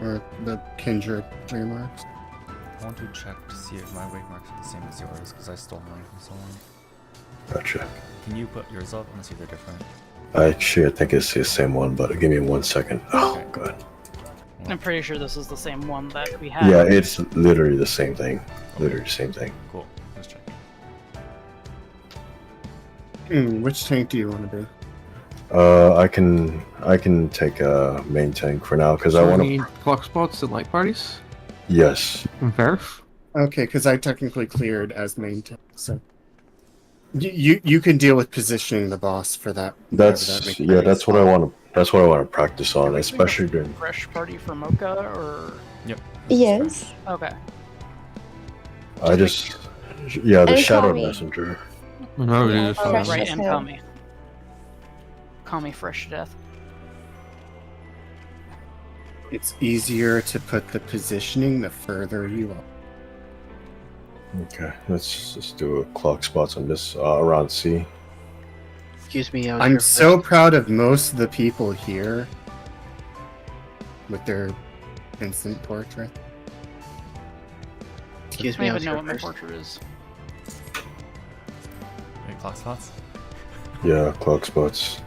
or the kindred waymarks. I want to check to see if my waymarks are the same as yours, because I stole mine from someone. Gotcha. Can you put yours up and see they're different? Actually, I think it's the same one, but give me 1 second. Oh, Okay. God. I'm pretty sure this is the same one that we had. Yeah, it's literally the same thing. Literally the same thing. Cool. Let's check. Which tank do you want to be? I can take a main tank for now because I So want we need to. clock spots and light parties. Yes. And Verif. Okay, because I technically cleared as main tank, so you can deal with positioning the boss for that. That's yeah. That's what I want to. That's what I want to practice on, especially during. Fresh party for Mocha, or Yep. Yes. okay. I just. Yeah, the And shadow call me. messenger. No, Yeah, it's oh, fine. Right, as and hell. call me fresh to death. It's easier to put the positioning the further you are. Okay, let's just do a clock spots on this around C. Excuse me. I was I'm here so first. proud of most of the people here with their instant portrait. Excuse I me. I don't was even know here what my first. portrait is. Wait, clock spots? Yeah, clock spots.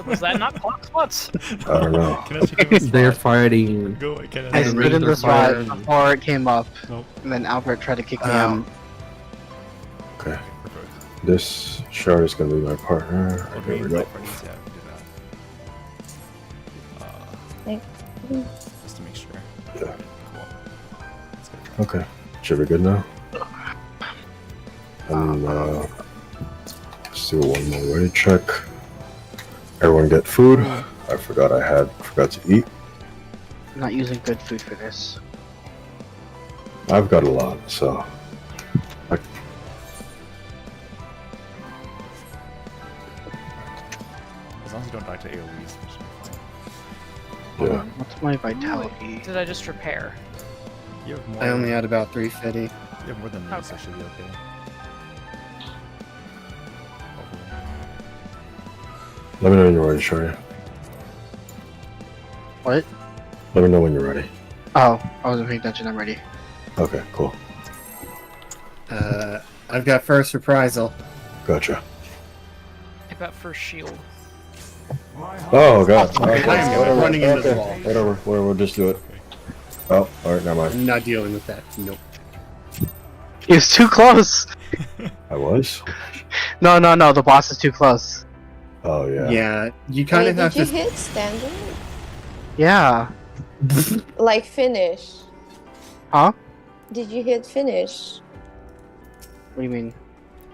Was that not clock spots? I don't know. Can I check in They're spot? fighting. Go, I can't. I And stood in they're the spot fighting. before it came up, Nope. and then Albert tried to kick me out. Okay, this Char is gonna be my partner. Oh, Okay, we green go. light parties, yeah, we can do that. Thank- Just to make sure. Yeah. Cool. Let's go. Okay, should be good now. And let's do one more ready check. Everyone get food. I forgot to eat. I'm not using good food for this. I've got a lot, so. As long as you don't die to AoEs, we should be fine. Hold Yeah. on, what's my vitality? Did I just repair? You have more. I only had about 350. You have more than me, so Okay. it should be okay. Hopefully. Let me know when you're ready, Shari. What? Let me know when you're ready. Oh, I wasn't paying attention. I'm ready. Okay, cool. I've got first reprisal. Gotcha. I got first shield. Oh god. Okay, I'm running into the wall. Whatever. We'll just do it. Oh, alright, never mind. I'm not dealing with that. Nope. He was too close. I was? No. The boss is too close. Oh yeah. Yeah, you kind Wait, of have did to. you hit standard? Yeah. Like finish? Huh? Did you hit finish? What do you mean?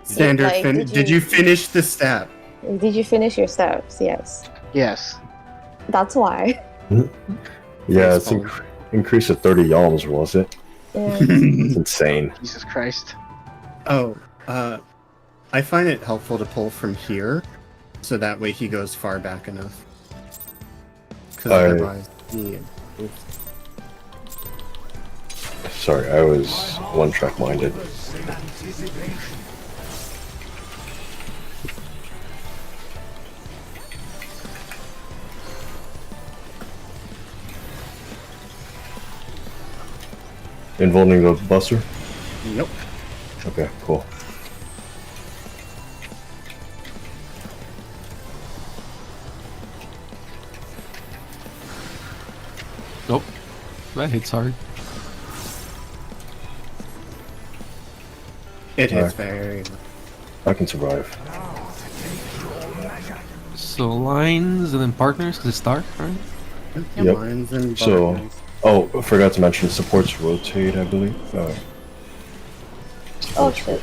Standard Like, fin. Did you finish the step? Did you finish your steps? Yes. Yes. That's why. Yeah, it's Facepalm. increased to 30 yalms, was it? Yeah. It's insane. Jesus Christ. Oh, I find it helpful to pull from here, so that way he goes far back enough. Because otherwise, yeah. Sorry, I was one-track minded. Involving the buster? Nope. Okay, cool. Nope. That hits hard. It hits Alright. very. I can survive. So lines and then partners because it's dark, right? Yep. Lines and So- buttons. Oh, I forgot to mention supports rotate, I believe. Oh shit.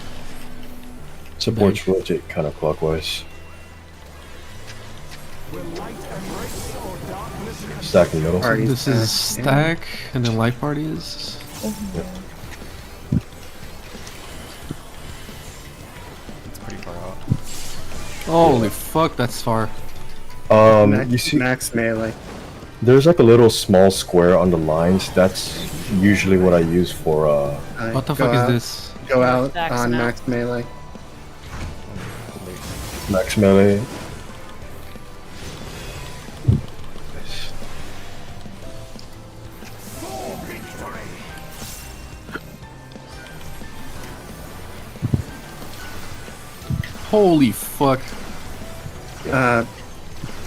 Supports rotate counterclockwise. Stack in the middle. Party This is stack, stack and then light party is. It's pretty far out. Holy fuck, that's far. Max, You see, max melee. there's like a little small square on the lines. That's usually what I use for What the Go fuck out- is this? Go out Stacks on now. max melee. max melee. Holy fuck.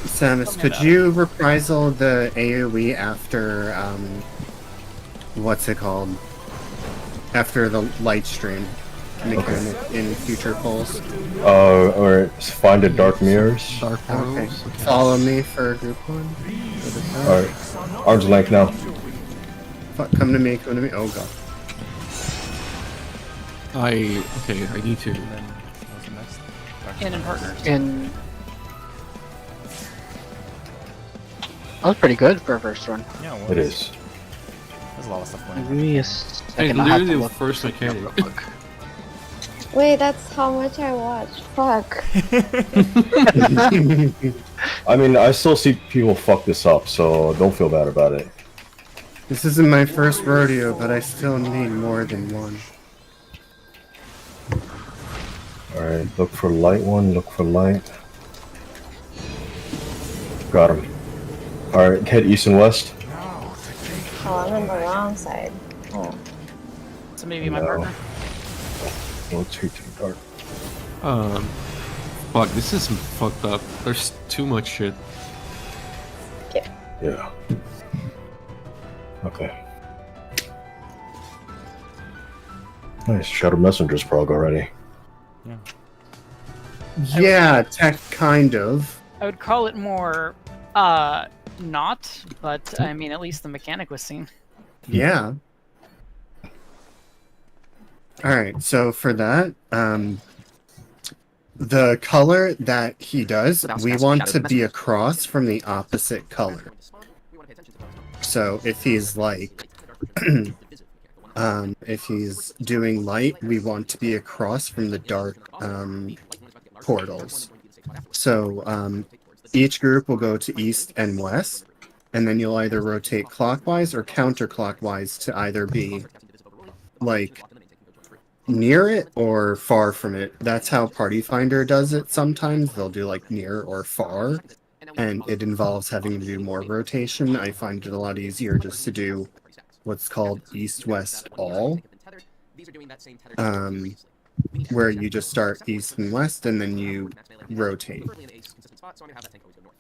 Samus, could you reprisal the AoE after, what's it called? After the light stream mechanic in future polls? Alright, find the dark mirrors. Dark Okay. portals. Okay. Follow me for group one. Alright, arm's length now. Come to me, come to me. Oh god. Okay, I need to. And then what was the next? In partners. And that was pretty good for a first run. Yeah, It is. There's a lot of stuff going on. Give me a Hey, second. I have to literally the look first mechanic. real quick. Wait, that's how much I watch. Fuck. I mean, I still see people fuck this up, so don't feel bad about it. This isn't my first rodeo, but I still need more than one. Alright, look for light one, look for light. Got him. Alright, head east and west. Oh, I'm on the wrong side. Oh. Somebody be my No. partner. Rotate to the dark. Fuck, this is fucked up. There's too much shit. Yeah. Okay. Nice. Shadow Messenger's prog already. Yeah, tech kind of. I would call it more, not, but I mean, at least the mechanic was seen. Yeah. Alright, so for that, the color that he does, we want to be across from the opposite color. So if he's like, if he's doing light, we want to be across from the dark portals. So each group will go to east and west, and then you'll either rotate clockwise or counterclockwise to either be like near it or far from it. That's how Party Finder does it sometimes. They'll do like near or far, and it involves having to do more rotation. I find it a lot easier just to do what's called east-west all, where you just start east and west and then you rotate.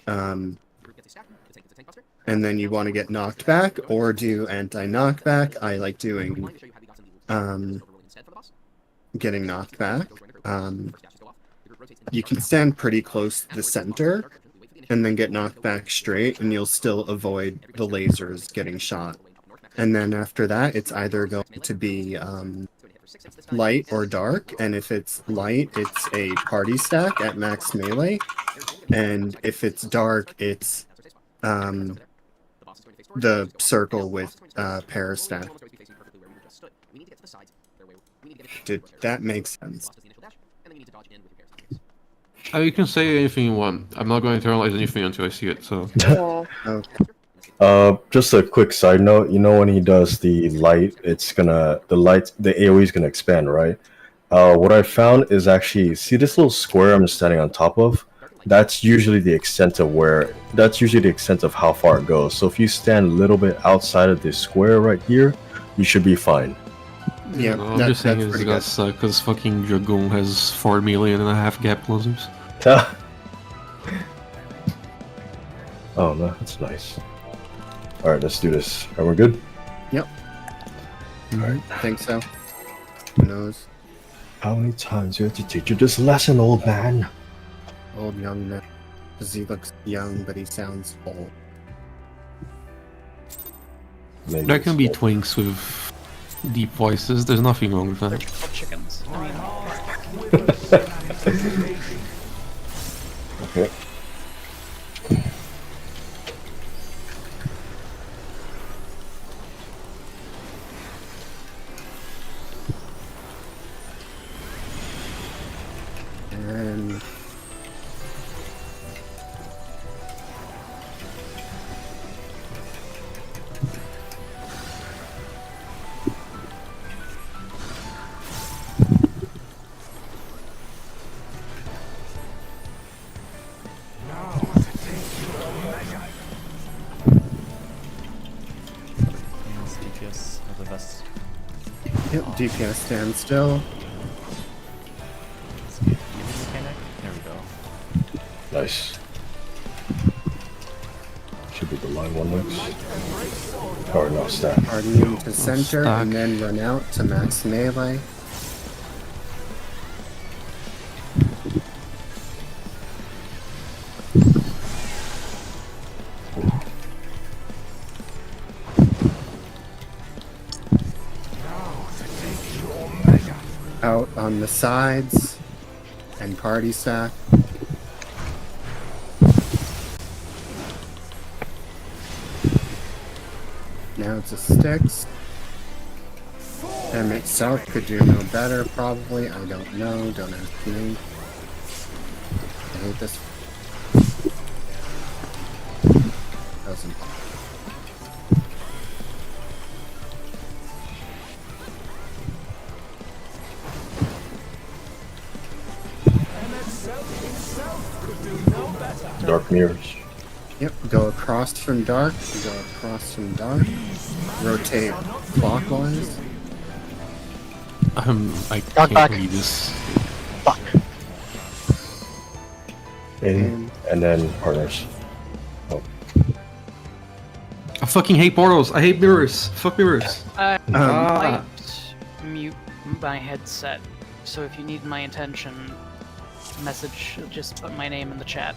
And then you want to get knocked back or do anti-knockback. I like doing getting knocked back. You can stand pretty close to the center and then get knocked back straight, and you'll still avoid the lasers getting shot. And then after that, it's either going to be light or dark, and if it's light, it's a party stack at max melee, and if it's dark, it's the circle with para stack. Did that make sense? You can say anything you want. I'm not going to internalize anything until I see it, so... Yeah. Okay. Just a quick side note. You know when he does the light, the AoE is gonna expand, right? What I found is actually, see this little square I'm standing on top of? That's usually the extent of how far it goes. So if you stand a little bit outside of this square right here, you should be fine. Yeah, I'm just saying it's gonna suck because fucking Dragoon has 4.5 million gap closers. Oh no, that's nice. Alright, let's do this. Are we good? Yep. Alright. I think so. Who knows? How many times do you have to teach you this lesson, old man? Old young man. Because he looks young, but he sounds old. Maybe There can be it's- twinks with deep voices. There's nothing wrong with They're that. called chickens. I mean, Okay. And Means DPS of the vest. yep, DPS stands still. Healing mechanic. Nice. Should be the line one next. Or no, stack. Party into center Stack. and then run out to max melee. Out on the sides and party stack. Now it's a sticks. Them itself could do no better, probably. I don't know. Don't ask me. I hate this. Doesn't. Dark mirrors. Yep, go across from dark, go across from dark, rotate clockwise. I Dog can't back. read this. Fuck. In, and then partners. Oh, I fucking hate portals. I hate mirrors. Fuck mirrors. I Ah. might mute my headset, so if you need my attention, message, just put my name in the chat.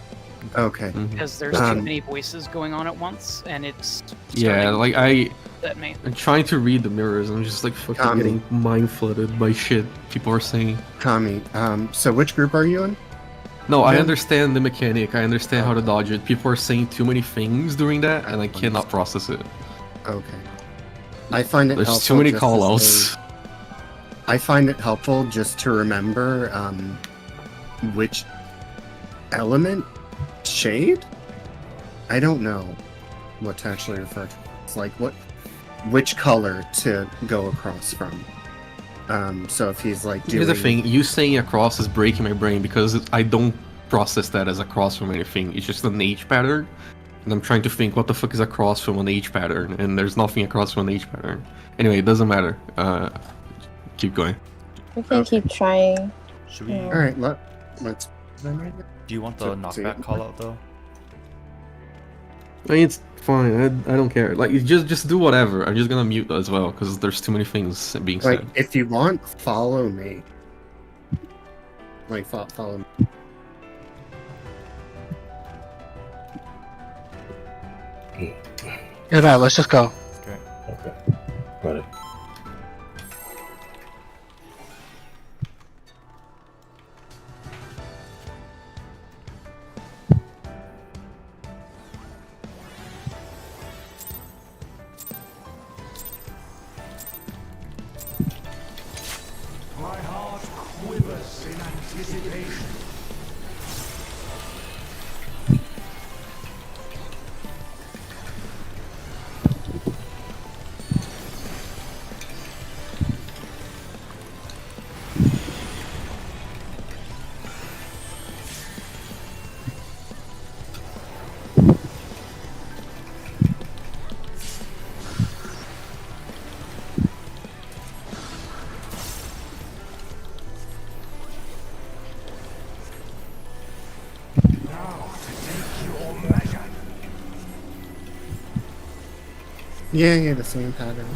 Okay. Because there's too Um, many voices going on at once, and it's Yeah, starting like to upset me. I'm trying to read the mirrors. I'm just like fucking Tommy. getting mind flooded by shit people are saying. Kami, so which group are you in? No, I Yeah. understand the mechanic. I understand how to dodge it. People are saying too many things during that, and I cannot process it. Okay. I find it There's helpful too many just to callouts. say- I find it helpful just to remember which element shade? I don't know what to actually refer to. It's like which color to go across from. So if he's like doing Here's the thing: you saying across is breaking my brain because I don't process that as across from anything. It's just an H pattern, and I'm trying to think what the fuck is across from an H pattern, and there's nothing across from an H pattern. Anyway, it doesn't matter. Keep going. We can keep trying. Should we? Yeah. all right, let's. Do you want the So- knockback call out though? I mean, it's fine. I don't care. Like, you just do whatever. I'm just gonna mute as well because there's too many things being Like, said. if you want, follow me. Like, follow me. Yeah, no, let's just go. okay. Got it. Yeah, the same pattern.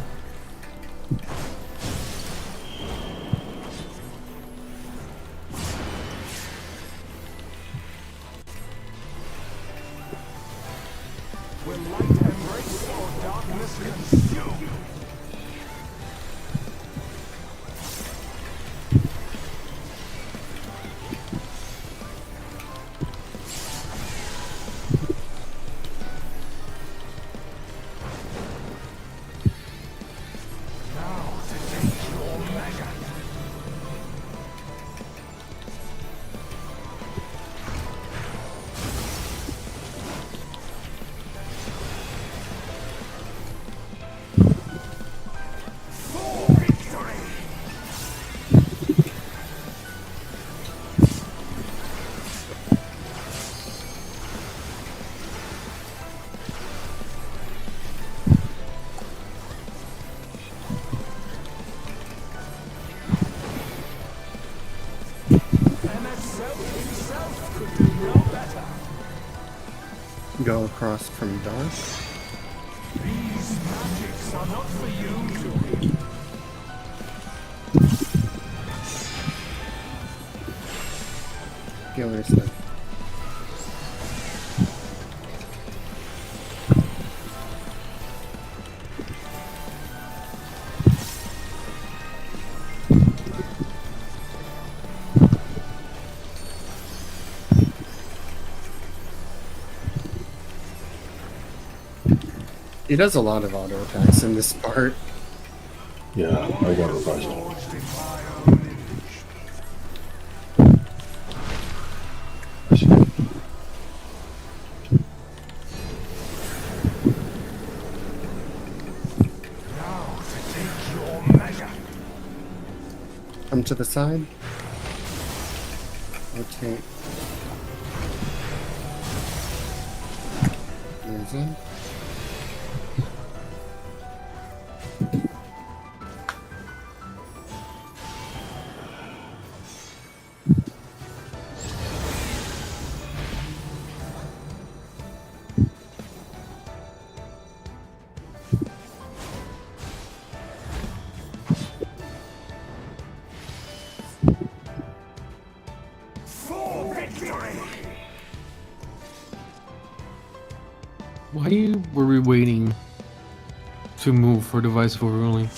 go across from dark. Healer stuff. He does a lot of auto attacks in this part. Yeah, I got revised. Come to the side. Rotate. There's in. Why were we waiting to move for device overruling?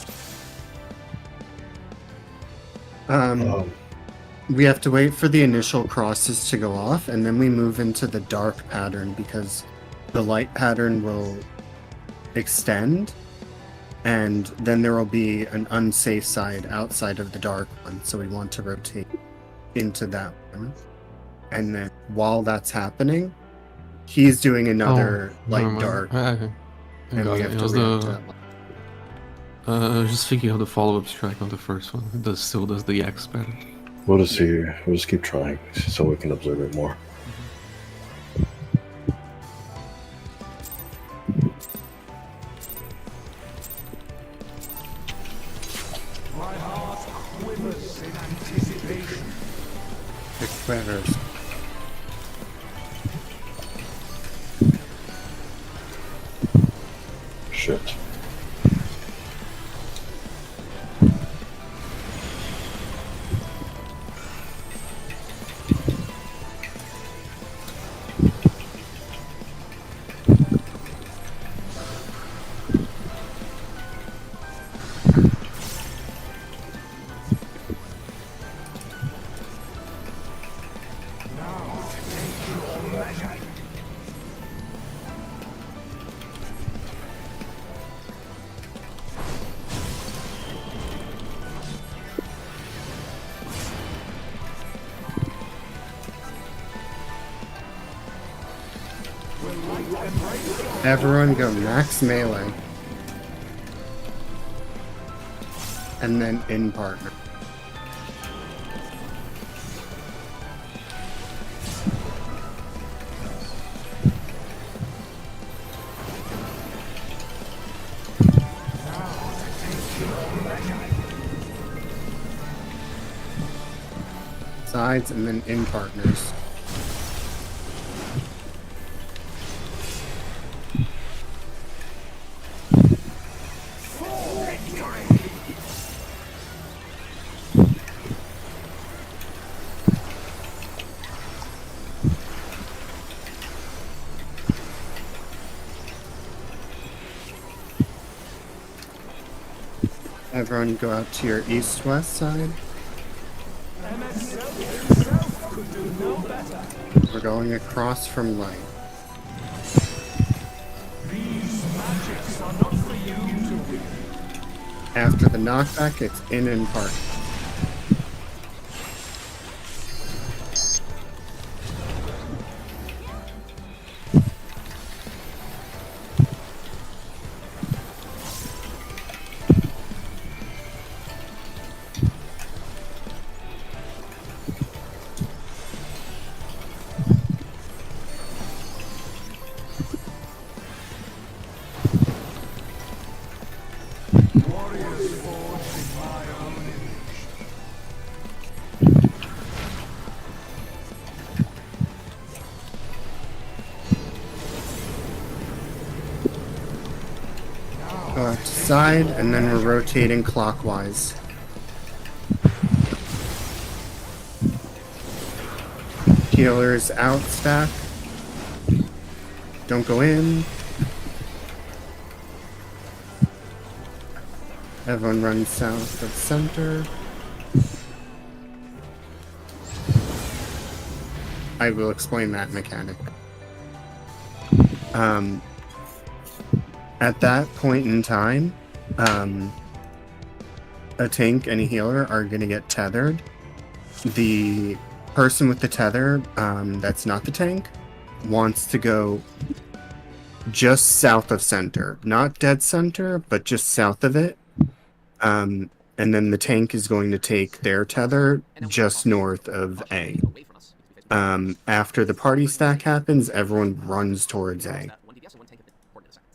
We have to wait for the initial crosses to go off, and then we move into the dark pattern because the light pattern will extend, and then there will be an unsafe side outside of the dark one, so we want to rotate into that one. And then while that's happening, he's doing another never light mind. dark, I and got we it. have It to was react to the. that one. I was just thinking of the follow-up strike on the first one. It still does the X pattern. We'll just see. We'll just keep trying so we can observe it more. It quivers. Shit. Everyone go max melee. And then in partner. Sides and then in partners. Everyone go out to your east-west side. We're going across from light. After the knockback, it's in and part. To side, and then we're rotating clockwise. Healers out, stack. Don't go in. Everyone runs south of center. I will explain that mechanic. At that point in time, a tank and a healer are going to get tethered. The person with the tether, that's not the tank, wants to go just south of center. Not dead center, but just south of it. And then the tank is going to take their tether just north of A. After the party stack happens, everyone runs towards A.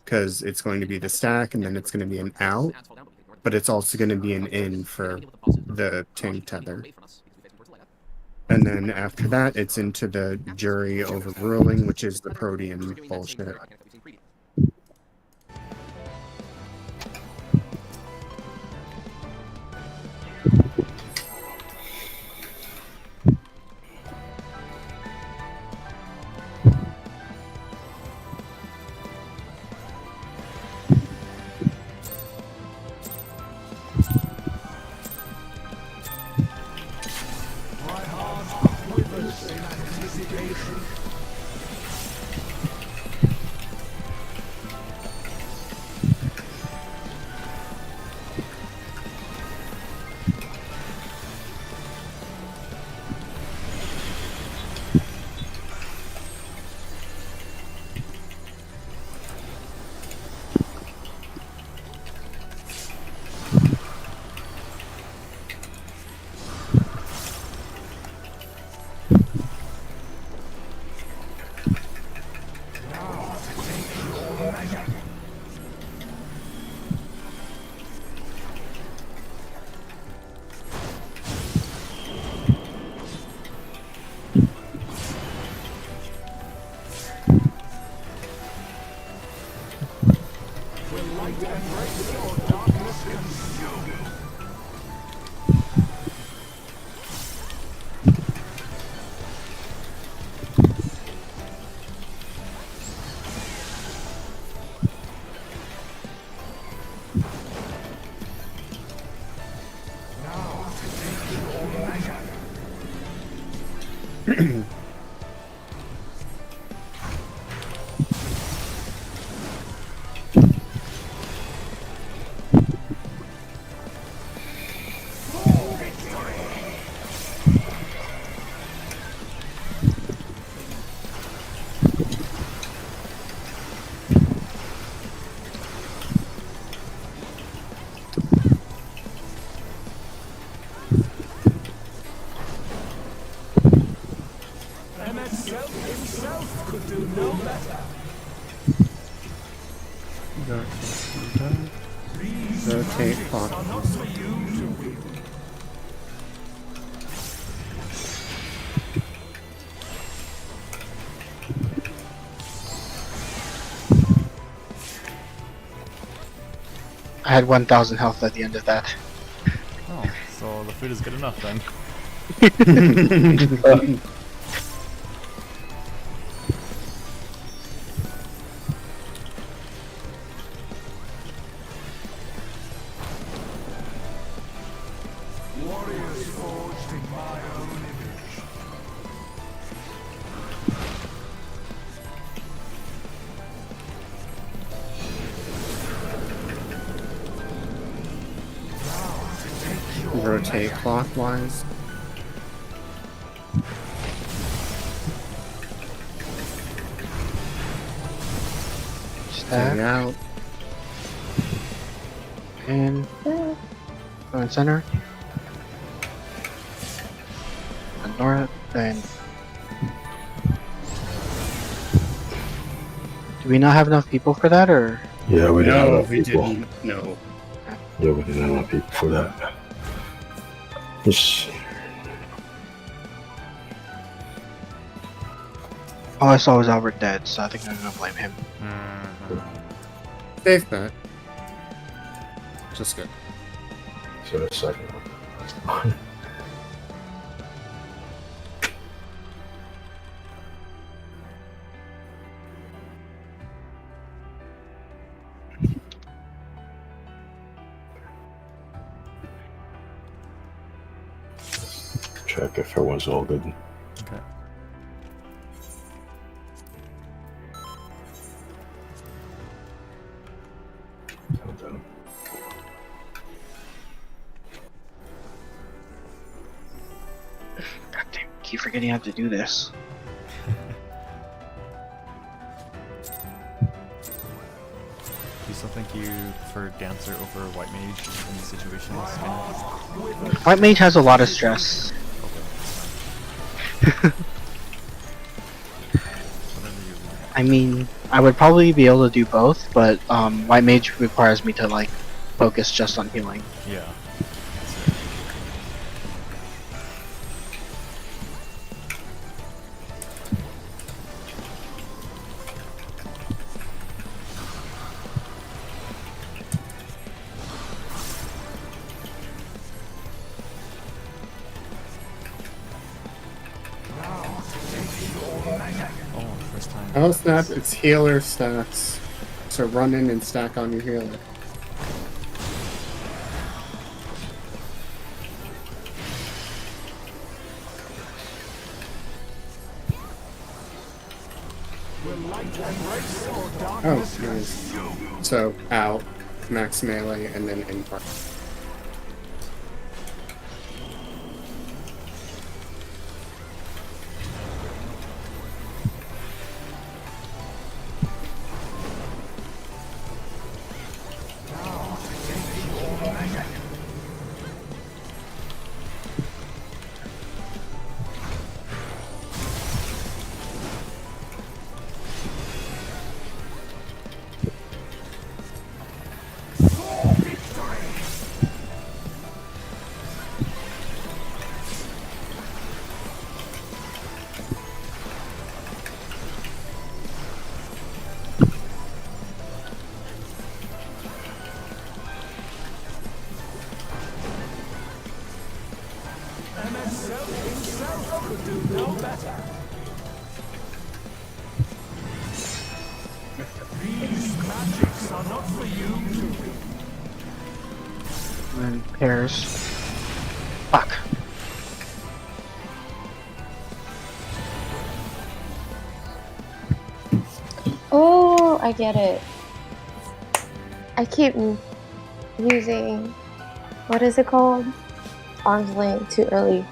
Because it's going to be the stack, and then it's going to be an out, but it's also going to be an in for the tank tether. And then after that, it's into the jury overruling, which is the Protean bullshit. Rotate clock. I had 1,000 health at the end of that. Oh, so the food is good enough then. Rotate clockwise. Stay out. And go in center. And north, then. Do we not have enough people for that, or? Yeah, we didn't have No, enough we people. didn't. No. Yeah, we didn't have enough people for that. Just All I saw was Albert dead, so I think I'm gonna blame him. Safe bet. Just good. So the second one. Check if everyone's all good. Okay. God damn, keep forgetting I have to do this. Do you still think you prefer Dancer over White Mage in these situations? Kind of? White Mage has a lot of stress. Whatever you want. I mean, I would probably be able to do both, but White Mage requires me to like focus just on healing. Yeah. Oh, first time. Oh snap, it's healer stacks. So run in and stack on your healer. Oh, nice. So out, max melee, and then in part. And then pairs. Fuck. Oh, I get it. I keep using, what is it called? Arm's length too early.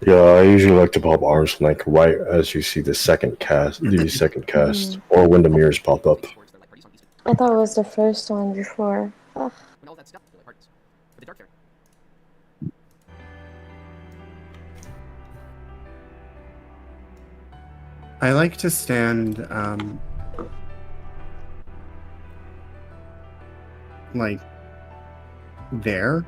Yeah, I usually like to pop arms length right as you see the second cast, or when the mirrors pop up. I thought it was the first one before. Ugh. I like to stand, like, there.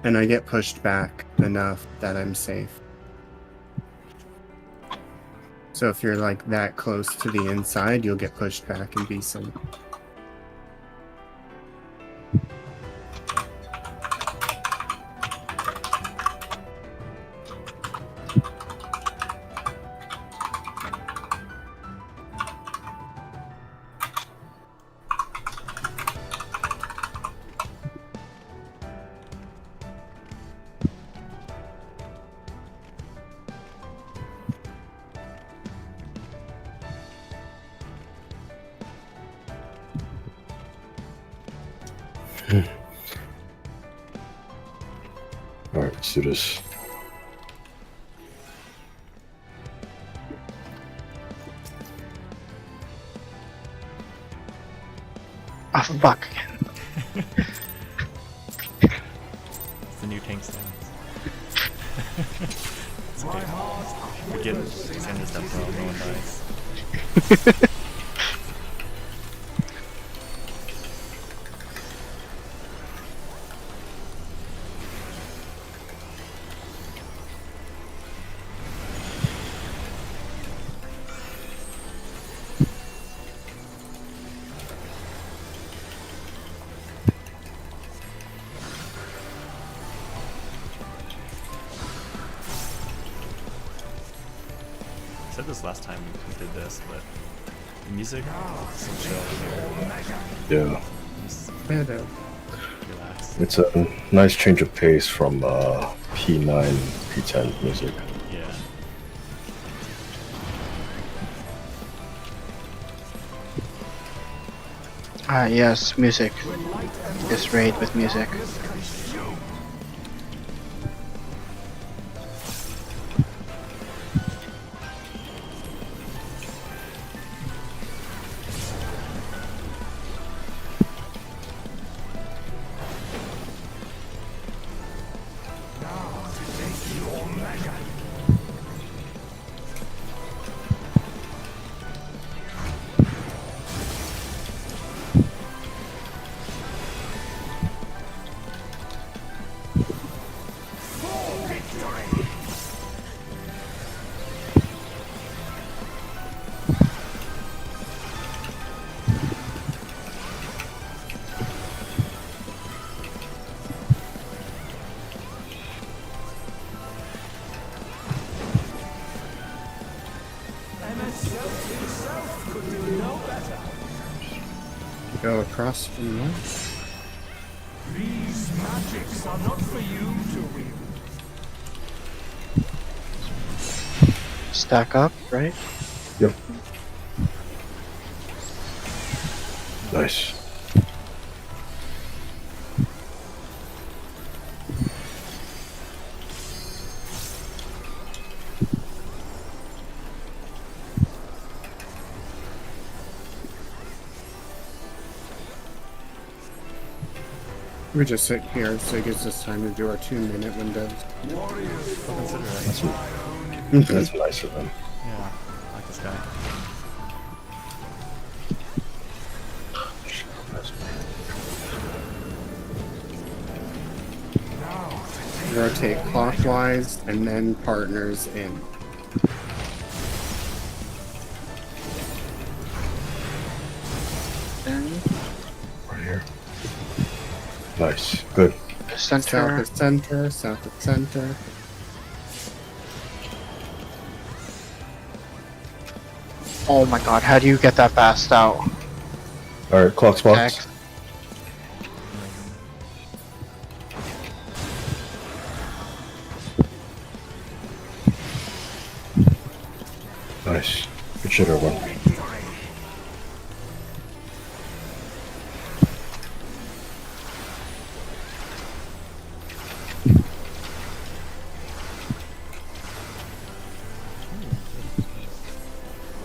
And I get pushed back enough that I'm safe. So if you're, like, that close to the inside, you'll get pushed back and be safe. Alright, let's do this. Ah, fuck. It's the new tank stance. It's okay. We get Xander's death row, no one dies. said this last time we did this, but the music is so chill here. Yeah. Just Better. relax. It's a nice change of pace from P9, P10 music. Yeah. Yes, music. This raid with music. Go across from there. These magics are not for you to wield. Stack up, right? Yep. Nice. We just sit here, so it gives us time to do our 2-minute windows. I'll consider it. That's nice of them. Yeah, I like this guy. Rotate clockwise and then partners in. Then Right here. Nice. Good. South center. of center, south of center. Oh my god, how do you get that fast out? Alright, clock spots. Tech. Nice. Good shit, everyone.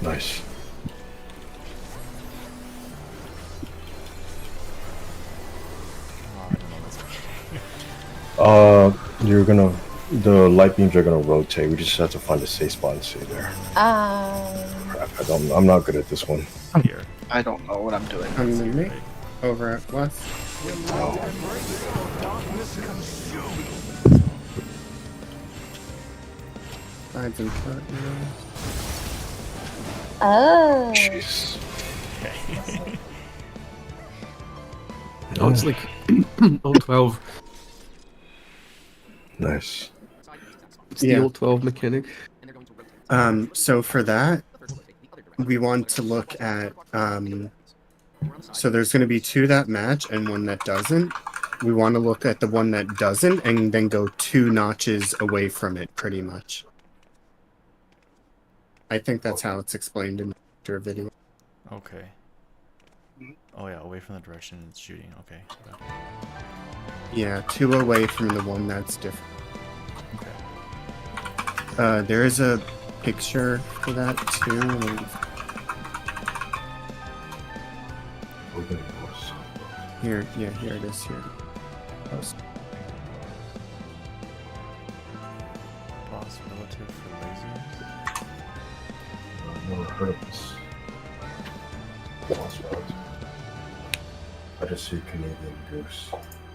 Nice. Oh, I don't know this. You're gonna. The light beams are gonna rotate. We just have to find a safe spot and stay there. Crap, I'm not good at this one. Here. I don't know what I'm doing. Come to me. Over at west. Sides and partners. Oh. Jeez. Oh, it's like 012. Nice. It's the Yeah. 012 mechanic. So for that, we want to look at, so there's going to be 2 that match and 1 that doesn't. We want to look at the one that doesn't and then go 2 notches away from it, pretty much. I think that's how it's explained in the video. Okay. Oh yeah, away from the direction it's shooting. Okay. Yeah, 2 away from the one that's different. Okay. There is a picture for that too. Here, yeah, here it is. Here. Post. Boss relative for lasers. Never heard of this. Lost route. I just see Canadian Goose.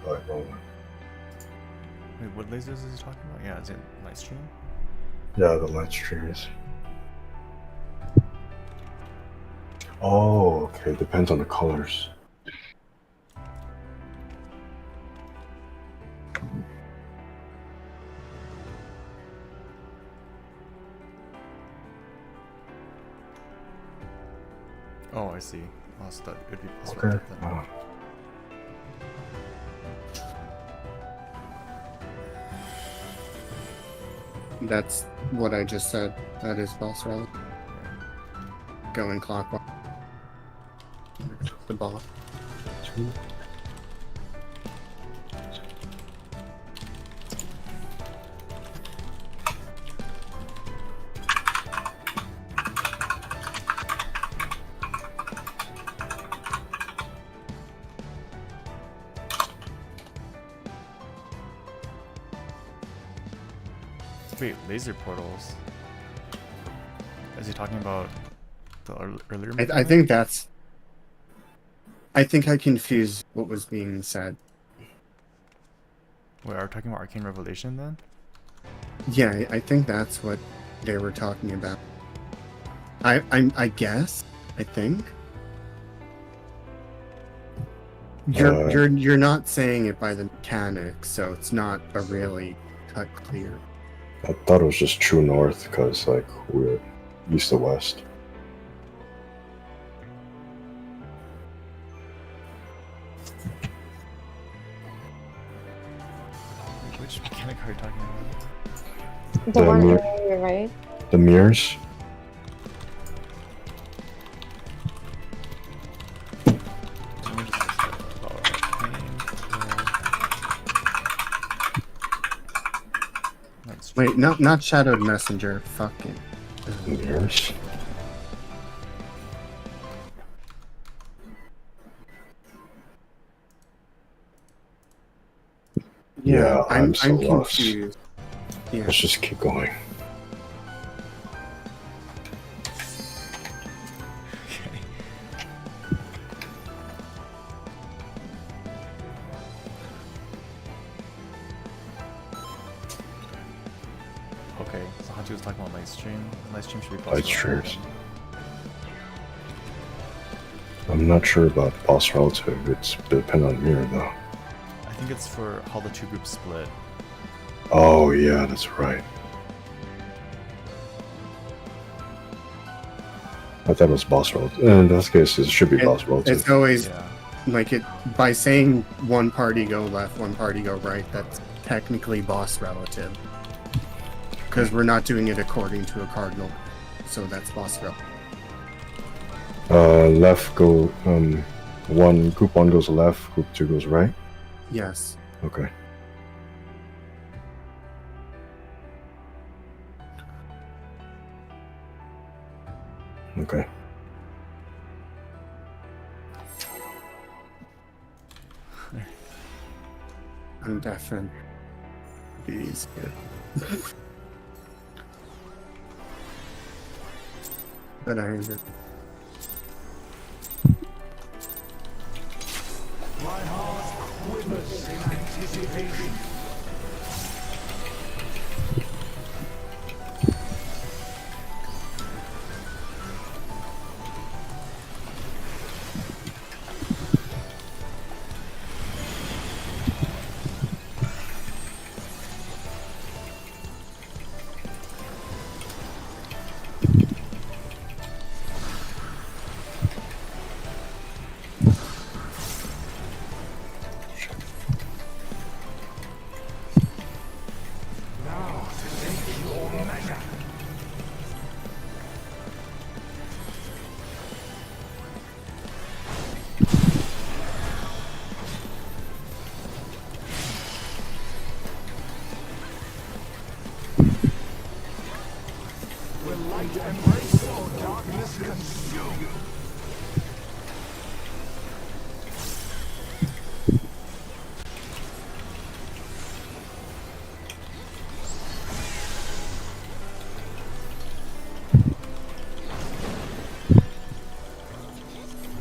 Alright, wrong one. Wait, what lasers is he talking about? Yeah, is it light stream? Yeah, the light streams. Oh, okay. Depends on the colors. Oh, I see. Oh, so that would be plus Okay. right then. That's what I just said. That is boss rally. Going clockwise. The ball. Wait, laser portals. Is he talking about the earlier? I mechanic? think that's. I think I confused what was being said. Wait, are we talking about Arcane Revelation then? Yeah, I think that's what they were talking about. I guess. I think. You're not saying it by the mechanics, so it's not a really cut clear. I thought it was just true north because like we're east to west. Which mechanic are you talking about? The one mir- earlier, right? The mirrors. Let me just Arcane, Let's Wait, not Shadowed Messenger. Fucking. Mirrors. Yeah, I'm so lost. confused. Yeah. Let's just keep going. Okay, so Hanji was talking about light stream. Light stream should be Light possible. streams. I'm not sure about boss relative. It's dependent on mirror though. I think it's for how the two groups split. Oh yeah, that's right. I thought it was boss relative. In this case, it should be boss relative. It's always Yeah. like it by saying one party go left, one party go right. That's technically boss relative because we're not doing it according to a cardinal, so that's boss relative. Left go. Group one goes left. Group two goes right. Yes. Okay. Okay. I'm definitely these. But I agree. My heart quivers in anticipation. Now to take your measure. Will light embrace or darkness consume?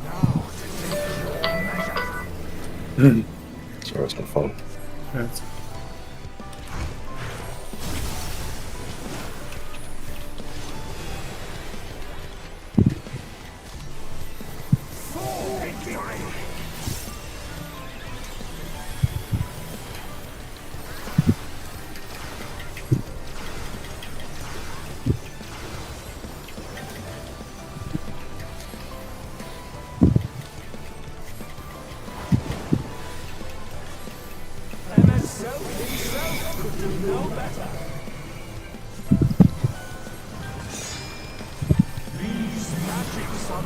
Now to take your measure. Sorry, it's my phone. That's For victory!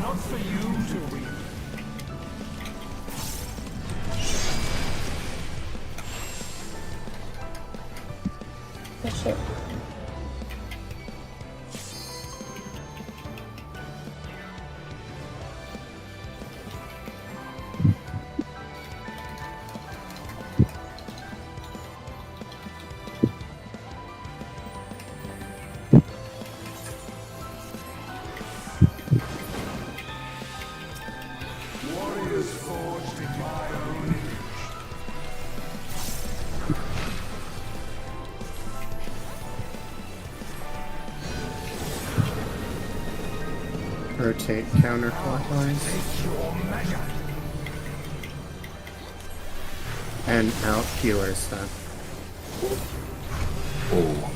not for you to reap. Oh shit. Warriors forged in my own image. Rotate counterclockwise. Take your measure. And out healer stuff. Oh. Oh.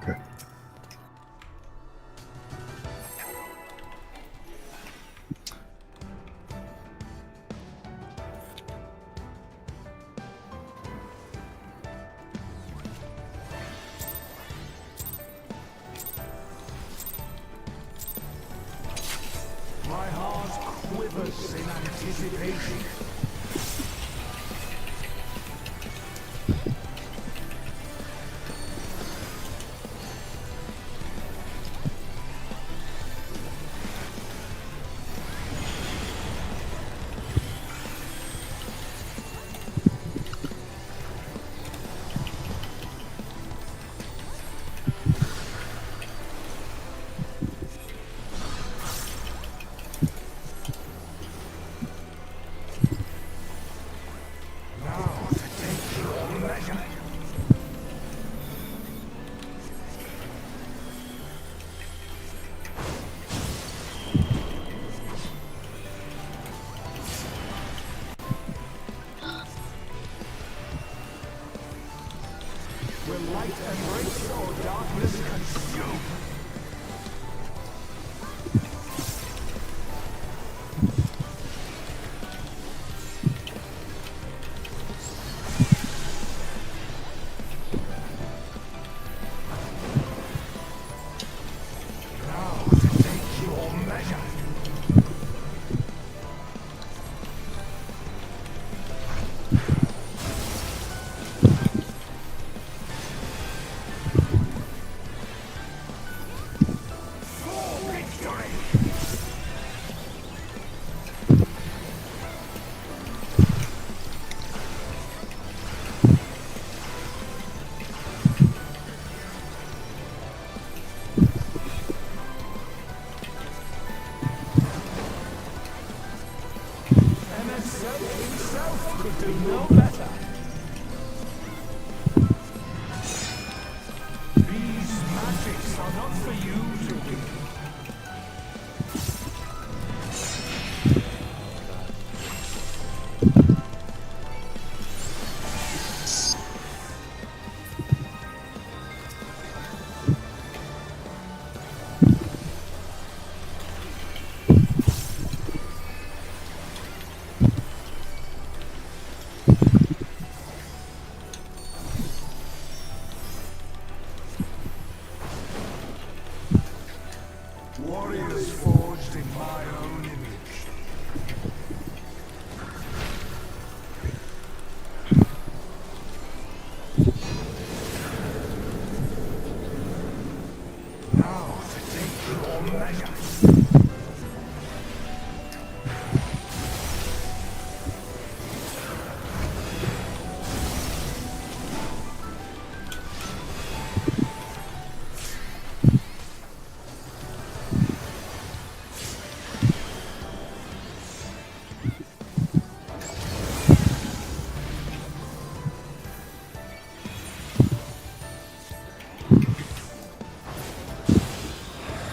Okay. My heart quivers in anticipation. Now to take your measure. Will light embrace or darkness consume? Now to take your measure.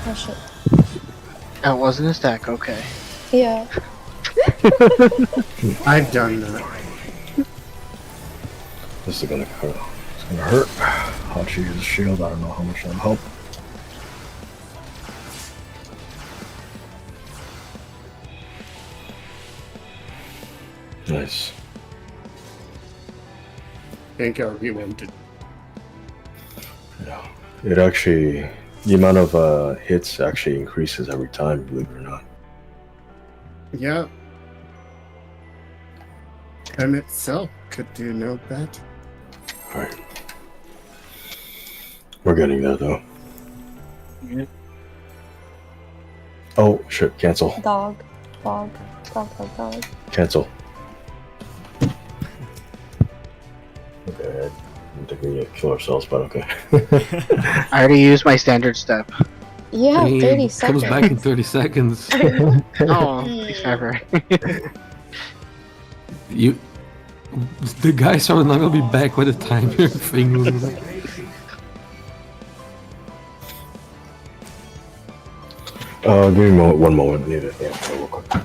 Oh shit. That wasn't a stack, okay. Yeah. I've done that. This is gonna hurt. It's gonna hurt. Hachi uses shield. I don't know how much that'll help. Nice. I think we wanted. Yeah. It actually, the amount of hits actually increases every time, believe it or not. Yeah. M itself could do no bad. Alright. We're getting there though. Yep. Oh shit, cancel. Dog. Dog. Dog, dog, dog. Cancel. Okay, I think we need to kill ourselves, but okay. I already used my standard step. You have He 30 seconds. comes back in 30 seconds. Oh, takes forever. You, the guys are not gonna be back by the time your thing moves. Give me one moment. I need to answer real quick.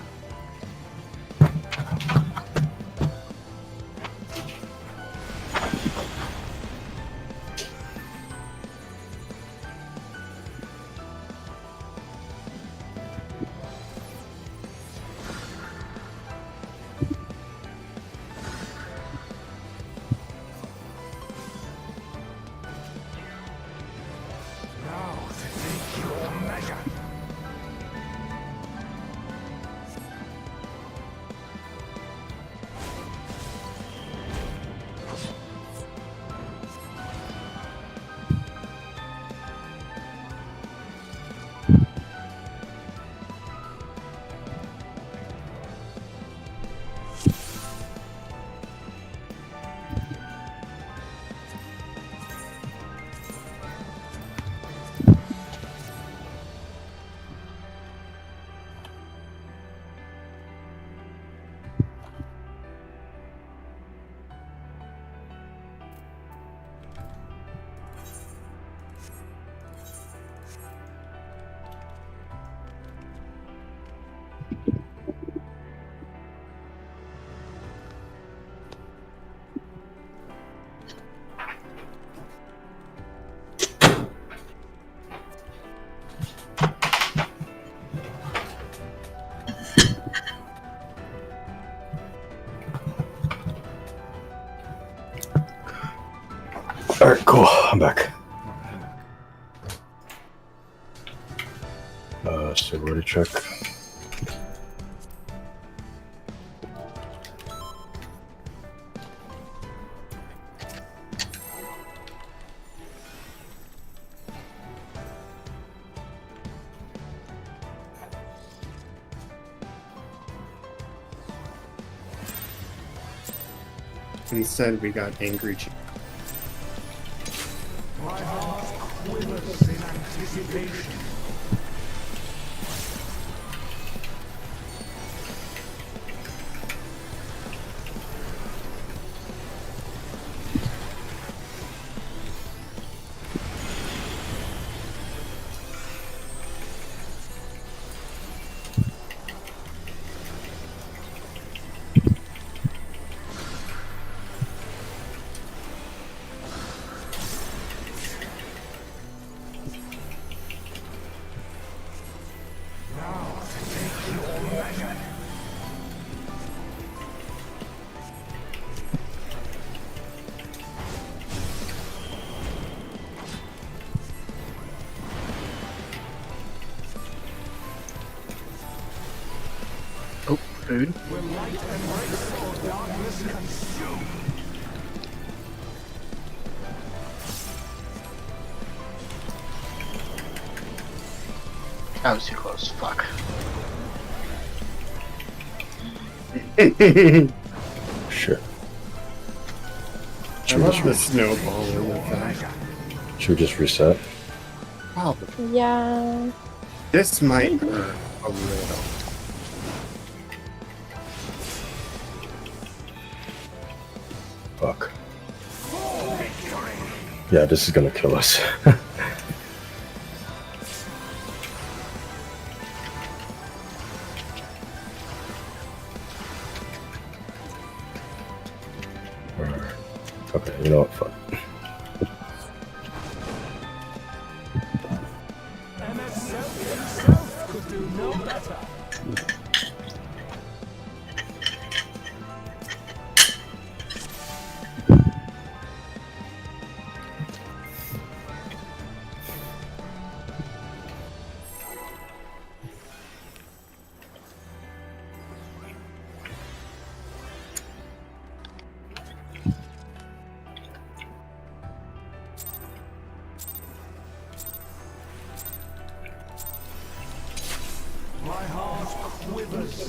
Now to take your measure. Alright, cool. I'm back. Stability check. Instead, we got angry. My heart quivers in anticipation. Now to take your measure. Oh, food. Will light embrace or darkness consume? That was too close. Fuck. Shit. I love the snowballing effect. Should we just reset? Probably. Yeah. This might hurt a little. Fuck. Yeah, this is gonna kill us.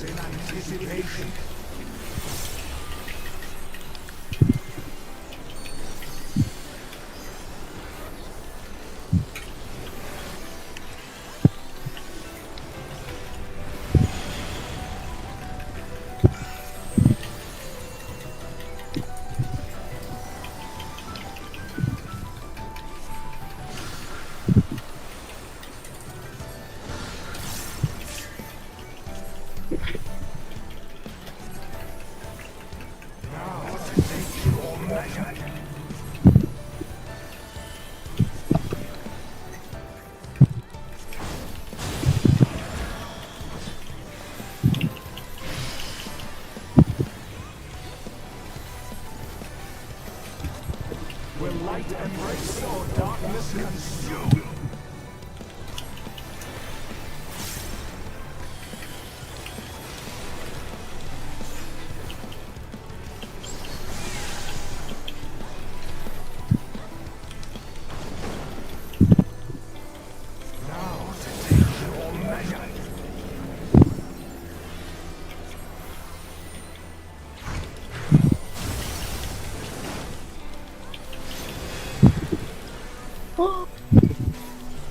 in anticipation. Will light embrace or darkness consume? Now to take your measure.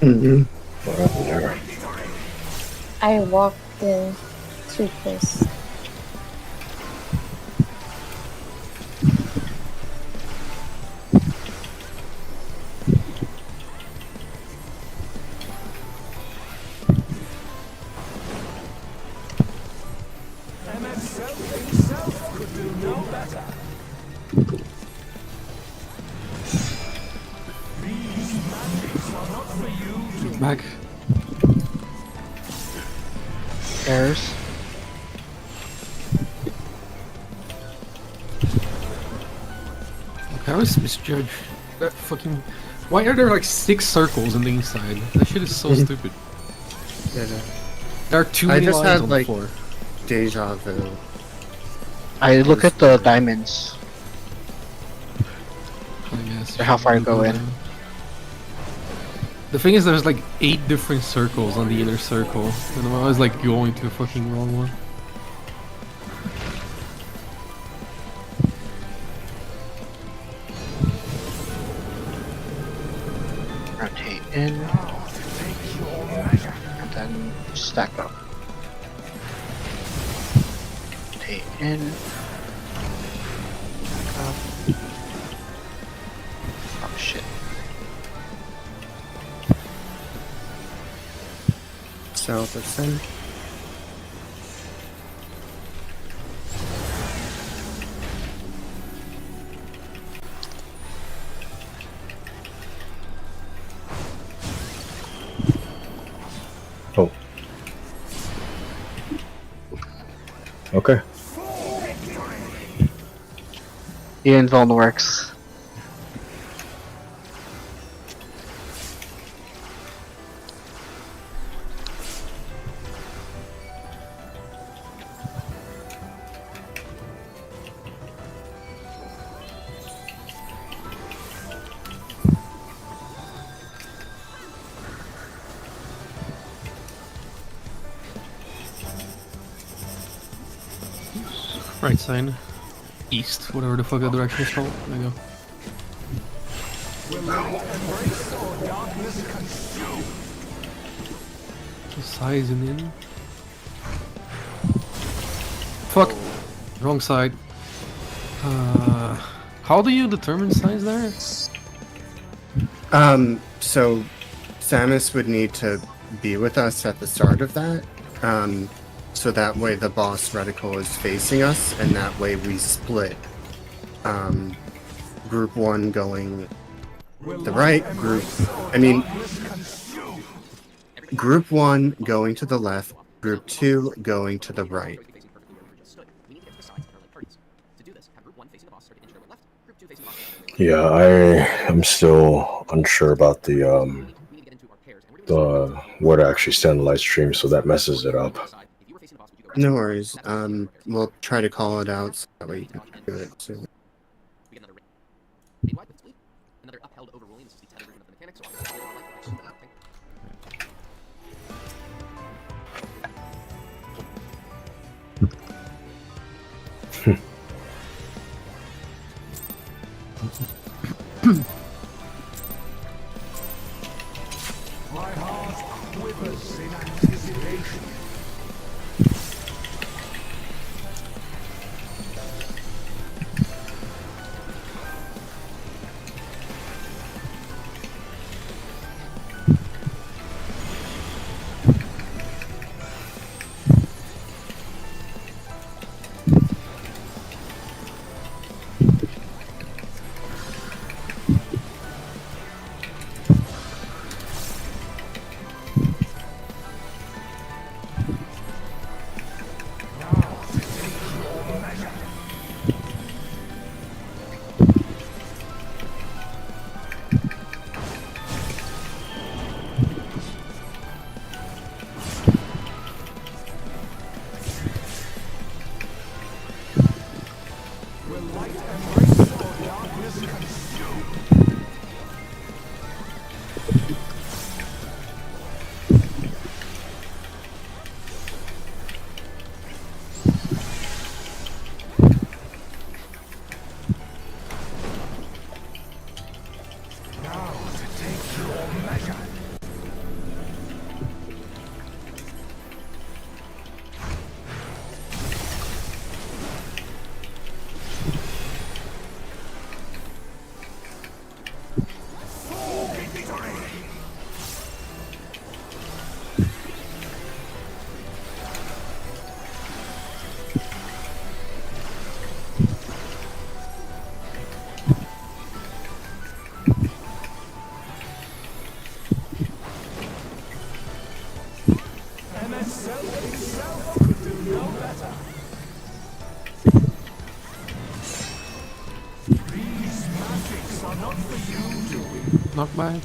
Mm-hmm. What happened there? I walked in too close. MF himself could do no better. These magics are not for you to Back. Errors. I always misjudge that fucking. Why are there like 6 circles on the inside? That shit is so stupid. Yeah, There are too I many just lines had, on like- the floor. deja vu. I look at the diamonds. I guess. Or how far to go in. The thing is, there's like 8 different circles on the inner circle, and I'm always like going to the fucking wrong one. Rotate in, now to take your measure. and then stack up. Rotate in. Stack up. Oh shit. South of Sin. Oh. Okay. The invul in the works. Right side. East, whatever the fuck that direction is called. There you go. Will light embrace or darkness consume? Sizing in. Fuck. Wrong side. How do you determine size there? So Samus would need to be with us at the start of that. So that way the boss reticle is facing us, and that way we split. Group 1 going the right, group 1 going to the left, group 2 going to the right. Yeah, I am still unsure about the where to actually stand the live stream, so that messes it up. No worries. We'll try to call it out so that way you can do it soon. Knockback.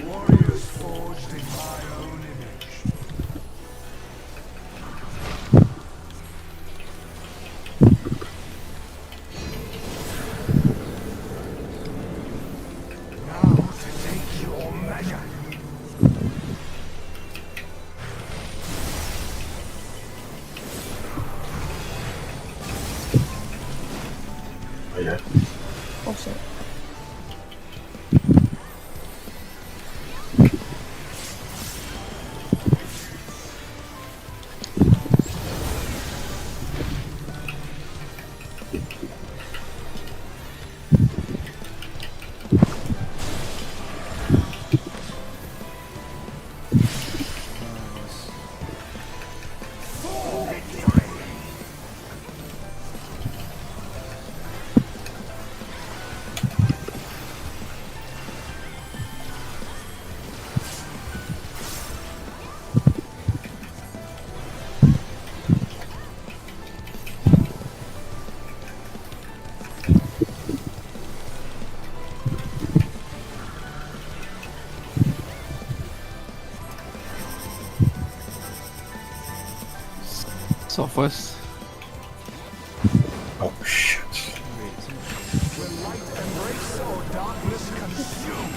Warriors forged in my own image. Now to take your measure. Oh, yeah. Oh shit. Southwest. Oh shit. Will light embrace or darkness consume?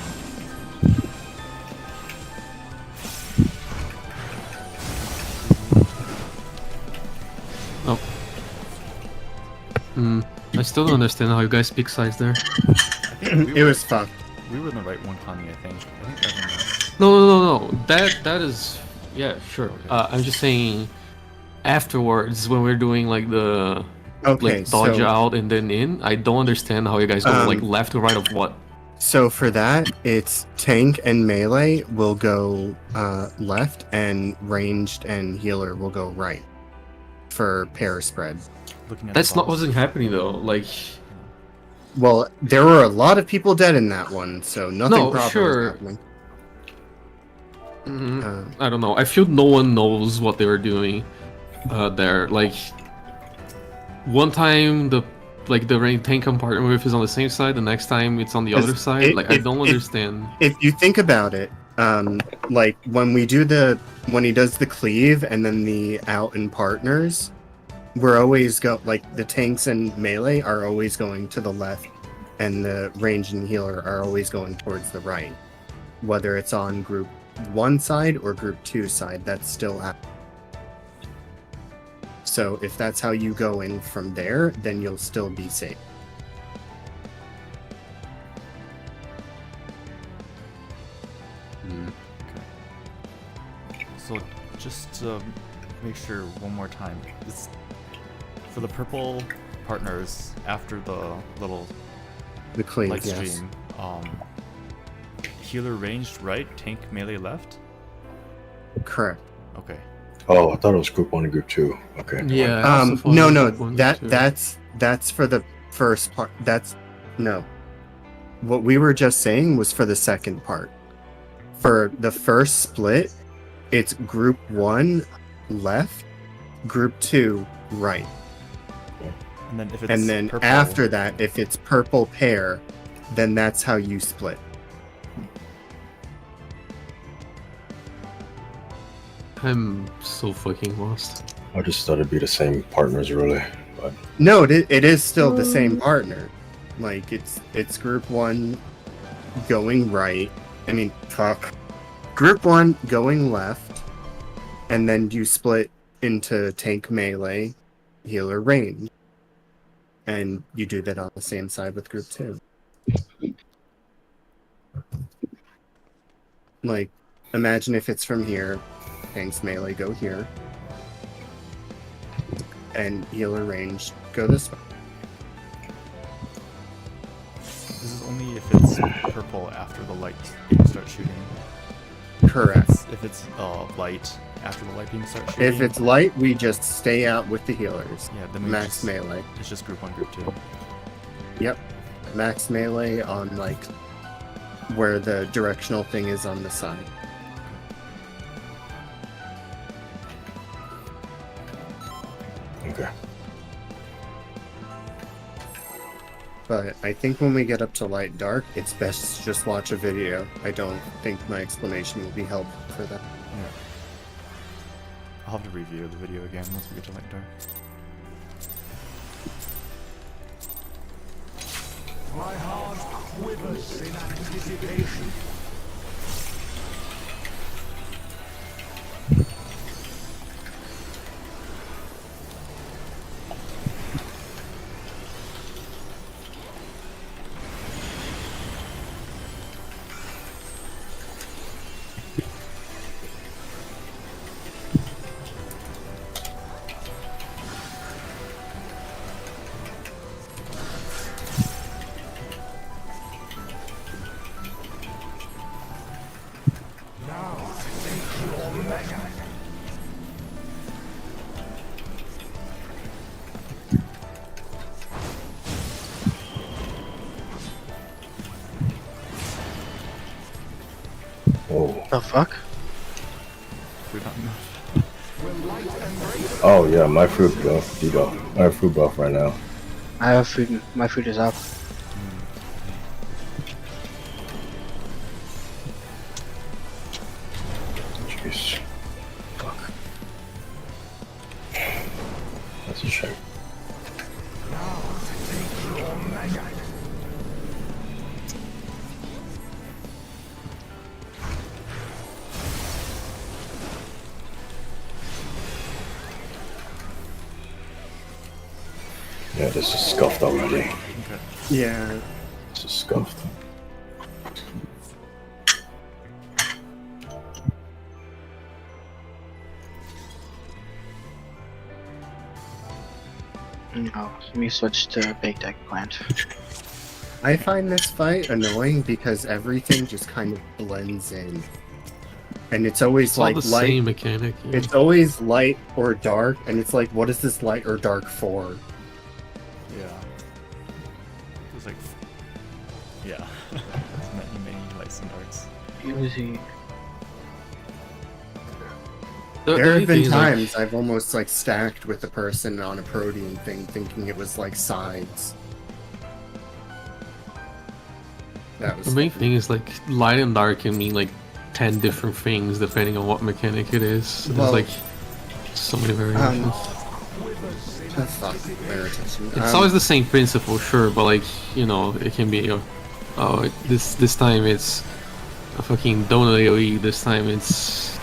Oh. I still don't understand how you guys pick sides there. It was fun. We were in the right one, Connie, I think. I think Evan was. No. That is, yeah, sure. I'm just saying, afterwards when we're doing like the Okay, dodge so out and then in, I don't understand how you guys go like left to right of what. so for that, it's tank and melee will go left, and ranged and healer will go right for pair spread. Looking at That's the not balls. what's happening though. Like, Well, there were a lot of people dead in that one, so nothing No, proper sure. was happening. I don't know. I feel no one knows what they were doing there. Like, one time the rain tank I'm partnering with is on the same side, the next time it's on the other side. Like, I don't understand. If you think about it, Like when he does the cleave and then the out and partners, we're always like the tanks and melee are always going to the left, and the range and healer are always going towards the right. Whether it's on group 1 side or group 2 side, that's still happening. So if that's how you go in from there, then you'll still be safe. So just to make sure one more time, it's for the purple partners after the little The cleave, light yes. stream. Healer ranged right, tank melee left. Correct. Okay. Oh, I thought it was group 1 and group 2. Okay. Yeah. I also thought No, it no, was one, two. that's for the first part. No. What we were just saying was for the second part. For the first split, it's group 1 left, group 2 right. And then if it's And then purple, after that, if it's purple pair, then that's how you split. I'm so fucking lost. I just thought it'd be the same partners, really. But No, it is still the same partner. Like it's group 1 going right. I mean, fuck. Group 1 going left, and then you split into tank melee, healer range. And you do that on the same side with group 2. Like, imagine if it's from here, tanks melee go here, and healer range go this way. this is only if it's purple after the light beam starts shooting. Correct. If it's light after the light beam starts shooting. If it's light, we just stay out with the healers. yeah, then we Max just, melee. It's just group 1, group 2. Yep. Max melee on like where the directional thing is on the side. okay. But I think when we get up to light dark, it's best to just watch a video. I don't think my explanation will be helpful for that. Yeah. I'll have to review the video again once we get to light dark. My heart quivers in anticipation. Oh. The fuck? Food not enough. Oh yeah, my food buff. Dido. I have food buff right now. I have food. My food is up. Jeez. Fuck. That's a shame. Yeah, this is scuffed already. Okay. Yeah. This is scuffed. No, let me switch to baked eggplant. I find this fight annoying because everything just kind of blends in. And it's always It's all like the light. same mechanic. Yeah. It's always light or dark, and it's like, what is this light or dark for? Yeah. It's like, yeah. many lights and darks. Uzi. There have been Anything, like, times I've almost like stacked with a person on a protein thing, thinking it was like sides. That was the main thing is like light and dark can mean like 10 different things depending on what mechanic it is. There's Well, like so many variations. That's not their attention. It's always the same principle, sure, but like, you know, it can be, oh, this time it's a fucking donut AoE, this time it's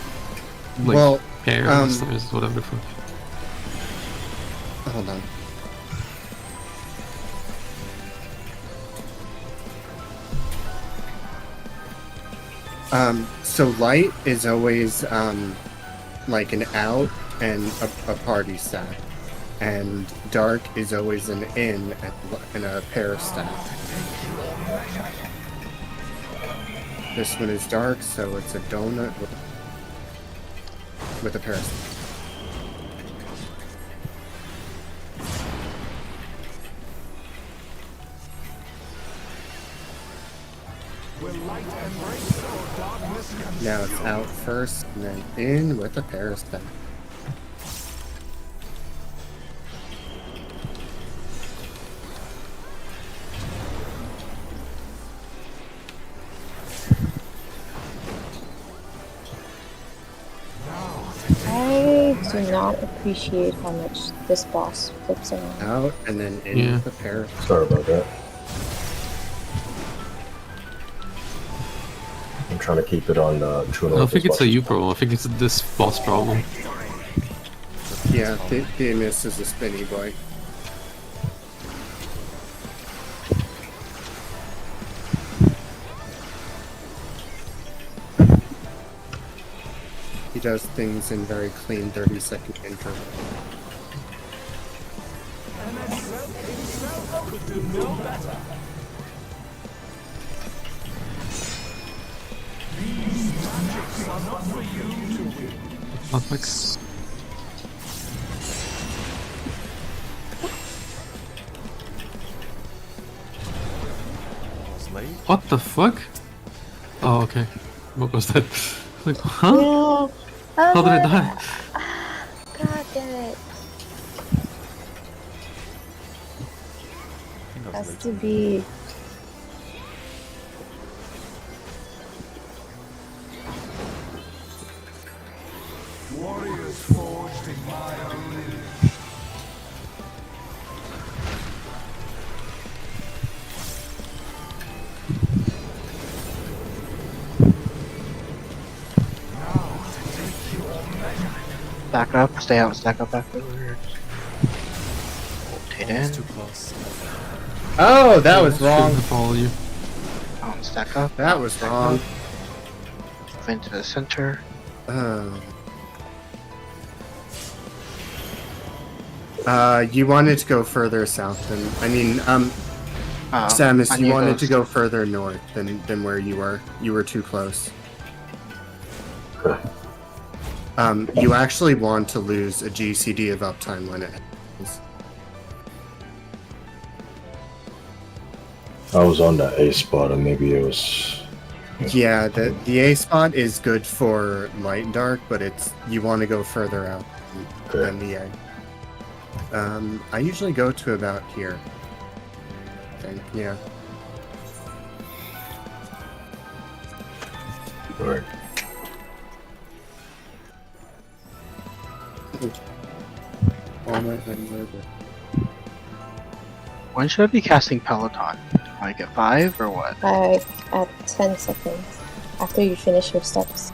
like Well, pear, this time it's whatever the fuck. Hold on. So light is always like an out and a party stack, and dark is always an in and a pair stack. This one is dark, so it's a donut with a pair stack. Now it's out first, and then in with a pair stack. I do not appreciate how much this boss flips around. Out and then in Yeah. with a pair. Sorry about that. I'm trying to keep it on true I north. don't think as it's a much. you problem, I think it's this boss problem. Yeah, the miss is a spinny boy. He does things in very clean 30-second intervals. Complex. Was late. What the fuck? Oh, okay. What was that? Like, huh? No. How did I die? God damn it. I think I was Has late. to be. Warriors forged in my own image. Stack up, stay out, stack up afterwards. Rotate in. Almost too close. Oh, that was wrong. Shouldn't have followed you. Stack up. That was wrong. Move into the center. You wanted to go further south than, I mean, Samus, you wanted to go further north than where you were. You were too close. Okay. You actually want to lose a GCD of uptime when it happens. I was on that A spot, and maybe it was. Yeah, the A spot is good for light and dark, but it's you want to go further out than the A. I usually go to about here. I think, yeah. Alright. When should I be casting Peloton? Like at 5 or what? At 10 seconds after you finish your steps.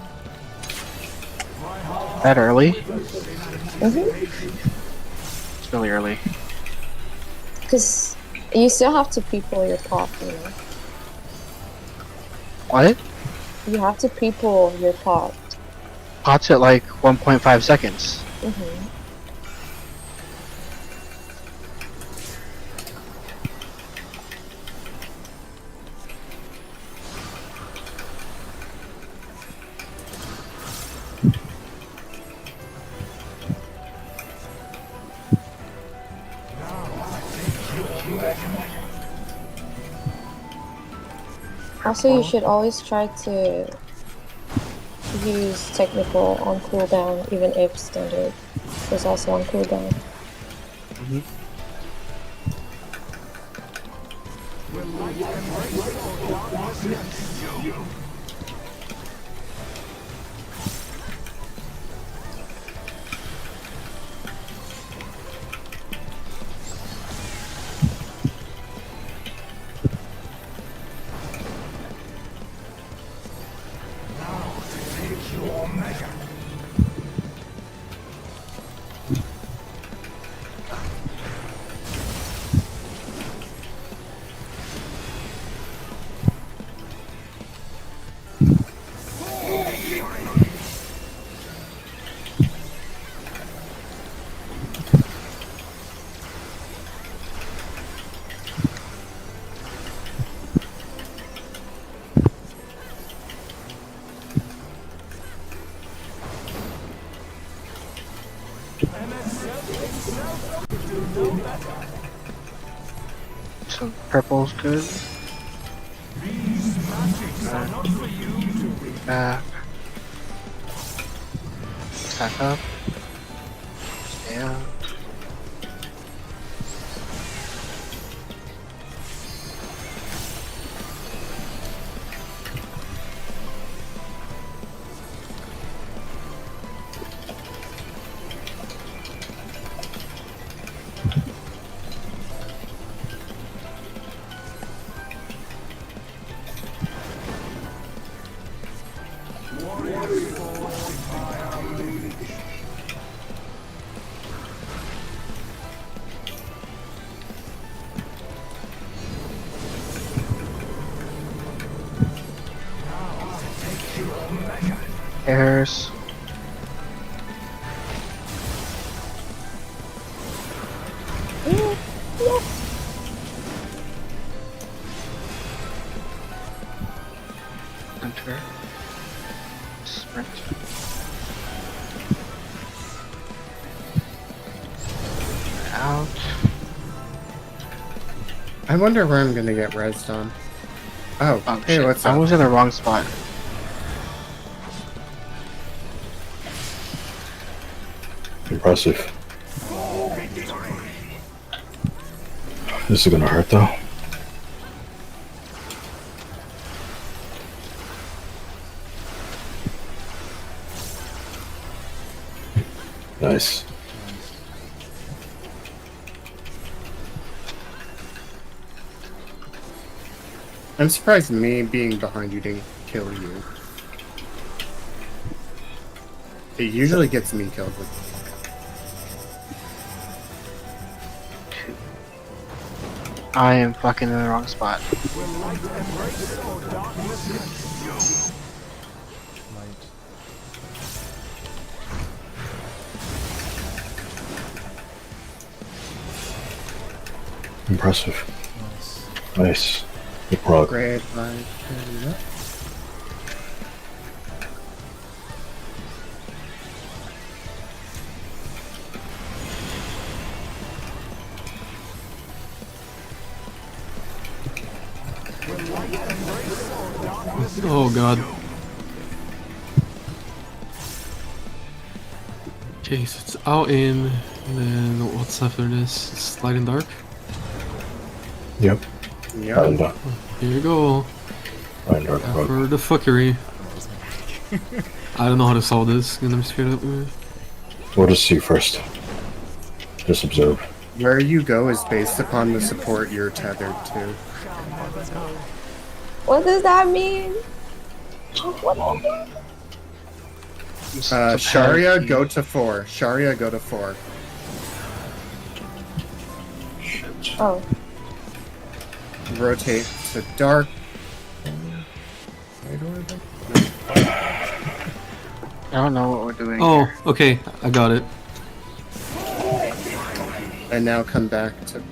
That early? Mm-hmm. It's really early. Because you still have to pre-pull your pot, you know. What? You have to pre-pull your pot. Pot's at like 1.5 seconds. Mm-hmm. Also, you should always try to use technical on cooldown, even if standard is also on cooldown. So purple's good. Back. Stack up. Stay out. Errors. Enter. Sprint. Out. I wonder where I'm gonna get rezzed on. Oh, Oh hey, shit, what's I up? was in the wrong spot. Impressive. This is gonna hurt though. Nice. I'm surprised me being behind you didn't kill you. It usually gets me killed with. I am fucking in the wrong spot. Will light embrace or darkness consume? Light. Impressive. Nice. Nice. Good prog. Great, Oh god. Okay, so it's out in, and then what's after this? It's light and dark? Yep. Yeah. And Here you go. right, dark prog. For the fuckery. I don't know how to solve this, and I'm straight up. We'll just see first. Just observe. Where you go is based upon the support you're tethered to. What does that mean? What? Sharia, go to 4. Sharia, go to 4. Oh, Rotate to dark. I don't know what we're doing. Oh, Here. okay, I got it. And now come back to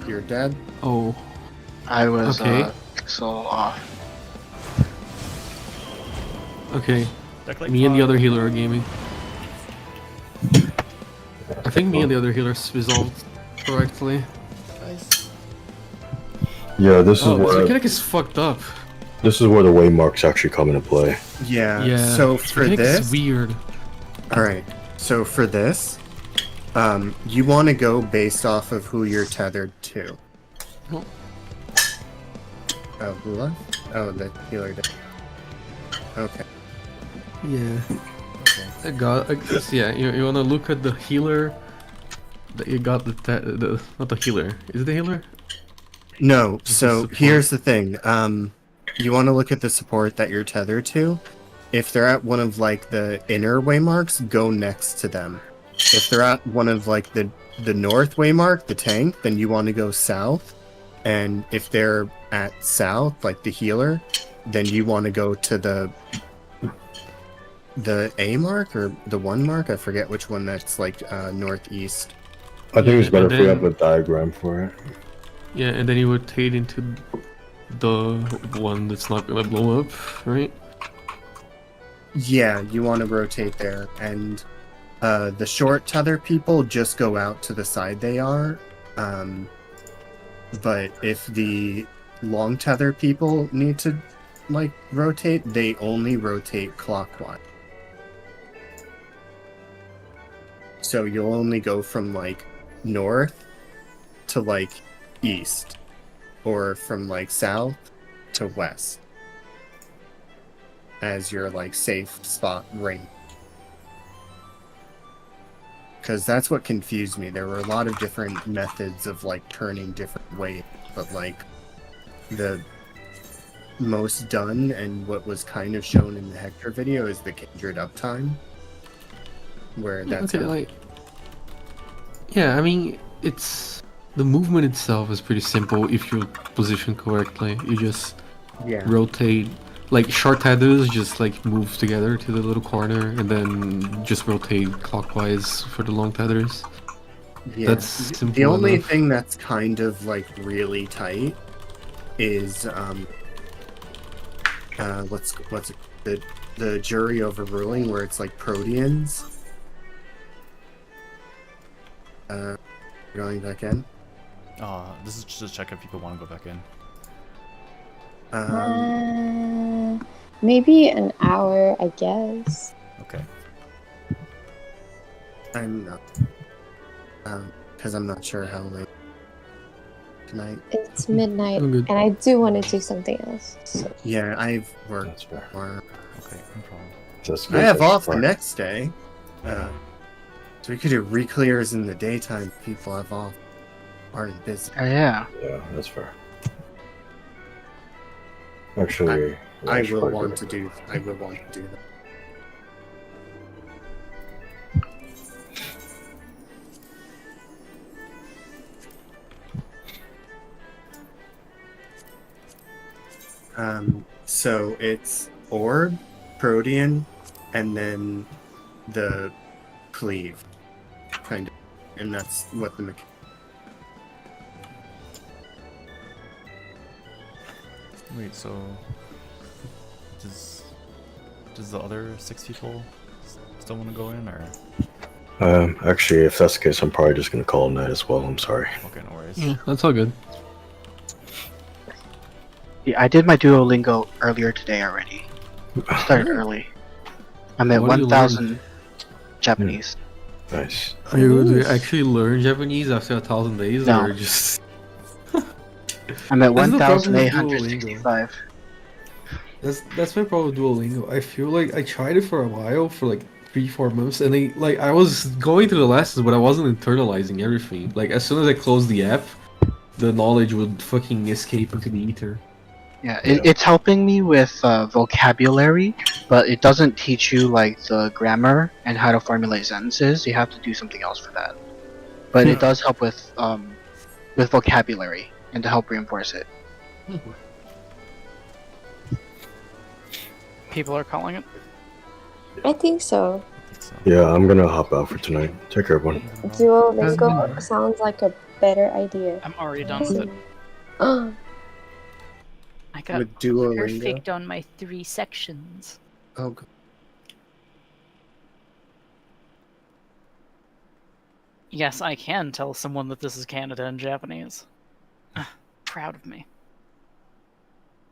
your dead. Oh, I was Okay. pixel off. okay. Me and the other healer are gaming. I think me and the other healers resolved correctly. Yeah, this is Oh, this where mechanic is fucked up. the waymarks actually come into play. Yeah. Yeah. So this for mechanic is this, weird. all right. So for this, you want to go based off of who you're tethered to. Oh. Oh, who left? Oh, the healer did. Okay. Yeah. I guess, yeah. You wanna look at the healer that you got the not the healer. Is it the healer? No. Just the So support. here's the thing. You want to look at the support that you're tethered to, if they're at one of like the inner waymarks, go next to them. If they're at one of like the north waymark, the tank, then you want to go south. And if they're at south, like the healer, then you want to go to the A mark or the 1 mark. I forget which one that's like northeast. I think it's better and if we have then- a diagram for it. Yeah, and then you rotate into the one that's not gonna blow up, right? Yeah, you want to rotate there, and the short tether people just go out to the side they are. But if the long tether people need to like rotate, they only rotate clockwise. So you'll only go from like north to like east, or from like south to west as your like safe spot ring. Because that's what confused me. There were a lot of different methods of like turning different ways, but like the most done and what was kind of shown in the Hector video is the kindred uptime, where that's Okay, like, yeah, I mean, it's the movement itself is pretty simple if you're positioned correctly. You just yeah. rotate, like short tethers just like move together to the little corner, and then just rotate clockwise for the long tethers. Yeah. That's simple The only enough. thing that's kind of like really tight is what's it, the jury overruling, where it's like Proteans. Going back in. This is just to check if people want to go back in. Maybe an hour, I guess. Okay. I'm not. Because I'm not sure how late tonight. It's midnight, I'm good. and I do want to do something else. So. Yeah, I've worked That's fair. more. Okay, no problem. That's I have that's off the fine. next day. So we could do re-clears in the daytime. People have off. Aren't busy. Oh, yeah. Yeah, that's fair. Actually, I should will probably want do to it. do. I will want to do that. So it's orb, protean, and then the cleave, kind of, and that's what the Wait, so does the other 6 people still want to go in, or Actually, if that's the case, I'm probably just gonna call it night as well. I'm sorry. okay, no worries. Yeah, that's all good. Yeah, I did my Duolingo earlier today already. I started early. I'm at What do you 1,000 Japanese. Nice. Are you going to actually learn Japanese after 1,000 days, No. or just? I'm at That's the problem with 1,865. That's my problem with Duolingo. I feel like I tried it for a while, for like 3-4 months, and I was going through the lessons, but I wasn't internalizing everything. Like as soon as I closed the app, the knowledge would fucking escape into the ether. Yeah, Yeah. it's helping me with vocabulary, but it doesn't teach you like the grammar and how to formulate sentences. You have to do something else for that. But it does help with vocabulary and to help reinforce it. People are calling it. I think so. So, Yeah, I'm gonna hop out for tonight. Take care, everyone. Duolingo sounds like a better idea. I'm already done with it. Oh, I got with Duolingo. perfect on my 3 sections. Oh, g- Yes, I can tell someone that this is Canada in Japanese. Proud of me.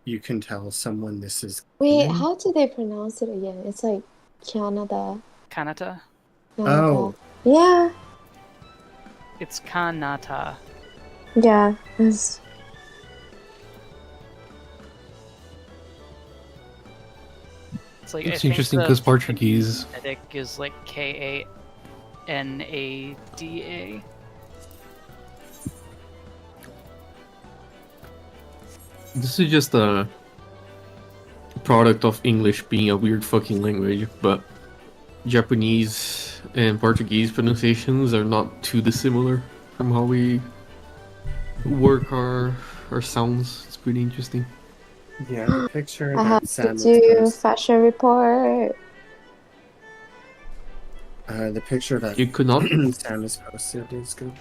you can tell someone this is. wait, how do they pronounce it again? It's like Canada. Kanata? Oh. Yeah, It's Kanata. yeah. It's, It's like It's interesting because Portuguese. phonetic is like Kanada. This is just a product of English being a weird fucking language, but Japanese and Portuguese pronunciations are not too dissimilar from how we work our sounds. It's pretty interesting. Yeah, the picture I that have to Sam has do posted. fashion report. The picture that You could not. Sam has posted is good.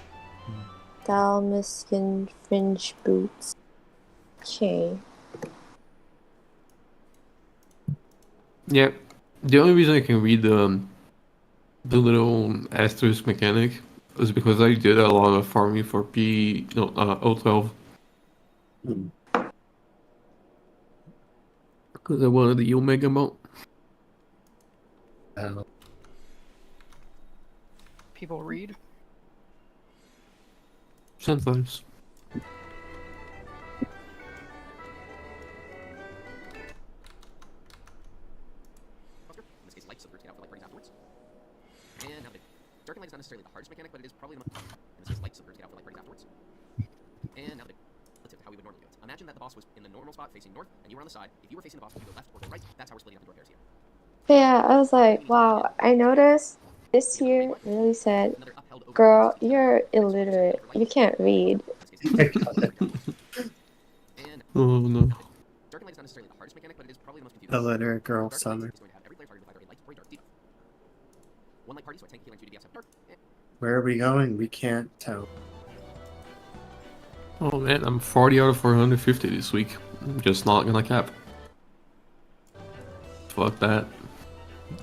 Dalmatian fringe boots. Okay. Yeah, the only reason I can read the little asterisk mechanic is because I did a lot of farming for O12 Hmm. because I wanted the Omega mount. People read. Sometimes. In this case, light subverts get out for light brings afterwards. And now the darken light is not necessarily the hardest mechanic, but it is probably the most. In this case, light subverts get out for light brings afterwards. And now the let's see how we would normally do it. Imagine that the boss was in the normal spot facing north, and you were on the side. If you were facing the boss, would you go left or go right? That's how we're splitting up the door pairs here. Yeah, I was like, wow, I noticed this year really said, girl, you're illiterate. You can't read. Oh no. Darken light is not necessarily the hardest mechanic, but it is probably the most confusing. Illiterate girl Darken summer. light is going to have every player target with either a light or a dark debuff. One light party, so a tank healing 2 DPS have dark. Where are we going? We can't tell. Oh man, I'm 40 out of 450 this week. I'm just not gonna cap. Fuck that. You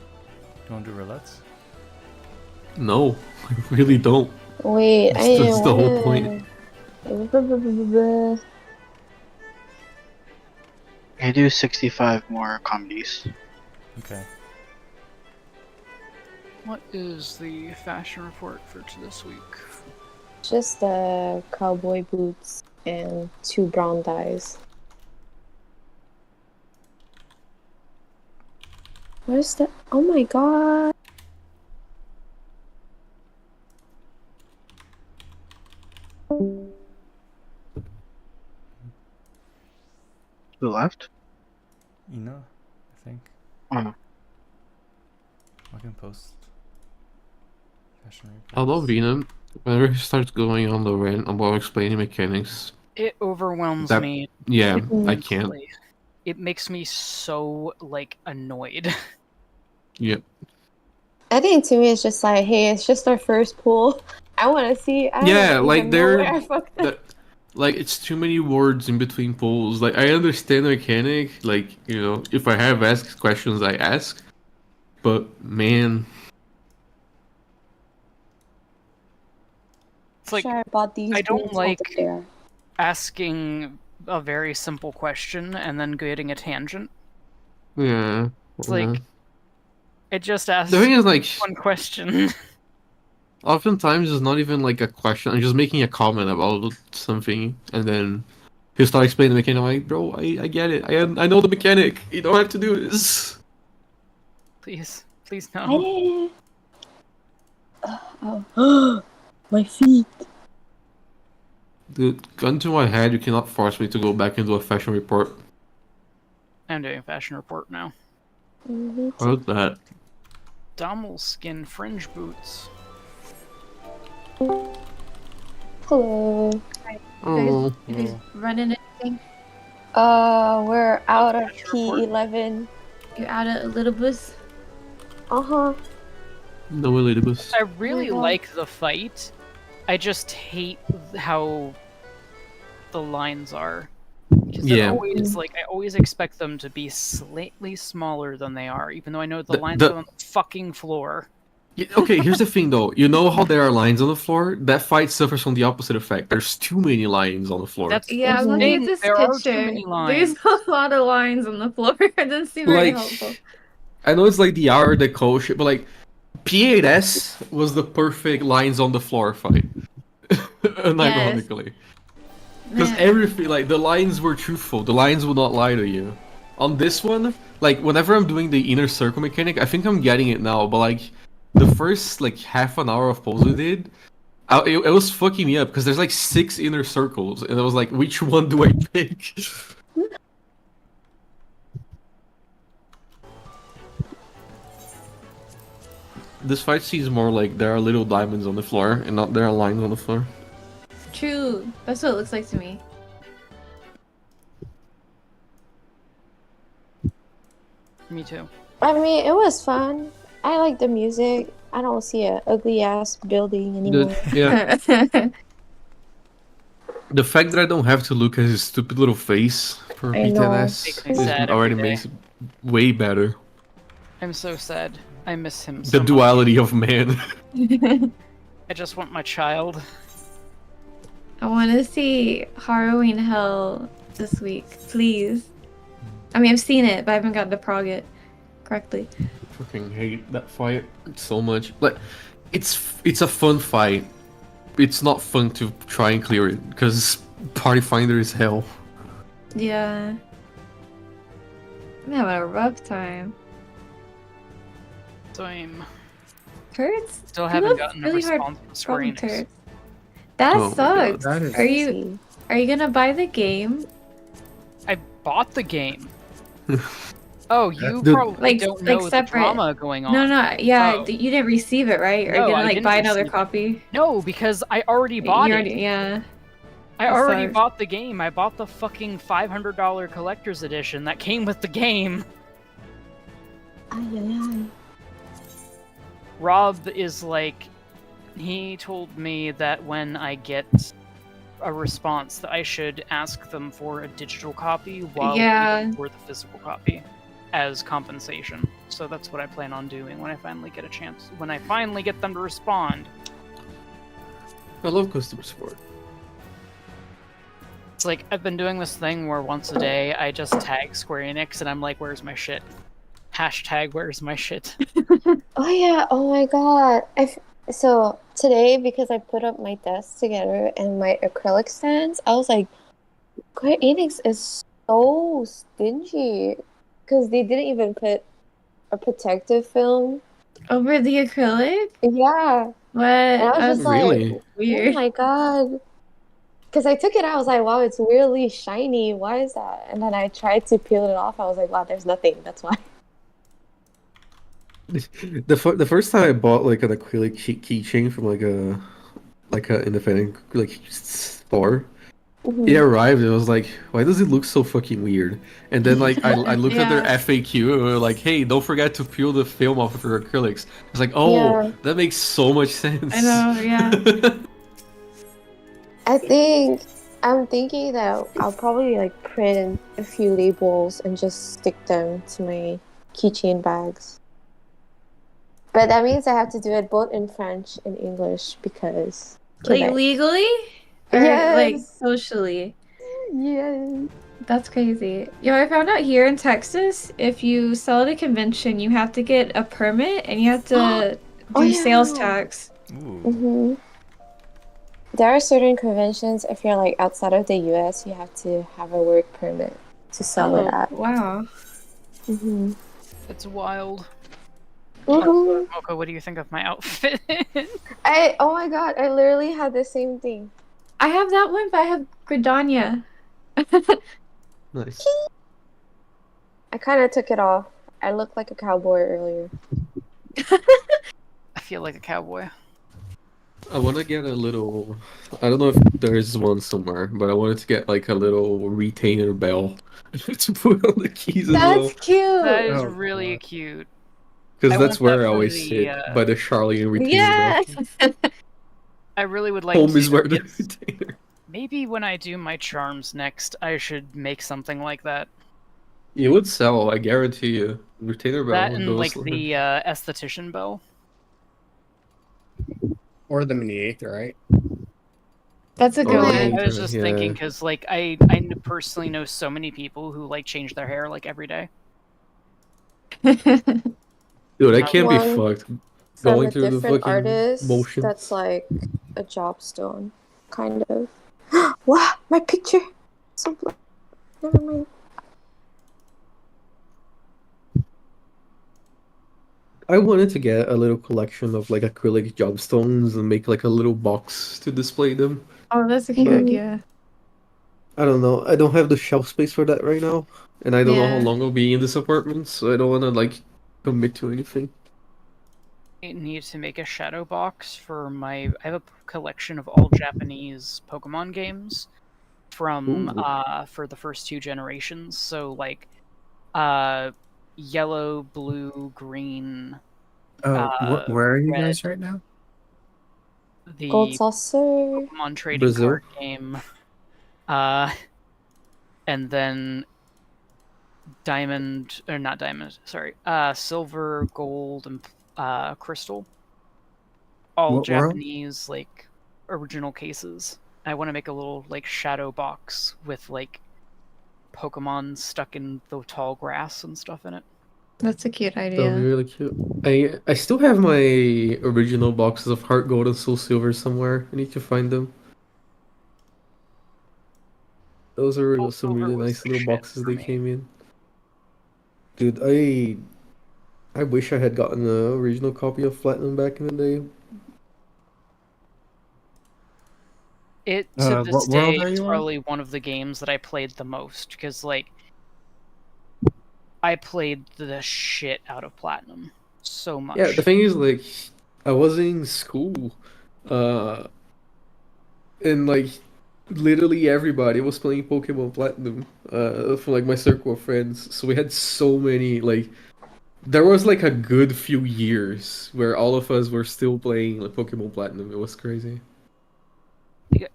want to do roulettes? No, I really don't. Wait, That's the whole point. I do 65 more comedies. Okay. What is the fashion report for this week? Just the cowboy boots and 2 brown dyes. Where's the? Oh my god! Who left? Ina, I think. Oh. I can post fashion reports. I love Venom. Whenever he starts going on the rant about explaining mechanics, It overwhelms That- me. yeah, I can't. immensely. It makes me so like annoyed. Yeah. I think to me it's just like, hey, it's just our first pool. I want to see. I Yeah, don't like, even know they're- where I fucked up. That, like, it's too many words in between polls. Like, I understand the mechanic. Like, you know, if I have asked questions, I ask. But man, It's like Sure, I bought these I don't boots like- over there. asking a very simple question and then getting a tangent. yeah. It's like it just asks The thing is, like, one question. oftentimes it's not even like a question. I'm just making a comment about something, and then he'll start explaining the mechanic. I'm like, bro, I get it. I know the mechanic. You don't have to do this. Please I no. didn't. Oh, my feet. Dude, gun to my head, you cannot force me to go back into a fashion report. I'm doing a fashion report now. How's that? Dommel skin fringe boots. Hello. Oh, You guys running anything? We're out of Fashion report. P11. You're out of a little bus? Uh-huh. no Elidibus. I really God. like the fight. I just hate how the lines are. 'Cause Yeah. I always expect them to be slightly smaller than they are, even though I know the The- lines the- are on the fucking floor. Okay, here's the thing though. You know how there are lines on the floor? That fight suffers from the opposite effect. There's too many lines on the floor. That's Yeah, I'm the looking thing, at this there are too picture. many lines. There's a lot of lines on the floor. It doesn't seem very Like, helpful. I know it's like the Art Deco shit, but like P8S was the perfect lines on the floor fight. Unironically. Because Man. everything, like, the lines were truthful. The lines will not lie to you. On this one, like, whenever I'm doing the inner circle mechanic, I think I'm getting it now, but like, the first, like, half an hour of polls we did, it was fucking me up, because there's like 6 inner circles, and I was like, which one do I pick? This fight seems more like there are little diamonds on the floor and not there are lines on the floor. True. That's what it looks like to me. Me too. I mean, it was fun. I like the music. I don't see a ugly ass building anymore. Yeah, the fact that I don't have to look at his stupid little face for I know. BTS Makes me sad already every day. makes it way better. I'm so sad. I miss him so The much. duality of man. I just want my child. I want to see Harrowing Hell this week, please. I mean, I've seen it, but I haven't gotten to prog it correctly. Fucking hate that fight so much. Like, it's a fun fight. It's not fun to try and clear it because Party Finder is hell. Yeah. I'm having a rough time. Same. Turds? Still You haven't have gotten a really hard response from Square problem Enix. turds. That Oh my God. sucks. That is Are you gonna buy the game? I bought the game. Oh, you The- probably Like- don't like know the separate. drama going on. No, yeah, Oh. you didn't receive it, right? Are No, you gonna I like didn't buy another receive it. copy? No, because I already bought You it. already- yeah. I that already sucks. bought the game. I bought the fucking $500 collector's edition that came with the game. Ay, ay, ay. Rob is like, he told me that when I get a response that I should ask them for a digital copy while Yeah. waiting for the physical copy as compensation. So that's what I plan on doing when I finally get a chance. When I finally get them to respond. I love customer support. It's like, I've been doing this thing where once a day I just tag Square Enix and I'm like, where's my shit? Hashtag, where's my shit? Oh yeah, oh my god. So today, because I put up my desk together and my acrylic stands, I was like, Square Enix is so stingy. Because they didn't even put a protective film. Over the acrylic? Yeah. What? And I was That's just like, Really? oh weird. my god. Because I took it out, I was like, wow, it's weirdly shiny. Why is that? And then I tried to peel it off. I was like, wow, there's nothing. That's why. The first time I bought like an acrylic keychain from like a independent like store, Mhm. it arrived and I was like, why does it look so fucking weird? And then like I looked at their Yeah. FAQ and we were like, hey, don't forget to peel the film off of your acrylics. It's like, oh, Yeah. that makes so much sense. I know, yeah. I'm thinking that I'll probably like print a few labels and just stick them to my keychain bags. But that means I have to do it both in French and English because Like Quebec. legally? Or like Yes. socially? Yes. That's crazy. Yo, I found out here in Texas, if you sell at a convention, you have to get a permit and you have to Oh, do yeah. sales tax. Ooh. There are certain conventions, if you're like outside of the US, you have to have a work permit to sell it at. Wow. Mm-hmm. It's wild. Mm-hmm. Mocha, what do you think of my outfit? Oh my god, I literally had the same thing. I have that one, but I have Gridania. Nice. I kind of took it off. I looked like a cowboy earlier. I feel like a cowboy. I want to get a little. I don't know if there is one somewhere, but I wanted to get like a little retainer bell to put on the keys as well. That's cute. That is Oh, really God. cute. Because I that's want that where I for always the, sit by the Charlie and retainer Yes! bell. I really would like Home to is where the get- retainer. Maybe when I do my charms next, I should make something like that. You would sell, I guarantee you. Retainer bell. That and those like the esthetician bell. Or the mini aetherite. That's a good Oh, one. I was just yeah. thinking because like I personally know so many people who like change their hair like every day. Dude, I can't be One fucked. From Going a through the different fucking artist motions. that's like a jobstone, kind of. Wow, my picture! So black. Never mind. I wanted to get a little collection of like acrylic jobstones and make like a little box to display them. Oh, that's a good Mhm. idea. I don't know. I don't have the shelf space for that right now. And I don't know how Yeah. long I'll be in this apartment, so I don't want to like commit to anything. need to make a shadow box for my. I have a collection of all Japanese Pokemon games from for the first 2 generations. So like yellow, blue, green, Oh, where are you red, guys right now? Gold the saucer. Pokemon trading Brazil. card game, uh, and then diamond or not diamond, sorry, silver, gold, and crystal. All What world? Japanese like original cases. I want to make a little like shadow box with like Pokemon stuck in the tall grass and stuff in it. That's a cute That would be idea. really cute. I still have my original boxes of Heart Gold and Soul Silver somewhere. I need to find them. Those are Soul some Silver really was nice the little shit boxes for they me. came in. Dude, I wish I had gotten the original copy of Platinum back in the day. It to this What day world are is you on? probably one of the games that I played the most because like I played the shit out of Platinum so Yeah, the much. thing is, like, I was in school, uh, and like, literally everybody was playing Pokemon Platinum, for like my circle of friends. So we had so many, like, there was like a good few years where all of us were still playing like Pokemon Platinum. It was crazy.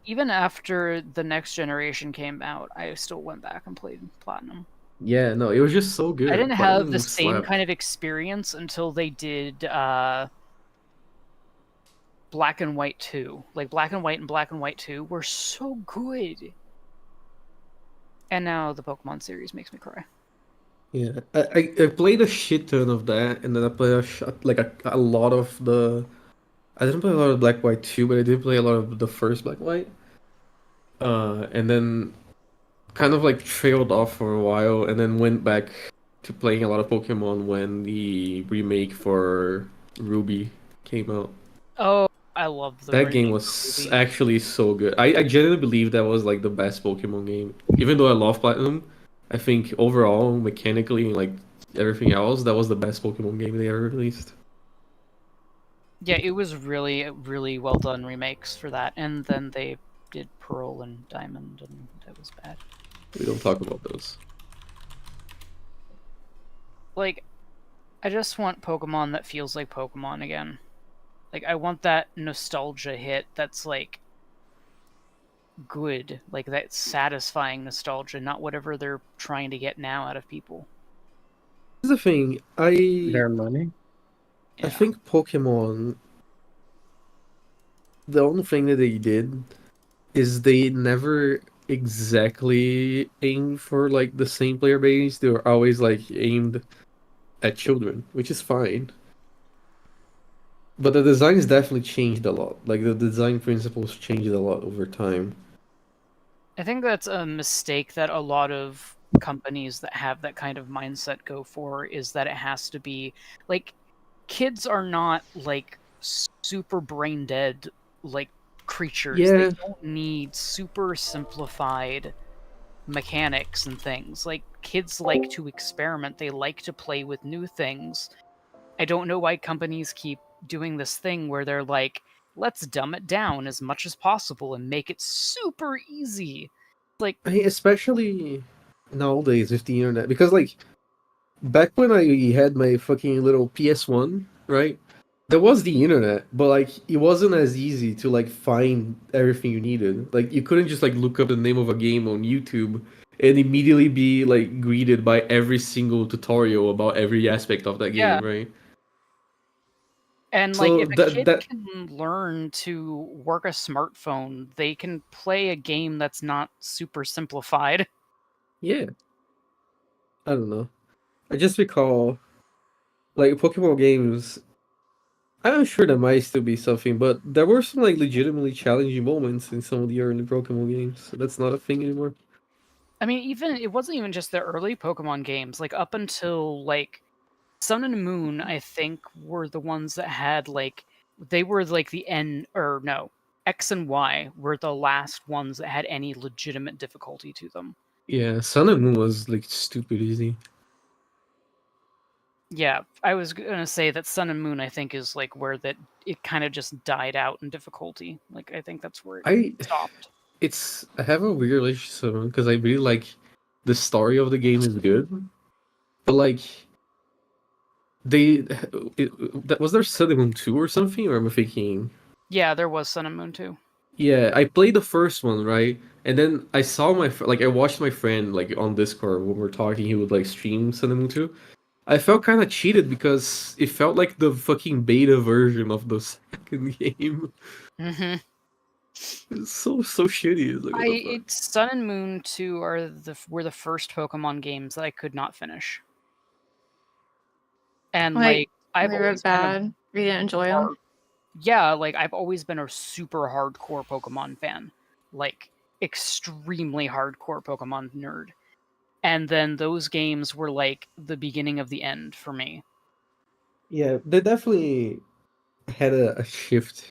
Even after the next generation came out, I still went back and played Platinum. Yeah, no, it was just so I good. didn't have the Platinum same slapped. kind of experience until they did Black and White 2. Like Black and White and Black and White 2 were so good. And now the Pokemon series makes me cry. Yeah, I played a shit ton of that, and then I played a lot of the. I didn't play a lot of Black White 2, but I did play a lot of the first Black White. And then kind of like trailed off for a while, and then went back to playing a lot of Pokemon when the remake for Ruby came out. Oh, I love the That game remake was movie. actually so good. I genuinely believe that was like the best Pokemon game. Even though I love Platinum, I think overall, mechanically, and like everything else, that was the best Pokemon game they ever released. Yeah, it was really, really well done remakes for that. And then they did Pearl and Diamond, and that was bad. We don't talk about those. Like, I just want Pokemon that feels like Pokemon again. Like, I want that nostalgia hit that's like good, like that satisfying nostalgia, not whatever they're trying to get now out of people. Here's the thing, I Their money? I Yeah. think Pokemon, the only thing that they did is they never exactly aimed for like the same player base. They were always like aimed at children, which is fine. But the designs definitely changed a lot. Like the design principles changed a lot over time. I think that's a mistake that a lot of companies that have that kind of mindset go for, is that it has to be like kids are not like super brain dead like creatures. They Yeah, don't need super simplified mechanics and things. Like kids like to experiment, they like to play with new things. I don't know why companies keep doing this thing where they're like, let's dumb it down as much as possible and make it super easy. Like, especially nowadays with the internet, because like back when I had my fucking little PS1, right? There was the internet, but like it wasn't as easy to like find everything you needed. Like you couldn't just like look up the name of a game on YouTube and immediately be like greeted by every single tutorial about every aspect of that yeah. game, right? And like So if a kid that can learn to work a smartphone, they can play a game that's not super simplified. yeah, I don't know. I just recall like Pokemon games. I'm sure there might still be something, but there were some like legitimately challenging moments in some of the early Pokemon games. So that's not a thing anymore. I mean, even it wasn't even just the early Pokemon games. Like up until like Sun and Moon, I think were the ones that had like they were like the N or no X and Y were the last ones that had any legitimate difficulty to them. Yeah, Sun and Moon was like stupid easy. Yeah, I was gonna say that Sun and Moon, I think, is like where that it kind of just died out in difficulty. Like, I think that's where it I stopped. I have a weird relationship because I really like the story of the game is good, but like was there Sun and Moon 2 or something, or am I thinking? Yeah, there was Sun and Moon too. Yeah, I played the first one, right? And then I saw like I watched my friend like on Discord when we were talking, he would like stream Sun and Moon 2. I felt kind of cheated because it felt like the fucking beta version of the second game. Mm-hmm. It's so shitty. It's like what the fuck? Sun and Moon 2 were the first Pokemon games that I could not finish. And like I've they were always been a bad. We didn't enjoy them. yeah, like I've always been a super hardcore Pokemon fan. Like extremely hardcore Pokemon nerd. And then those games were like the beginning of the end for me. Yeah, they definitely had a shift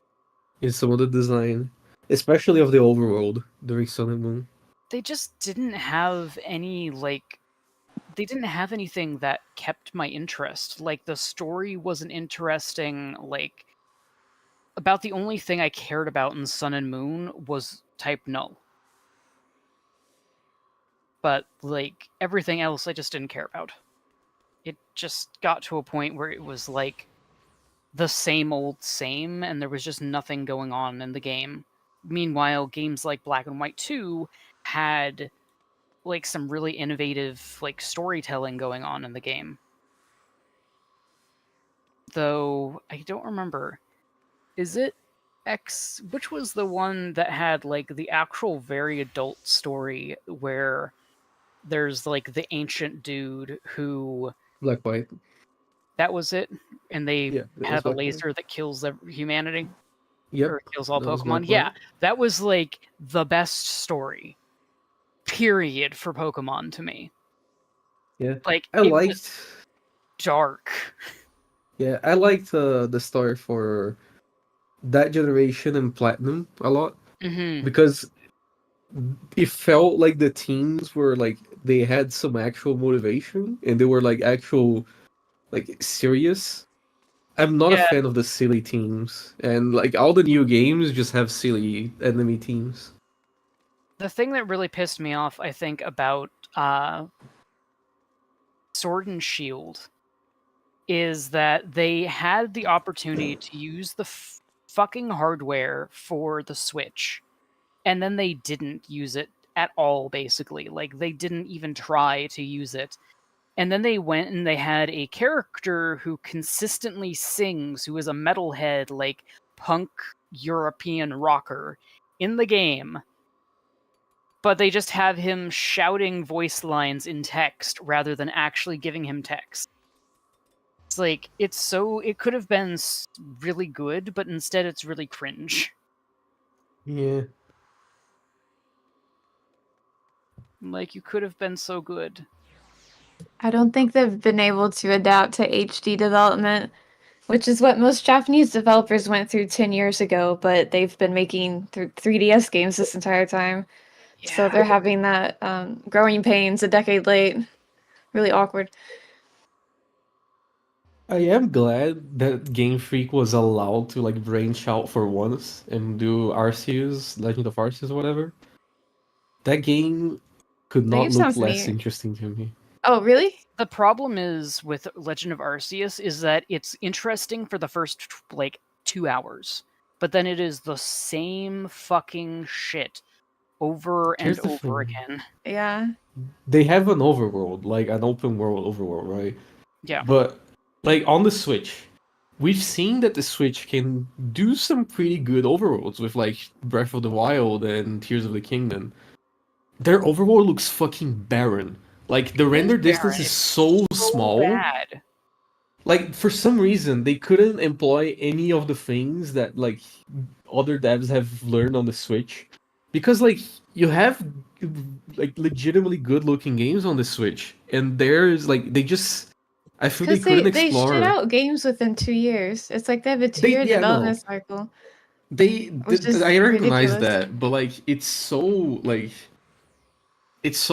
in some of the design, especially of the overworld during Sun and Moon. They just didn't have any like they didn't have anything that kept my interest. Like the story wasn't interesting. Like about the only thing I cared about in Sun and Moon was type null. But like everything else I just didn't care about. It just got to a point where it was like the same old same and there was just nothing going on in the game. Meanwhile, games like Black and White 2 had like some really innovative like storytelling going on in the game. Though I don't remember. Is it X which was the one that had like the actual very adult story where there's like the ancient dude who Black White. that was it and they Yeah, that was have a Black White. laser that kills humanity Yep, or kills all that was Pokemon. Black Yeah, White. that was like the best story period for Pokemon to me. Yeah, Like I it was liked. dark. Yeah, I liked the story for that generation and Platinum a lot Hmm. because it felt like the teams were like they had some actual motivation and they were like actual like serious. I'm not a Yeah, fan of the silly teams, and like all the new games just have silly enemy teams. the thing that really pissed me off, I think, about Sword and Shield is that they had the opportunity to use the fucking hardware for the Switch, and then they didn't use it at all, basically. Like, they didn't even try to use it. And then they went and they had a character who consistently sings, who is a metalhead, like, punk European rocker in the game. But they just have him shouting voice lines in text rather than actually giving him text. It's like, it could have been really good, but instead it's really cringe. Yeah. Like, you could have been so good. I don't think they've been able to adapt to HD development, which is what most Japanese developers went through 10 years ago, but they've been making 3DS games this entire time. So Yeah. they're having that growing pains a decade late. Really awkward. I am glad that Game Freak was allowed to like branch out for once and do Arceus, Legend of Arceus, whatever. That game could That not game look sounds less neat. interesting to me. Oh, really? The problem is with Legend of Arceus is that it's interesting for the first like 2 hours, but then it is the same fucking shit over and Here's the over thing. again. Yeah. They have an overworld, like an open world overworld, right? Yeah. But like on the Switch, we've seen that the Switch can do some pretty good overworlds with like Breath of the Wild and Tears of the Kingdom. Their overworld looks fucking barren. Like the render distance barren. is so small. Bad. Like for some reason they couldn't employ any of the things that like other devs have learned on the Switch. Because like you have like legitimately good looking games on the Switch and there's like they just I feel they Because couldn't they shit explore. out games within 2 years. It's like they have a 2 year Yeah, no. development cycle, They which is I recognize ridiculous. that, but like it's so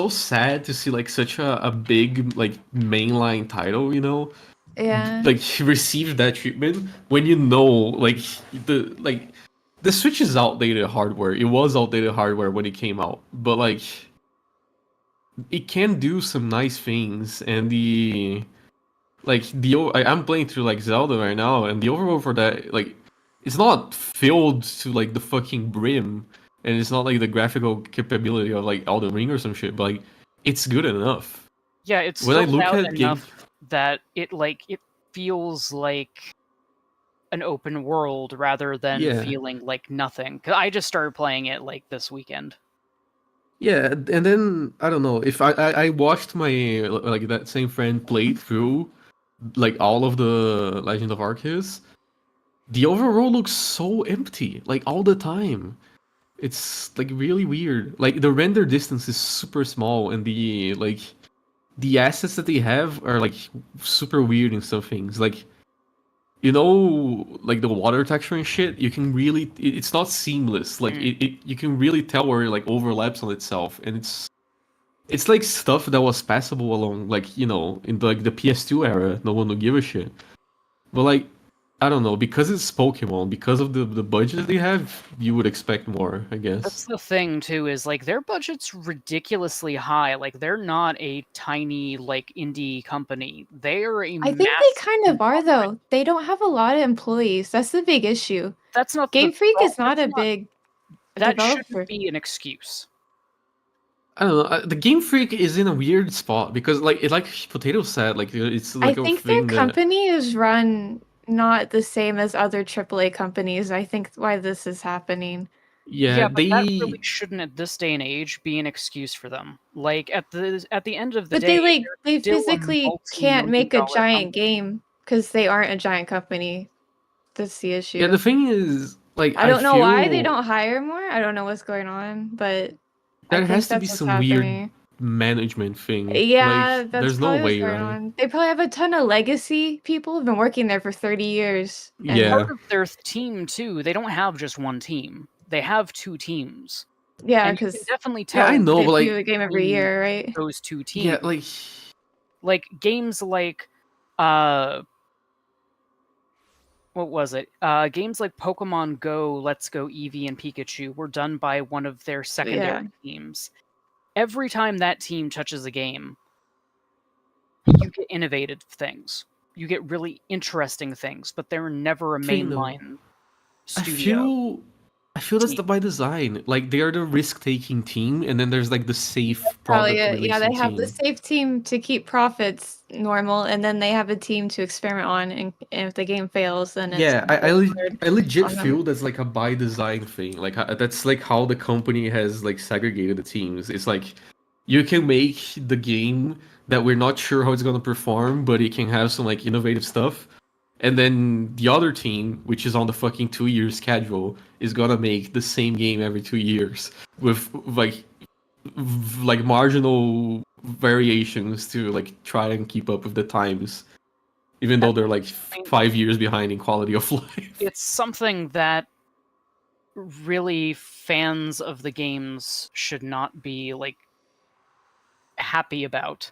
sad to see like such a big like mainline title, you know, Yeah. like receive that treatment when you know the Switch is outdated hardware. It was outdated hardware when it came out, but like it can do some nice things, and I'm playing through like Zelda right now, and the overall for that like it's not filled to like the fucking brim, and it's not like the graphical capability of like Elden Ring or some shit, but like it's good enough. Yeah, it's When I filled look out at game, enough that it feels like an open world rather than yeah, feeling like nothing. 'Cause I just started playing it like this weekend. yeah, and then I don't know if I watched my like that same friend played through like all of the Legend of Arceus. The overworld looks so empty, like all the time. It's like really weird. Like the render distance is super small, and the assets that they have are like super weird in some things. Like like the water texture and shit. You can really it's not seamless. Like it you can really tell where it like overlaps on itself, and it's like stuff that was passable along like in like the PS2 era. No one would give a shit. But like I don't know, because it's Pokemon, because of the budget they have, you would expect more, I That's guess. the thing too, is like their budget's ridiculously high. Like they're not a tiny like indie company. They are a I think they massive kind of are conglomerate. though. They don't have a lot of employees. That's the big issue. That's not the Game Freak is not that's a not big that shouldn't developer. be an excuse. I don't know. The Game Freak is in a weird spot because, like Potato said, like it's I like a think their thing that, company is run not the same as other AAA companies. I think why this is happening. yeah, Yeah, but that really they, shouldn't at this day and age be an excuse for them. Like at the end of the But day, they they're still a physically can't multi-million make a dollar giant company. game because they aren't a giant company. That's the yeah. The issue. thing is, like, I I don't know why they feel don't hire more. I don't know what's going on, but I there think has to be that's what's some weird happening. management thing. Like, Yeah, that's there's no probably what's way, going right? on. They probably have a ton of legacy people who've been working there for 30 years. It's part And Yeah, of their team too. They don't have just one team. They have two teams. yeah, And you can because definitely yeah, I tell know, they but do like, a game every between year, right? those two yeah, teams. like, Games like what was it? Games like Pokemon Go, Let's Go Eevee and Pikachu were done by one of their Yeah. secondary teams. Every time that team touches a game, you get innovative things. You get really interesting things, but they're never a thing though. mainline I studio feel I feel that's team. by design. Like they are the risk-taking team, and then there's like the safe Probably product it. Yeah, releasing they have the team. safe team to keep profits normal, and then they have a team to experiment on, and if the game fails, then it's Yeah, hard I legit on them. feel that's like a by design thing. Like that's like how the company has like segregated the teams. It's like you can make the game that we're not sure how it's gonna perform, but it can have some like innovative stuff. And then the other team, which is on the fucking 2 year schedule, is gonna make the same game every 2 years with like marginal variations to like try and keep up with the times, even though they're like 5 years behind in quality of life. It's something that really fans of the games should not be like happy about.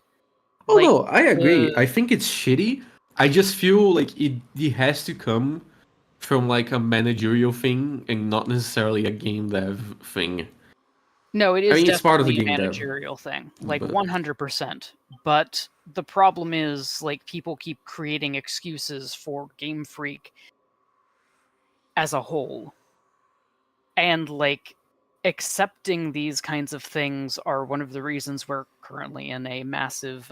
Oh Like no, I agree. I the think it's shitty. I just feel like it has to come from like a managerial thing and not necessarily a game dev thing. No, it I is mean, it's part of the definitely a game dev, managerial thing, like but 100%. But the problem is, like, people keep creating excuses for Game Freak as a whole. And, like, accepting these kinds of things are one of the reasons we're currently in a massive,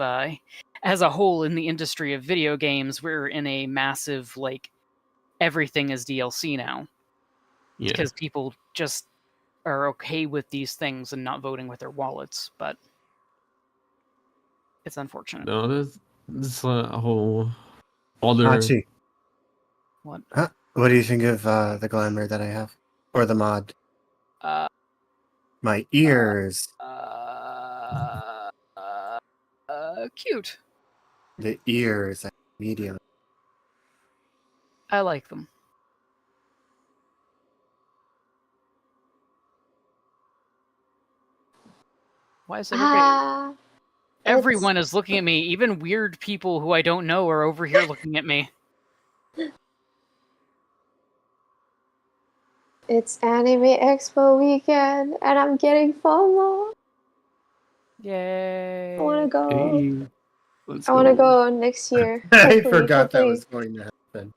as a whole in the industry of video games, we're in a massive, like, everything is DLC now. yeah. Because people just are okay with these things and not voting with their wallets, but it's unfortunate. No, that's a whole other. Hachi, What? what do you think of the glamour that I have? Or the mod? Uh, My ears. Cute. The ears. Medium. I like them. Why is everybody? Ah, Everyone is looking at me. Even weird people who I don't know are over here looking at me. It's Anime Expo weekend, and I'm getting FOMO. Yay! I want to go. Hey, let's I want to go next year. I Hopefully, forgot that hopefully. was going to happen.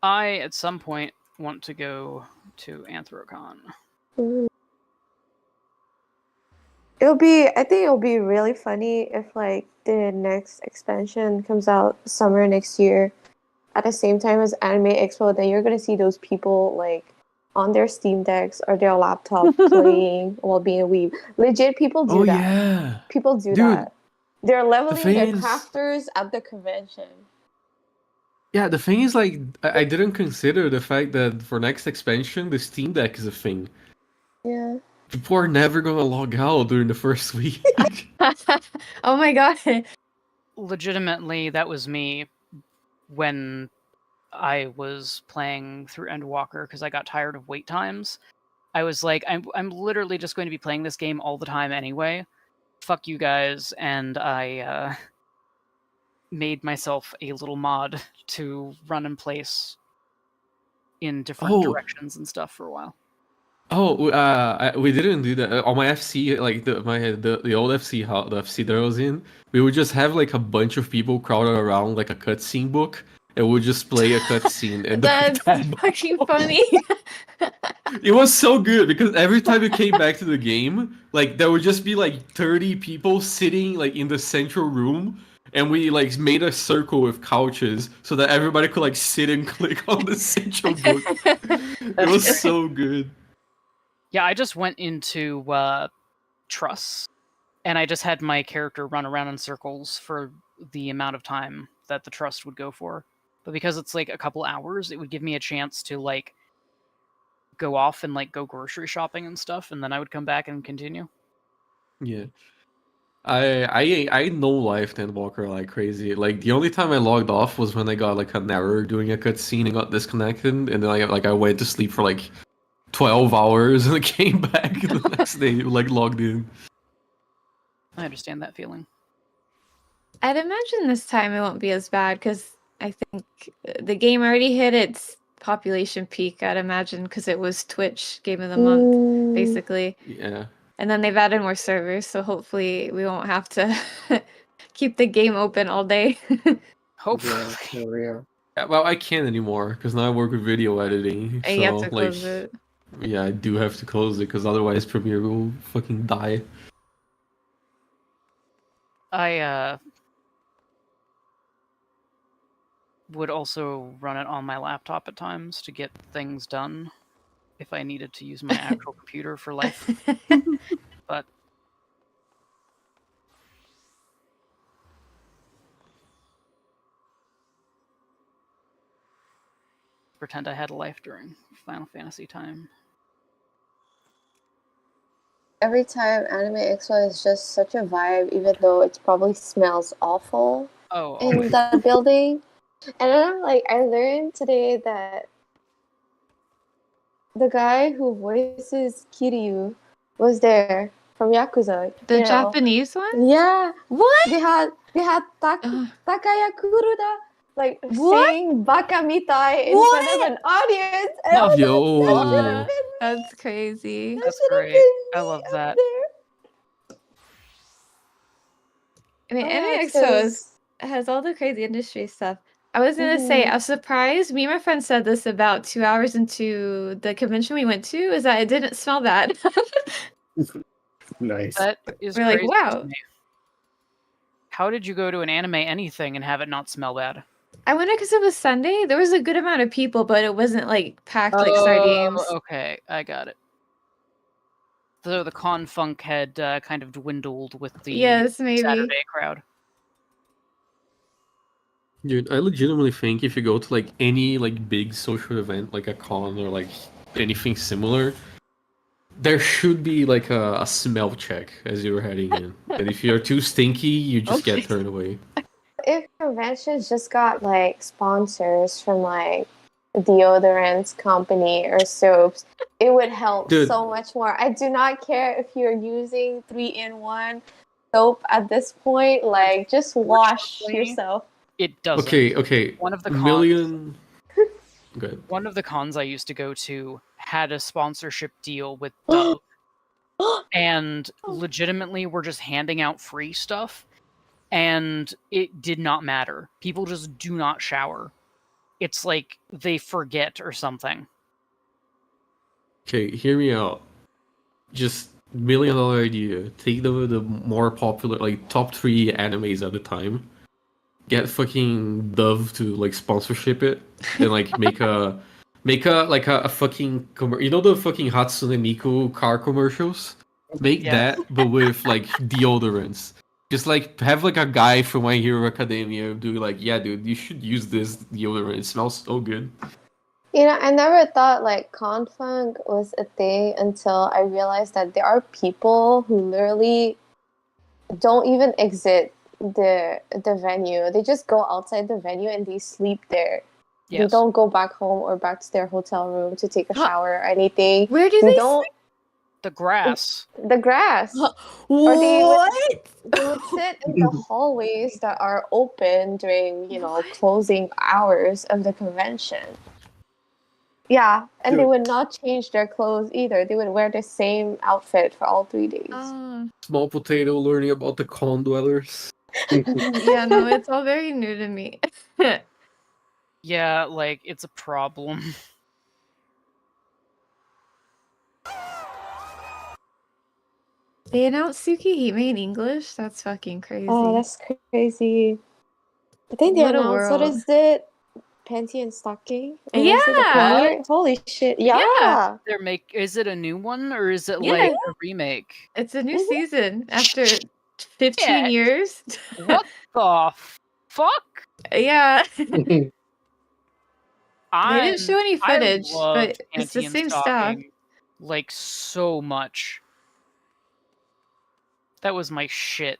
I, at some point, want to go to Anthrocon. Mm. I think it'll be really funny if like the next expansion comes out summer next year at the same time as Anime Expo. Then you're gonna see those people like on their Steam Decks or their laptop playing while being a weeb. Legit, people do Oh that. yeah, People do dude. that. They're leveling their thing is- crafters at the convention. Yeah, the thing is, like, I didn't consider the fact that for next expansion, the Steam Deck is a thing. Yeah. People are never gonna log out during the first week. Oh my god. Legitimately, that was me when I was playing through Endwalker because I got tired of wait times. I was like, I'm literally just going to be playing this game all the time anyway. Fuck you guys, and I made myself a little mod to run in place in different directions and stuff for a while. Oh, we didn't do that on my FC. Like the old FC, the FC that I was in, we would just have like a bunch of people crowded around like a cutscene book, and we'd just play a cutscene. And That's fucking funny. it was so good because every time you came back to the game, like there would just be like 30 people sitting like in the central room, and we like made a circle with couches so that everybody could like sit and click on the central book. It was so good. Yeah, I just went into Truss, and I just had my character run around in circles for the amount of time that the Trust would go for. But because it's like a couple hours, it would give me a chance to like go off and like go grocery shopping and stuff, and then I would come back and continue. Yeah. I no life Walker like crazy. Like the only time I logged off was when I got like an error doing a cutscene and got disconnected, and then I went to sleep for like 12 hours and I came back the next day like logged in. I understand that feeling. I'd imagine this time it won't be as bad because I think the game already hit its population peak, I'd imagine, because it was Twitch Game of the Month, basically. Yeah. And then they've added more servers, so hopefully we won't have to keep the game open all day. Hopefully. Yeah, well, I can't anymore because now I work with video editing. And So you have to like, close it. yeah, I do have to close it because otherwise Premiere will fucking die. I would also run it on my laptop at times to get things done if I needed to use my actual computer for life. But pretend I had a life during Final Fantasy time. Every time Anime Expo is just such a vibe, even though it probably smells awful in the building. And then I'm like, I learned today that the guy who voices Kiryu was there from Yakuza. The Japanese one? Yeah. What? They had Takaya Kuruda like saying Baka Mitai in front of an audience. And I was Yo. That's crazy. That's great. I love that. I mean, Oh, Anime it's Expo has all the crazy industry stuff. I was gonna say, I was surprised. Me and my friend said this about 2 hours into the convention we went to, is that it didn't smell bad. Nice. That is We're like, crazy wow. to me. How did you go to an anime anything and have it not smell bad? I went because it was Sunday. There was a good amount of people, but it wasn't like packed like sardines. Okay, I got it. So the con funk had kind of dwindled with the Yes, maybe. Saturday crowd. Dude, I legitimately think if you go to like any like big social event, like a con or like anything similar, there should be like a smell check as you're heading in. And if you're too stinky, you just get turned away. If conventions just got like sponsors from like deodorants company or soaps, it would help Dude. so much more. I do not care if you're using 3-in-1 soap at this point. Like, just wash Unfortunately, yourself. It doesn't. Okay. One of the Million. Good. One of the cons I used to go to had a sponsorship deal with Dove, and legitimately were just handing out free stuff, and it did not matter. People just do not shower. It's like they forget or something. Okay, hear me out. Just $1 million idea. Take the more popular, like top 3 animes at the time. Get fucking Dove to like sponsorship it, and like make a fucking you know the fucking Hatsune Miku car commercials? Make Yeah. that, but with like deodorants. Just like have like a guy from My Hero Academia do like, yeah, dude, you should use this deodorant. It smells so good. You know, I never thought like confunk was a thing until I realized that there are people who literally don't even exit the venue. They just go outside the venue and they sleep there. They Yes. don't go back home or back to their hotel room to take a Huh. shower or anything. Where do They they don't The grass. the grass. What? They would sit in the hallways that are open during, you know, closing hours of the convention. Yeah, and they Dude. would not change their clothes either. They would wear the same outfit for all 3 days. Small potato learning about the con dwellers. Yeah, no, it's all very new to me. Yeah, like it's a problem. They announced Tsukihime in English? That's fucking crazy. Oh, that's crazy. I think they What a announced, what world. is it? Panty and Stocking? Or was it the Yeah! premiere? Holy shit. Yeah! Yeah. Is it a new one or is it Yeah. like a remake? It's a new Mhm. season after 15 Shit. years. What the fuck? Yeah. They I didn't show any footage, loved but it's the Panty and same stuff. Stocking, like so much. That was my shit.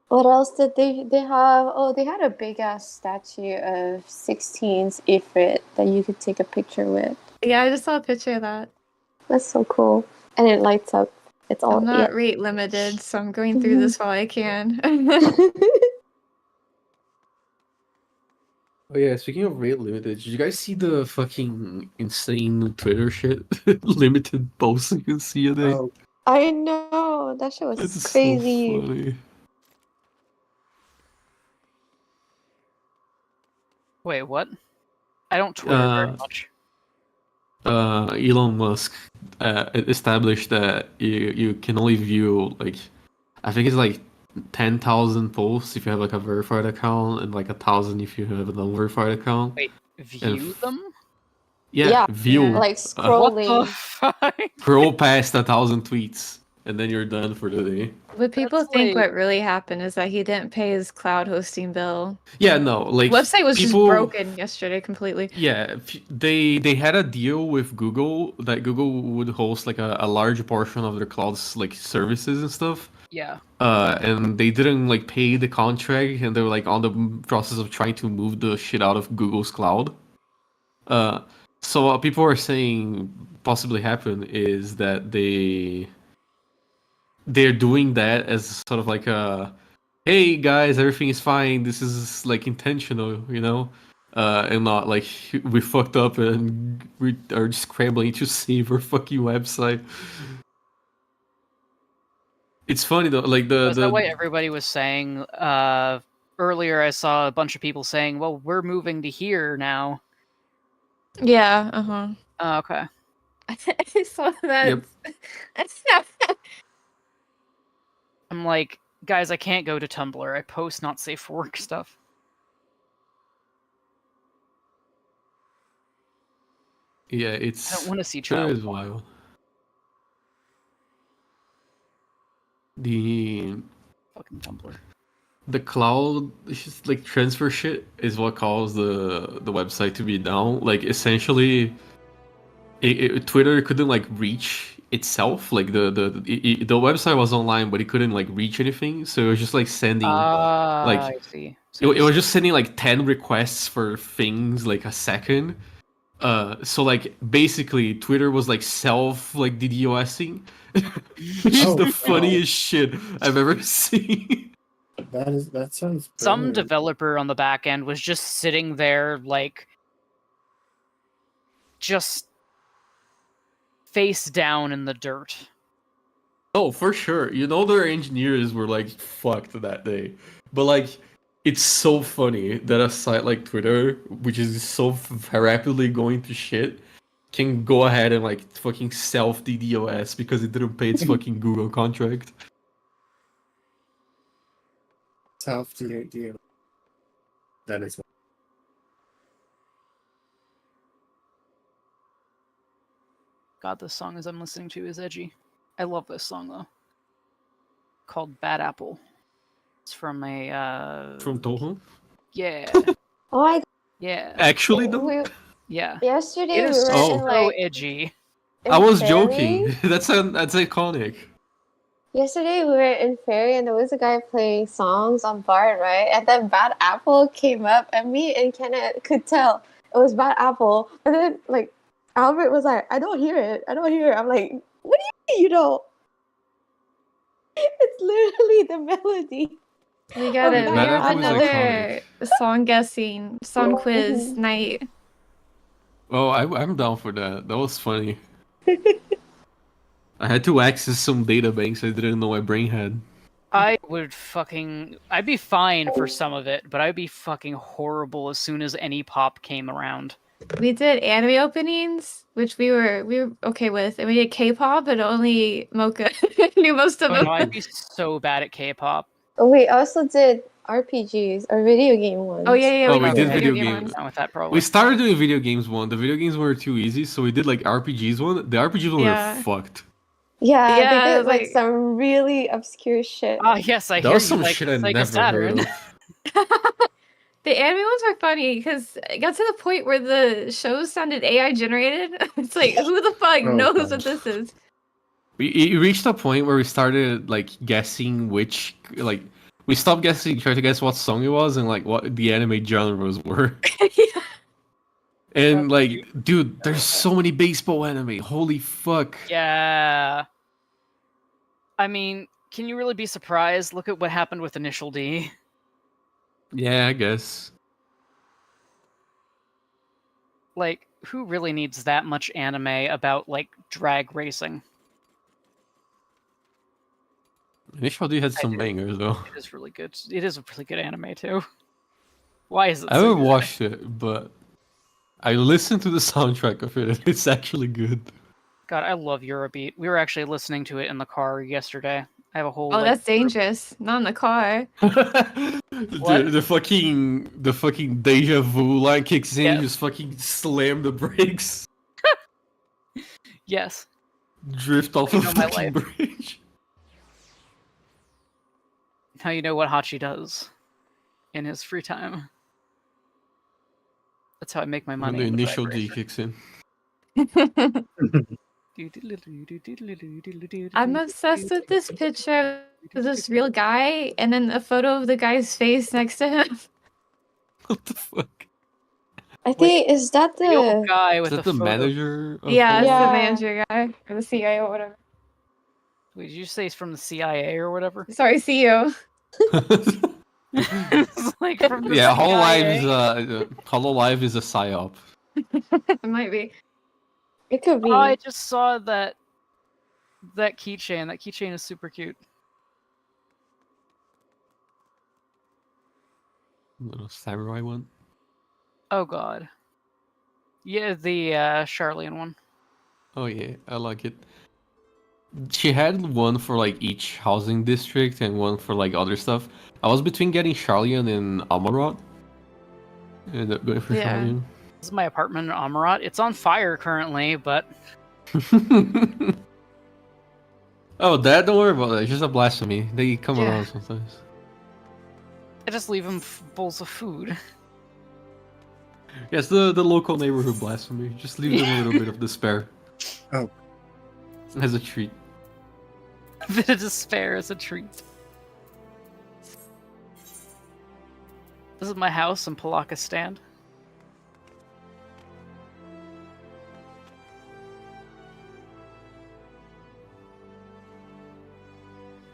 What else did they have? Oh, they had a big ass statue of 16's Ifrit that you could take a picture with. Yeah, I just saw a picture of that. That's so cool. And it lights up. It's all I'm not rate limited, so I'm going through this while I can. Oh yeah, speaking of rate limited, did you guys see the fucking insane Twitter shit? Limited posts you can see a day. Oh, I know. That shit was It's crazy. so funny. Wait, what? I don't Twitter very much. Elon Musk established that you can only view like, I think it's like 10,000 posts if you have like a verified account, and like 1,000 if you have an unverified account. Wait, view them? Yeah, view. Yeah. Like What the scrolling. fuck? Scroll past 1,000 tweets, and then you're done for the day. What people That's think like- what really happened is that he didn't pay his cloud hosting bill. Yeah, no, like Website was people, just broken yesterday completely. Yeah, they had a deal with Google that Google would host like a large portion of their cloud's like services and stuff. Yeah. And they didn't like pay the contract, and they were like on the process of trying to move the shit out of Google's cloud. So what people are saying possibly happened is that they're doing that as sort of like a, hey guys, everything is fine, this is like intentional, you know, and not like we fucked up and we are scrambling to save our fucking website. It's funny though, like Was that what everybody was saying? Earlier I saw a bunch of people saying, well, we're moving to here now. Yeah, uh-huh. Oh, okay. I saw that. Yep. I'm like, guys, I can't go to Tumblr. I post not safe for work stuff. Yeah, I it's don't want to see it child. is wild. The Fucking Tumblr. the cloud, it's just like transfer shit is what caused the website to be down. Like essentially, Twitter couldn't like reach itself. Like the website was online, but it couldn't like reach anything. So it was just like sending I see. So it was just sending like 10 requests for things like a second. So like basically Twitter was like self like DDoSing, which is Oh, the wow. funniest shit I've ever seen. That sounds Some brilliant. developer on the back end was just sitting there, like, just face down in the dirt. Oh, for sure. You know their engineers were like fucked that day. But like it's so funny that a site like Twitter, which is so rapidly going to shit, can go ahead and like fucking self DDoS because it didn't pay its fucking Google contract. Self do that is God, this song as I'm listening to is edgy. I love this song though. Called Bad Apple. It's from a From Toho? yeah. Oh my Yeah. Actually god. though? Yeah. Yesterday It we is were Oh. in so like edgy. in I was Ferry. joking. That's iconic. Yesterday we were in Ferry and there was a guy playing songs on Bard, right? And then Bad Apple came up and me and Kenneth could tell it was Bad Apple. And then like Albert was like, I don't hear it. I don't hear it. I'm like, what do you mean you don't? It's literally the melody. We gotta Bad we have Apple is another song guessing, song quiz Mhm. night. Oh, I'm down for that. That was funny. I had to access some data banks I didn't know my brain had. I'd be fine for some of it, but I'd be fucking horrible as soon as any pop came around. We did anime openings, which we were okay with, and we did K-pop, but only Mocha knew most of Oh them. no, I'd be so bad at K-pop. Oh, we also did RPGs or video game ones. Oh yeah, Oh, we we did did the video game games. ones. Down with that probably. We started doing video games one. The video games were too easy, so we did like RPGs one. The RPGs one Yeah. were fucked. Yeah, Yeah, they did like like- some really obscure shit. Ah, yes, I That hear was you some like shit I Sega never Saturn. heard of. The anime ones were funny because it got to the point where the shows sounded AI generated. It's like, who the fuck Oh, knows God. what this is? We reached a point where we started like guessing which like we stopped guessing, trying to guess what song it was and like what the anime genres were. Yeah. And like, dude, there's so many baseball anime. Holy fuck! Yeah. I mean, can you really be surprised? Look at what happened with Initial D. Yeah, I guess. Like, who really needs that much anime about, like, drag racing? Initial D had I some do. bangers though. It is really good. It is a really good anime, too. Why is it I so haven't good? watched it, but I listened to the soundtrack of it. It's actually good. God, I love Eurobeat. We were actually listening to it in the car yesterday. I have a whole. Oh, like, that's dangerous. Not in the car. The fucking deja vu line kicks in, Yeah. you just fucking slam the brakes, Yes. drift off You a know my fucking life. bridge. Now you know what Hachi does in his free time. That's how I make my When money. the in initial drag D racing. kicks in. I'm obsessed with this picture of this real guy and then a photo of the guy's face next to him. What the fuck? I think is that Real the guy Is with that the the photo. manager? Of Yeah, it's Yeah. the manager guy or the CIO or whatever. Wait, did you say it's from the CIA or whatever? Sorry, CEO. It's like from the Yeah, CIA. Hololive is a psyop. It might be. it could be. Oh, I just saw that keychain. That keychain is super cute. Little samurai one. Oh god. Yeah, the Charlian one. Oh yeah, I like it. She had one for like each housing district and one for like other stuff. I was between getting Charlian and Amarat. Ended up going for Yeah. Charlian. This is my apartment in Amarat. It's on fire currently, but Oh, that don't worry about that. It's just a blasphemy. They come Yeah. around sometimes. I just leave them bowls of food. Yes, the local neighborhood blasphemy. Just leave them a little bit of despair. Oh. As a treat. A bit of despair as a treat. This is my house in Palaka Stand.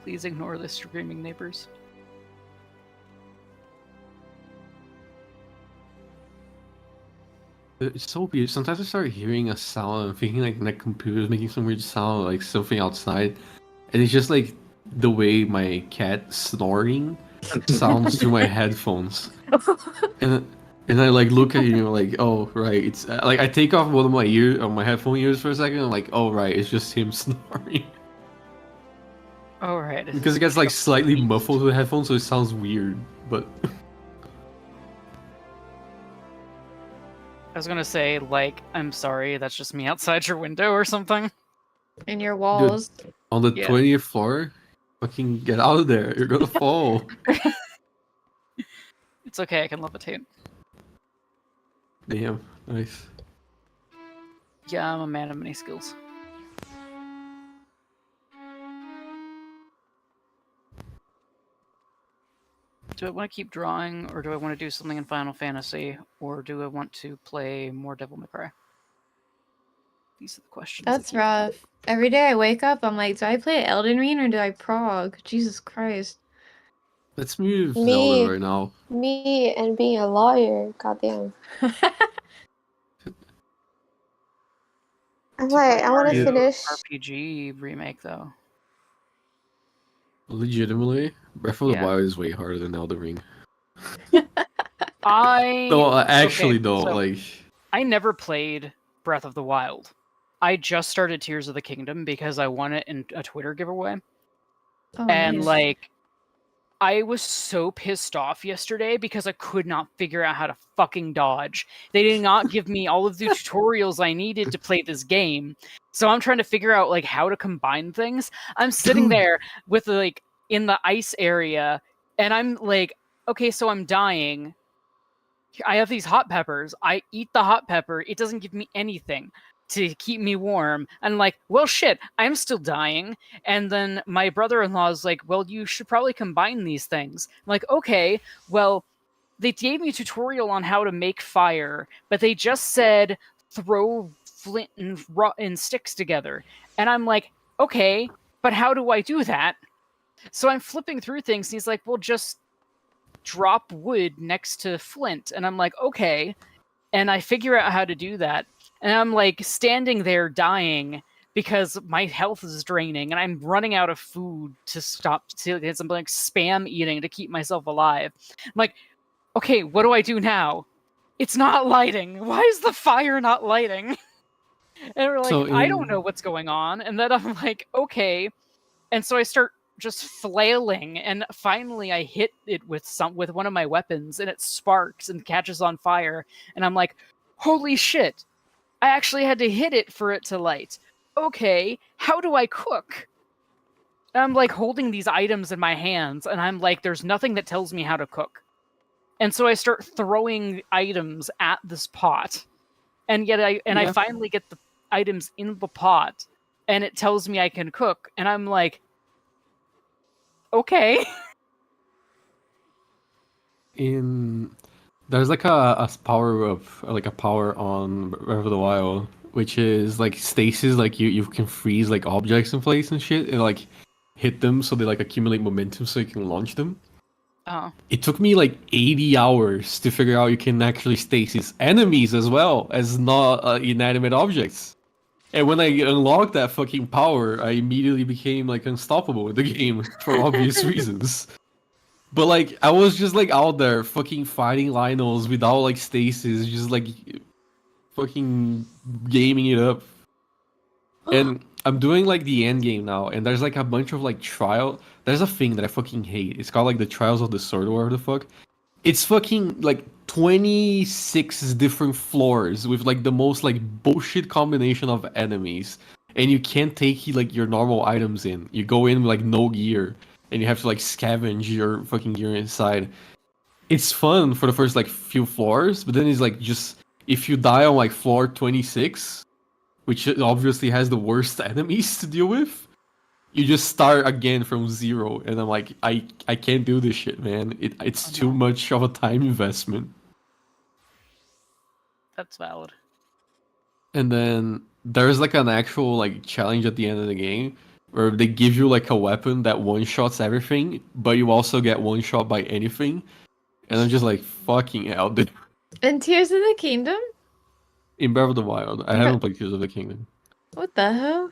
Please ignore the screaming neighbors. It's so weird. Sometimes I start hearing a sound and thinking like my computer's making some weird sound, like something outside, and it's just like the way my cat snoring sounds through my headphones. And and I like look at you and like, oh right, it's like I take off one of my headphone ears for a second. And I'm like, oh right, it's just him snoring. All right. Because it gets like slightly muffled with the headphones, so it sounds weird. But I was gonna say, like, I'm sorry, that's just me outside your window or something. In your walls. on the Yeah. 20th floor, fucking get out of there! You're gonna fall. It's okay, I can levitate. Damn, nice. Yeah, I'm a man of many skills. Do I want to keep drawing, or do I want to do something in Final Fantasy, or do I want to play more Devil May Cry? These are the questions. That's rough. Every day I wake up, I'm like, do I play Elden Ring or do I prog? Jesus Christ. Let's move Me. Zelda right now. Me and being a lawyer, goddamn. I'm like, I want to Mario finish. RPG remake though. Legitimately, Breath of the Yeah. Wild is way harder than Elden Ring. No, actually, okay, though, so like I never played Breath of the Wild. I just started Tears of the Kingdom because I won it in a Twitter giveaway. Oh, And nice. like, I was so pissed off yesterday because I could not figure out how to fucking dodge. They did not give me all of the tutorials I needed to play this game. So I'm trying to figure out like how to combine things. I'm sitting there with like in the ice area and I'm like, okay, so I'm dying. I have these hot peppers. I eat the hot pepper. It doesn't give me anything to keep me warm. And I'm like, well, shit, I'm still dying. And then my brother-in-law is like, well, you should probably combine these things. I'm like, okay, well, they gave me a tutorial on how to make fire, but they just said throw flint and sticks together. And I'm like, okay, but how do I do that? So I'm flipping through things, and he's like, well, just drop wood next to flint. And I'm like, okay. And I figure out how to do that. And I'm like standing there dying because my health is draining and I'm running out of food to stop. I'm like spam eating to keep myself alive. I'm like, okay, what do I do now? It's not lighting. Why is the fire not lighting? And we're like, So I don't know what's going on. And then I'm like, okay. And so I start just flailing, and finally I hit it with one of my weapons, and it sparks and catches on fire. And I'm like, holy shit! I actually had to hit it for it to light. Okay, how do I cook? And I'm like holding these items in my hands, and I'm like, there's nothing that tells me how to cook. And so I start throwing items at this pot, and yet I finally get the items in the pot, and it tells me I can cook, and I'm like, okay. There's like a power on Breath of the Wild, which is like stasis. Like you can freeze like objects in place and shit, and like hit them so they like accumulate momentum so you can launch them. Oh. It took me like 80 hours to figure out you can actually stasis enemies as well as not inanimate objects. And when I unlocked that fucking power, I immediately became like unstoppable with the game for obvious reasons. But like I was just like out there fucking fighting Lionels without like stasis, just like fucking gaming it up. And I'm doing like the end game now, and there's like a bunch of like there's a thing that I fucking hate. It's called like the Trials of the Sword or whatever the fuck. It's fucking like 26 different floors with like the most like bullshit combination of enemies, and you can't take like your normal items in. You go in with like no gear, and you have to like scavenge your fucking gear inside. It's fun for the first like few floors, but then it's like just if you die on like floor 26, which obviously has the worst enemies to deal with, you just start again from zero, and I'm like, I can't do this shit, man. It's too much of a time investment. That's valid. And then there's like an actual like challenge at the end of the game where they give you like a weapon that one-shots everything, but you also get one-shot by anything. And I'm just like, fucking hell, dude. And Tears of the Kingdom? In Breath of the Wild, I haven't played Tears of the Kingdom. What the hell?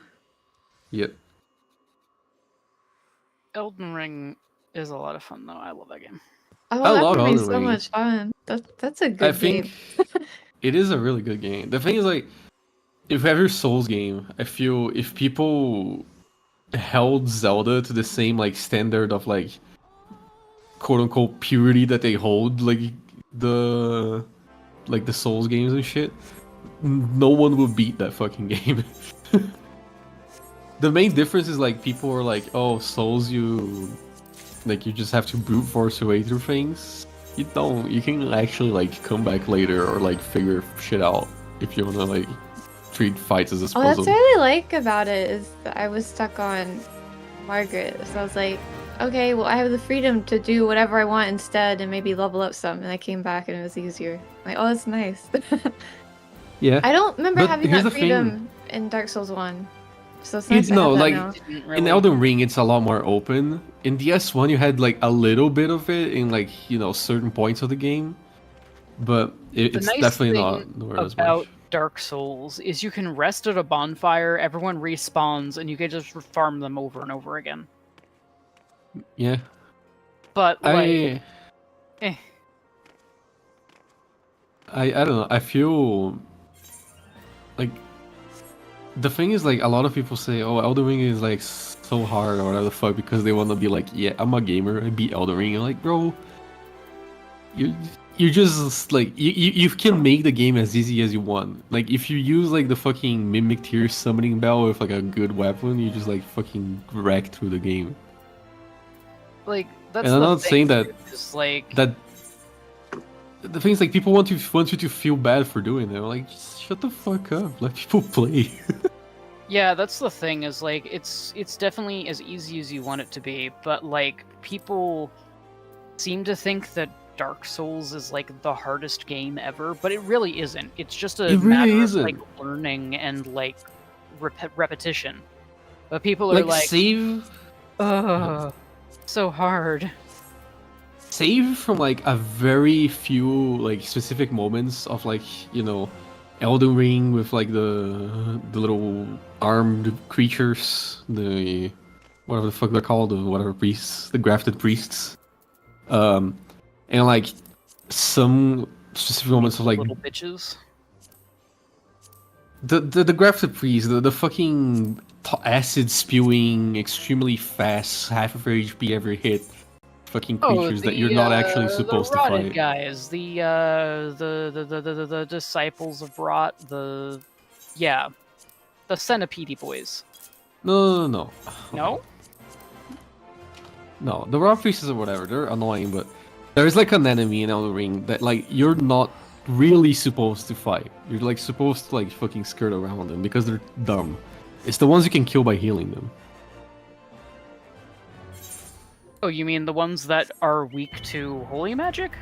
Yet. Elden Ring is a lot of fun, though. I love that game. Oh, I that love would be Elden so Ring. much fun. That's a good I think it is a really good game. The thing is, like, if every Souls game, I feel if people held Zelda to the same like standard of like quote unquote purity that they hold like the Souls games and shit, no one will beat that fucking game. The main difference is like people are like, oh, Souls, you just have to brute force your way through things. You don't. You can actually like come back later or like figure shit out if you wanna like treat fights as a Oh, that's puzzle. what I really like about it is that I was stuck on Margaret, so I was like, okay, well, I have the freedom to do whatever I want instead and maybe level up some, and I came back and it was easier. Like, oh, that's nice. Yeah. I don't remember But having here's that the thing. freedom in Dark Souls 1. So it's nice It's to have no that like now. in Elden Ring, it's a lot more open. In DS1, you had like a little bit of it in like certain points of the game, but it's nice definitely thing not nowhere as about much. Dark Souls is you can rest at a bonfire, everyone respawns, and you can just farm them over and over again. Yeah, But like, I don't know. I feel like the thing is like a lot of people say, "Oh, Elden Ring is like so hard" or whatever the fuck because they want to be like, "Yeah, I'm a gamer. I beat Elden Ring." You're like, bro, you just like you can make the game as easy as you want. Like if you use like the fucking Mimic Tier summoning bell with like a good weapon, you just like fucking wreck through the game. like that's And I'm the not saying thing, that is like that the thing is like people want you to feel bad for doing it. Like just shut the fuck up. Let people play. yeah, that's the thing is like it's definitely as easy as you want it to be, but like people seem to think that Dark Souls is like the hardest game ever, but it really isn't. It's just a It really matter isn't. of like learning and like repetition. But people are like like, save so hard. save from like a very few like specific moments of like Elden Ring with like the little armed creatures, the whatever the fuck they're called, the whatever priests, the grafted priests, and like some specific moments of like Little bitches. the grafted priests, the fucking acid spewing, extremely fast, half of their HP every hit. Fucking creatures that you're not actually supposed to the rotted fight. guys, the disciples of rot, the centipede boys. No. No? No, the raw pieces or whatever, they're annoying, but there's like an enemy in Elden Ring that like you're not really supposed to fight. You're like supposed to like fucking skirt around them because they're dumb. It's the ones you can kill by healing them. Oh, you mean the ones that are weak to holy magic?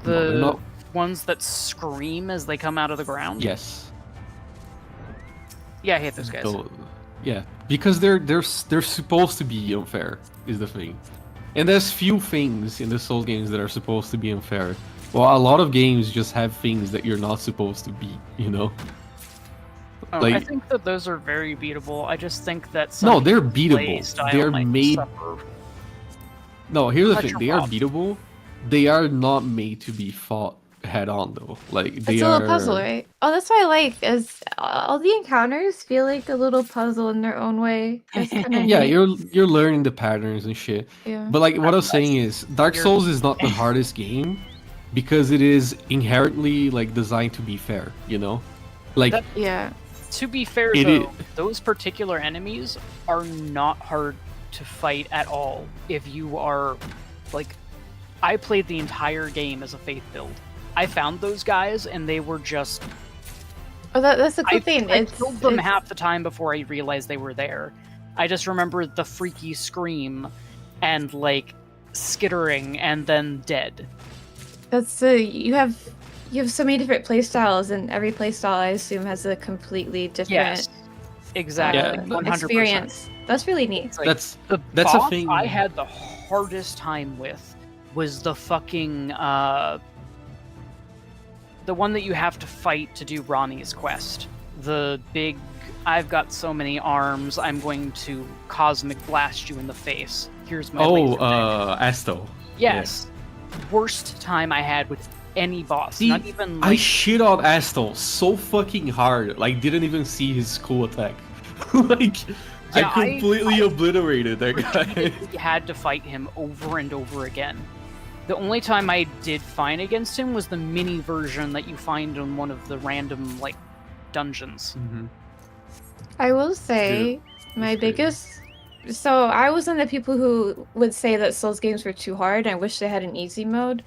No, they're The not. ones that scream as they come out of the ground? Yes. Yeah, I hate those guys. Yeah, because they're supposed to be unfair is the thing, and there's few things in the Souls games that are supposed to be unfair. Well, a lot of games just have things that you're not supposed to beat. Oh, like- I think that those are very beatable. I just think that No, they're people's play beatable. style They're might made. suffer. No, here's the Touch thing: your they are mom. beatable. They are not made to be fought head on, though. Like they It's a are. little puzzle, right? Oh, that's what I like. Is all the encounters feel like a little puzzle in their own way. It's kinda Yeah, neat. you're learning the patterns and shit. Yeah. But like what I was saying is, Dark You're- Souls is not the hardest game because it is inherently like designed to be fair. Like That- Yeah. To be fair, It though, i- those particular enemies are not hard to fight at all. If you are, like, I played the entire game as a faith build. I found those guys, and they were just. Oh, that's a I, good thing. I killed them half the time before I realized they were there. I just remember the freaky scream, and like skittering, and then dead. That's you have so many different playstyles, and every playstyle I assume has a completely different Yes. Exactly, Yeah, 100%. experience. That's really neat. It's like, That's the that's a boss thing. I had the hardest time with was the fucking the one that you have to fight to do Ronnie's quest. The big, I've got so many arms, I'm going to cosmic blast you in the face. Here's my laser beam. Asto. Yes. Worst time I had with any boss. See, Not even I like, shit on Asto so fucking hard. Like, didn't even see his cool attack. Like, Yeah, I completely obliterated that guy. you had to fight him over and over again. The only time I did fine against him was the mini version that you find in one of the random like dungeons. I will say my that's crazy. biggest. So I was one of the people who would say that Souls games were too hard. I wish they had an easy mode,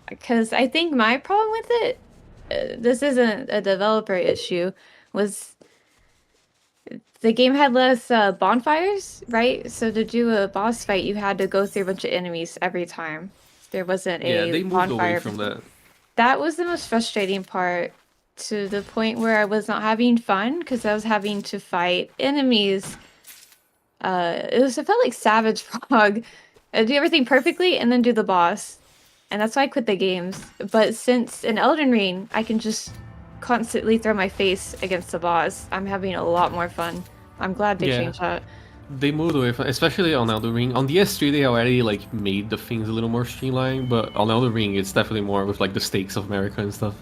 because I think my problem with it, this isn't a developer issue, was the game had less bonfires, right? So to do a boss fight, you had to go through a bunch of enemies every time. There wasn't Yeah, a they moved away bonfire. from that. That was the most frustrating part, to the point where I was not having fun because I was having to fight enemies. It felt like Savage Frog. Do everything perfectly and then do the boss. And that's why I quit the games. But since in Elden Ring, I can just constantly throw my face against the boss, I'm having a lot more fun. I'm glad they Yeah. changed that. They moved away from, especially on Elden Ring. On the S3, they already like made the things a little more streamlined, but on Elden Ring, it's definitely more with like the stakes of America and stuff.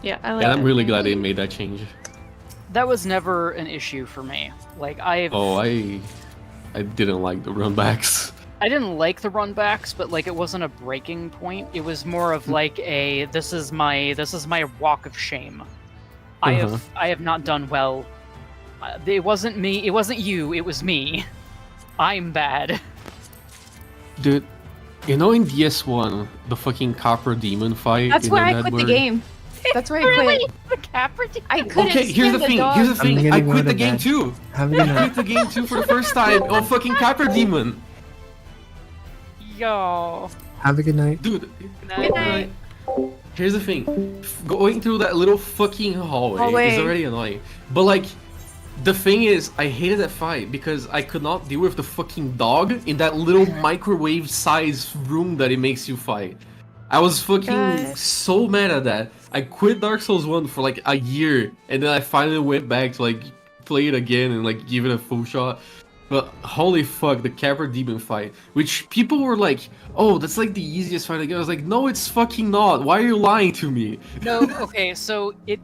Yeah, I like And I'm that. really glad they made that change. That was never an issue for me. Like I didn't like the runbacks. I didn't like the runbacks, but like it wasn't a breaking point. It was more of like a this is my walk of shame. I have not done well. It wasn't me. It wasn't you. It was me. I'm bad. Dude, you know in DS1, the fucking Copper Demon fight. That's in where I Undead quit the World? game. That's where I quit. The Capra Demon? I couldn't Okay, here's the stand thing. dog. Here's the thing. I'm I getting quit out the of game bed. too. Have a I good night. quit the game too for the first time on fucking Copper Demon. Yo. Have a good night. Dude, Good night. here's the thing. Going through that little fucking hallway is already annoying. But like, the thing is, I hated that fight because I could not deal with the fucking dog in that little microwave-sized room that it makes you fight. I was fucking God. so mad at that. I quit Dark Souls 1 for like a year, and then I finally went back to like play it again and like give it a full shot. But holy fuck, the Capra Demon fight, which people were like, oh, that's like the easiest fight again. I was like, no, it's fucking not. Why are you lying to me? No, okay, so it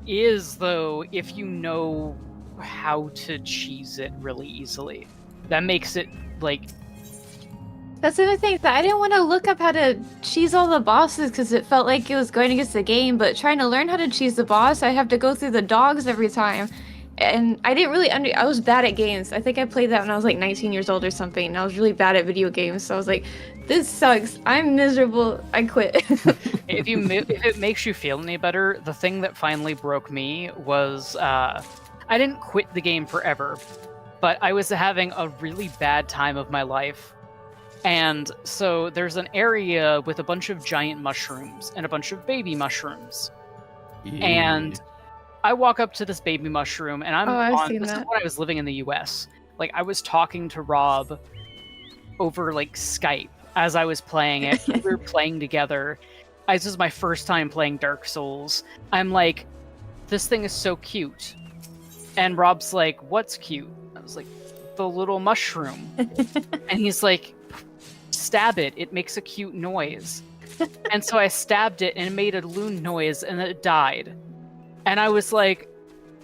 is though if you know how to cheese it really easily. That makes it like That's the other thing, that I didn't want to look up how to cheese all the bosses because it felt like it was going against the game, but trying to learn how to cheese the boss, I have to go through the dogs every time. And I didn't really I was bad at games. I think I played that when I was like 19 years old or something, and I was really bad at video games, so I was like, this sucks. I'm miserable. I quit. if it makes you feel any better, the thing that finally broke me was I didn't quit the game forever, but I was having a really bad time of my life. And so there's an area with a bunch of giant mushrooms and a bunch of baby mushrooms. And I walk up to this baby mushroom and this is when I was living in the US. Like I was talking to Rob over like Skype as I was playing it. We were playing together. This is my first time playing Dark Souls. I'm like, this thing is so cute. And Rob's like, what's cute? I was like, the little mushroom. And he's like, stab it. It makes a cute noise. And so I stabbed it and it made a loon noise and it died. And I was like,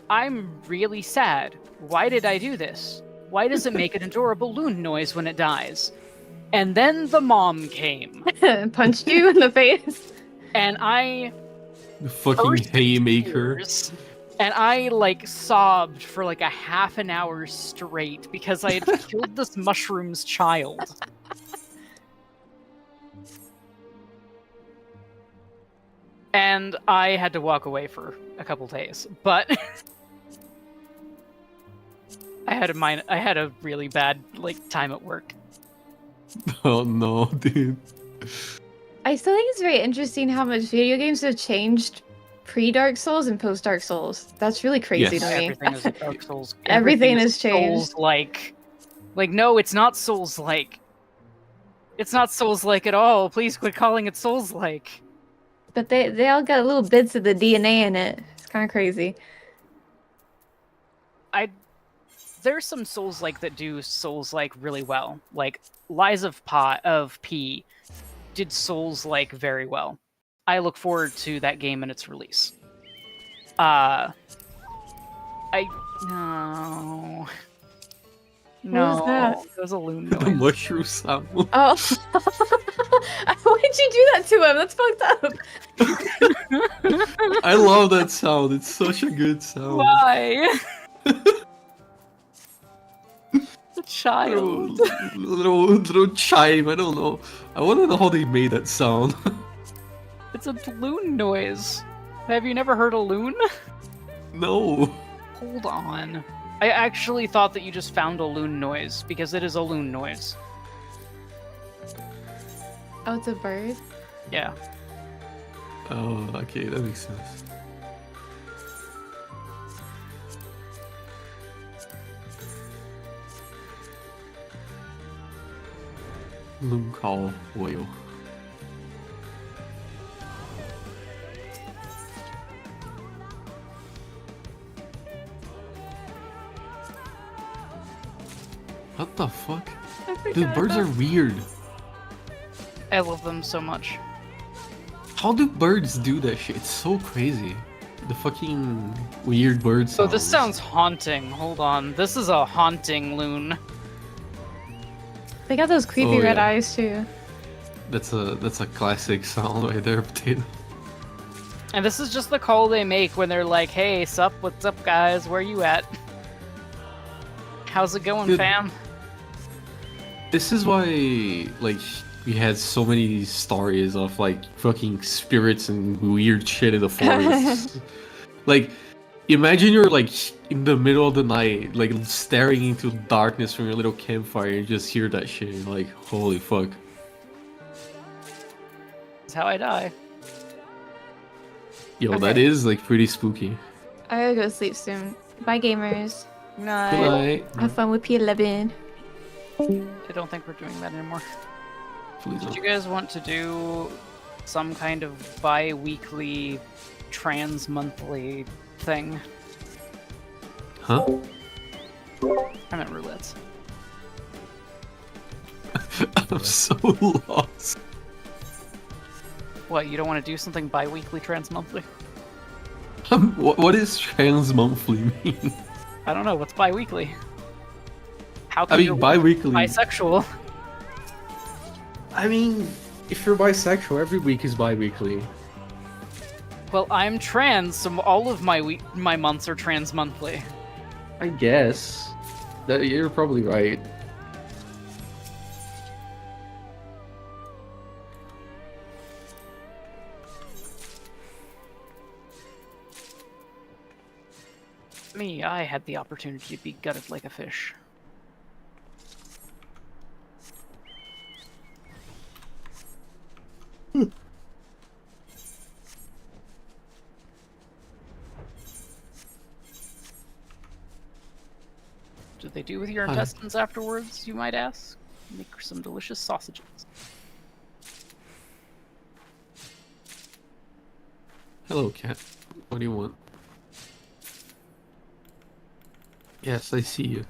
I'm really sad. Why did I do this? Why does it make an adorable loon noise when it dies? And then the mom came. Punched you in the face. And I... The fucking haymaker. And I, like, sobbed for, like, a half an hour straight because I had killed this mushroom's child. And I had to walk away for a couple days, but I had a really bad like time at work. Oh no, dude. I still think it's very interesting how much video games have changed pre-Dark Souls and post-Dark Souls. That's really crazy Yes. to me. Everything is a Dark Souls. Everything is has changed. Souls-like. Like, no, it's not Souls-like. It's not Souls-like at all. Please quit calling it Souls-like. But they all got little bits of the DNA in it. It's kind of crazy. There's some Souls-like that do Souls-like really well. Like, Lies of P did Souls-like very well. I look forward to that game and its release. No. No, was that? It was a loon The noise. mushroom sound. Oh. Why'd you do that to him? That's fucked up. I love that sound. It's such a good sound. Why? The child. Little chime. I don't know. I want to know how they made that sound. It's a loon noise. Have you never heard a loon? No. Hold on. I actually thought that you just found a loon noise, because it is a loon noise. Oh, it's a bird? Yeah. Oh, okay, that makes sense. Loon call oil. What the fuck? Dude, birds are weird. I love them so much. How do birds do that shit? It's so crazy. The fucking weird bird sounds. So this sounds haunting. Hold on. This is a haunting loon. They got those creepy Oh, red yeah. eyes too. That's a classic sound right there, potato. And this is just the call they make when they're like, hey, sup, what's up, guys? Where you at? How's it going, Dude. fam? This is why, like, we had so many stories of, like, fucking spirits and weird shit in the forest. Like, imagine you're, like, in the middle of the night, like, staring into darkness from your little campfire and you just hear that shit. You're like, holy fuck. That's how I die. Yo, Okay. that is, like, pretty spooky. I gotta go sleep soon. Bye, gamers. Good Night. night. Have fun with P11. I don't think we're doing that anymore. Please Did don't. you guys want to do some kind of bi-weekly, trans-monthly thing? Huh? I meant roulettes. I'm so lost. What, you don't want to do something bi-weekly, trans-monthly? What does trans monthly mean? I don't know, what's bi-weekly? How I can mean, you bi-weekly. bisexual? I mean, if you're bisexual, every week is bi-weekly. Well, I'm trans, so all of my months are trans-monthly. I guess. That you're probably right. Me, I had the opportunity to be gutted like a fish. What do they do with your Hi. intestines afterwards, you might ask? Make some delicious sausages. Hello, cat. What do you want? Yes, I see you.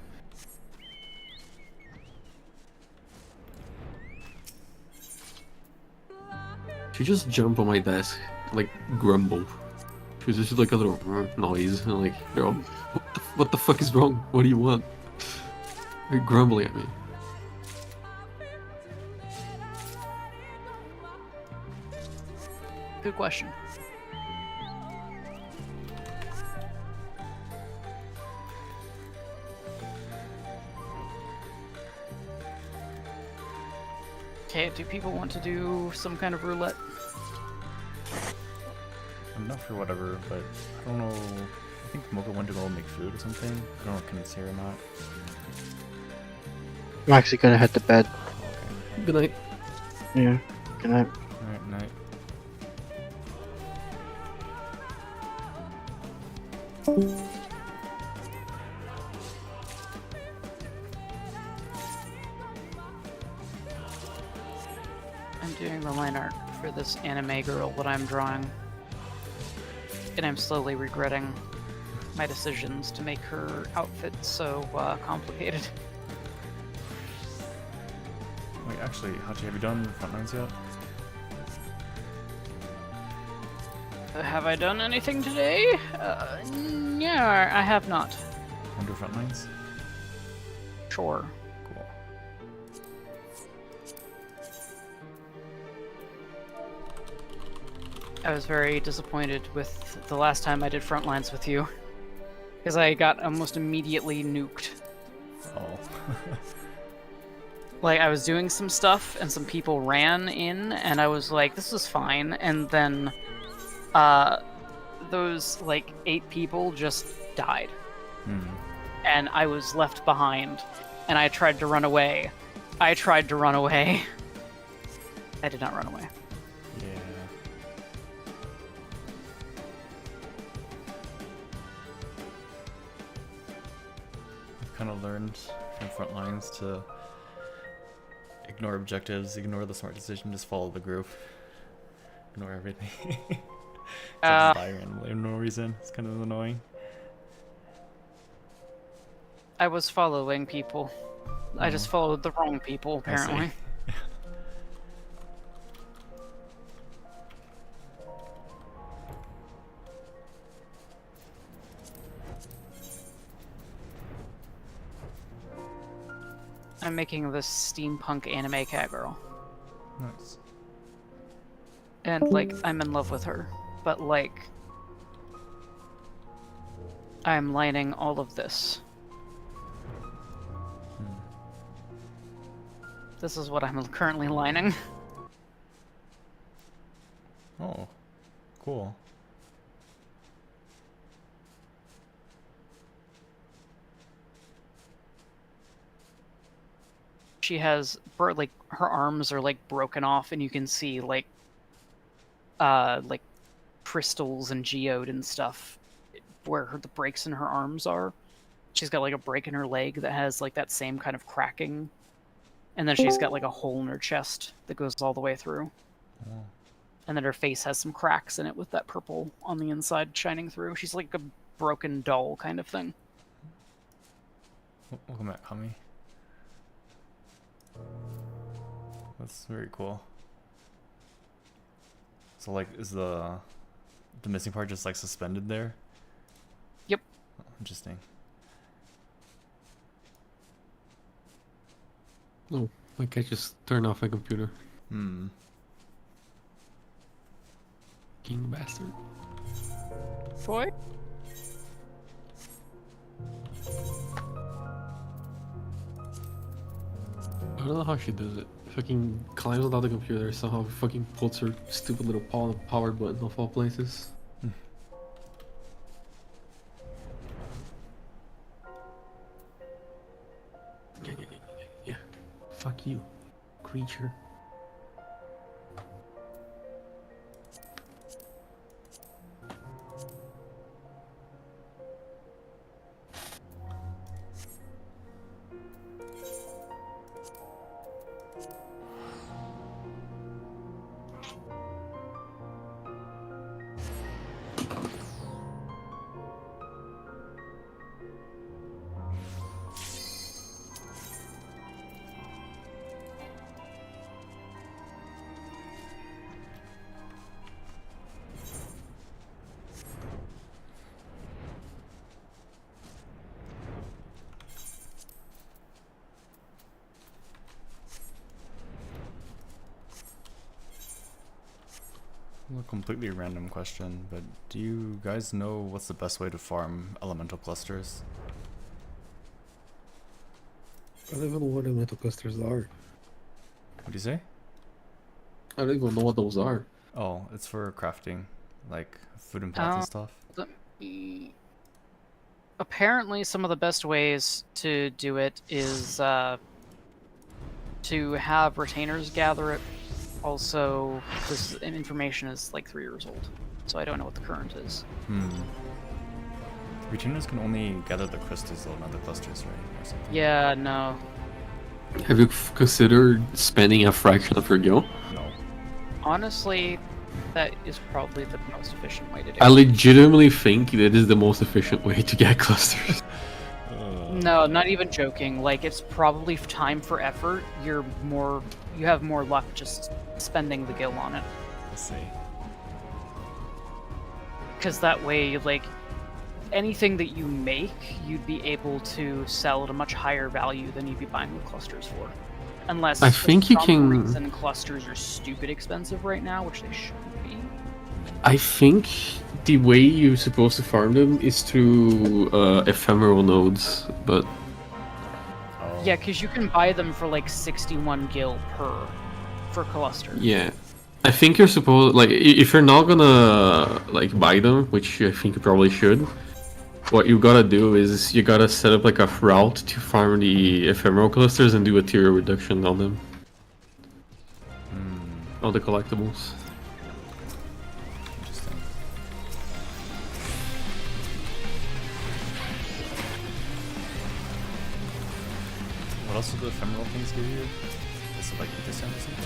She just jumped on my desk, like grumble. She was just like a little noise, and like, girl, what the fuck is wrong? What do you want? You're grumbling at me. Good question. Okay, do people want to do some kind of roulette? I'm not sure whatever, but I don't know. I think Mocha went to go make food or something. I don't know if it's here or not. I'm actually gonna head to bed. Good night. Yeah. Good night. Alright, night. I'm doing the line art for this anime girl that I'm drawing. And I'm slowly regretting my decisions to make her outfit so complicated. Wait, actually, Hachi, have you done the front lines yet? Have I done anything today? Yeah, I have not. Want to do front lines? Sure. Cool. I was very disappointed with the last time I did front lines with you. Because I got almost immediately nuked. Oh. Like, I was doing some stuff, and some people ran in, and I was like, this is fine, and then, those, like, 8 people just died. And I was left behind, and I tried to run away. I tried to run away. I did not run away. Yeah. I've kind of learned from front lines to ignore objectives, ignore the smart decision, just follow the group. Ignore everything. Just die randomly for no reason. It's kind of annoying. I was following people. I just followed the wrong people, apparently. I'm making this steampunk anime cat girl. Nice. And, like, I'm in love with her. But, like, I'm lining all of this. This is what I'm currently lining. Oh, cool. She has, like, her arms are, like, broken off, and you can see, like crystals and geode and stuff where the breaks in her arms are. She's got, like, a break in her leg that has, like, that same kind of cracking. And then she's got, like, a hole in her chest that goes all the way through. Oh. And then her face has some cracks in it with that purple on the inside shining through. She's like a broken doll kind of thing. Welcome back, Kami. That's very cool. So, like, is the missing part just, like, suspended there? Yep. Oh, interesting. Oh, I can't just turn off my computer. Hmm. King bastard. Boy? I don't know how she does it. Fucking climbs without the computer, somehow fucking puts her stupid little power button off all places. Yeah. Fuck you, creature. A completely random question, but do you guys know what's the best way to farm elemental clusters? I don't even know what elemental clusters are. What do you say? I don't even know what those are. Oh, it's for crafting, like food and pots and stuff. Apparently, some of the best ways to do it is to have retainers gather it. Also, this information is like 3 years old, so I don't know what the current is. Retainers can only gather the crystals though, not the clusters, right? Or something. Yeah, no. Have you considered spending a fraction of your gil? No. Honestly, that is probably the most efficient way to do I it. legitimately think that is the most efficient way to get clusters. No, not even joking. Like, it's probably time for effort. You have more luck just spending the gil on it. Let's see. Because that way, like, anything that you make, you'd be able to sell at a much higher value than you'd be buying the clusters for. Unless I think you for some can- reason clusters are stupid expensive right now, which they shouldn't be. I think the way you're supposed to farm them is through ephemeral nodes, but Oh. Yeah, because you can buy them for like 61 gil for cluster. yeah. I think you're supposed, like, if you're not gonna, like, buy them, which I think you probably should, what you gotta do is you gotta set up, like, a route to farm the ephemeral clusters and do a tier reduction on them. On the collectibles. Interesting. What else do the ephemeral things give you? Is it like ether sand or something?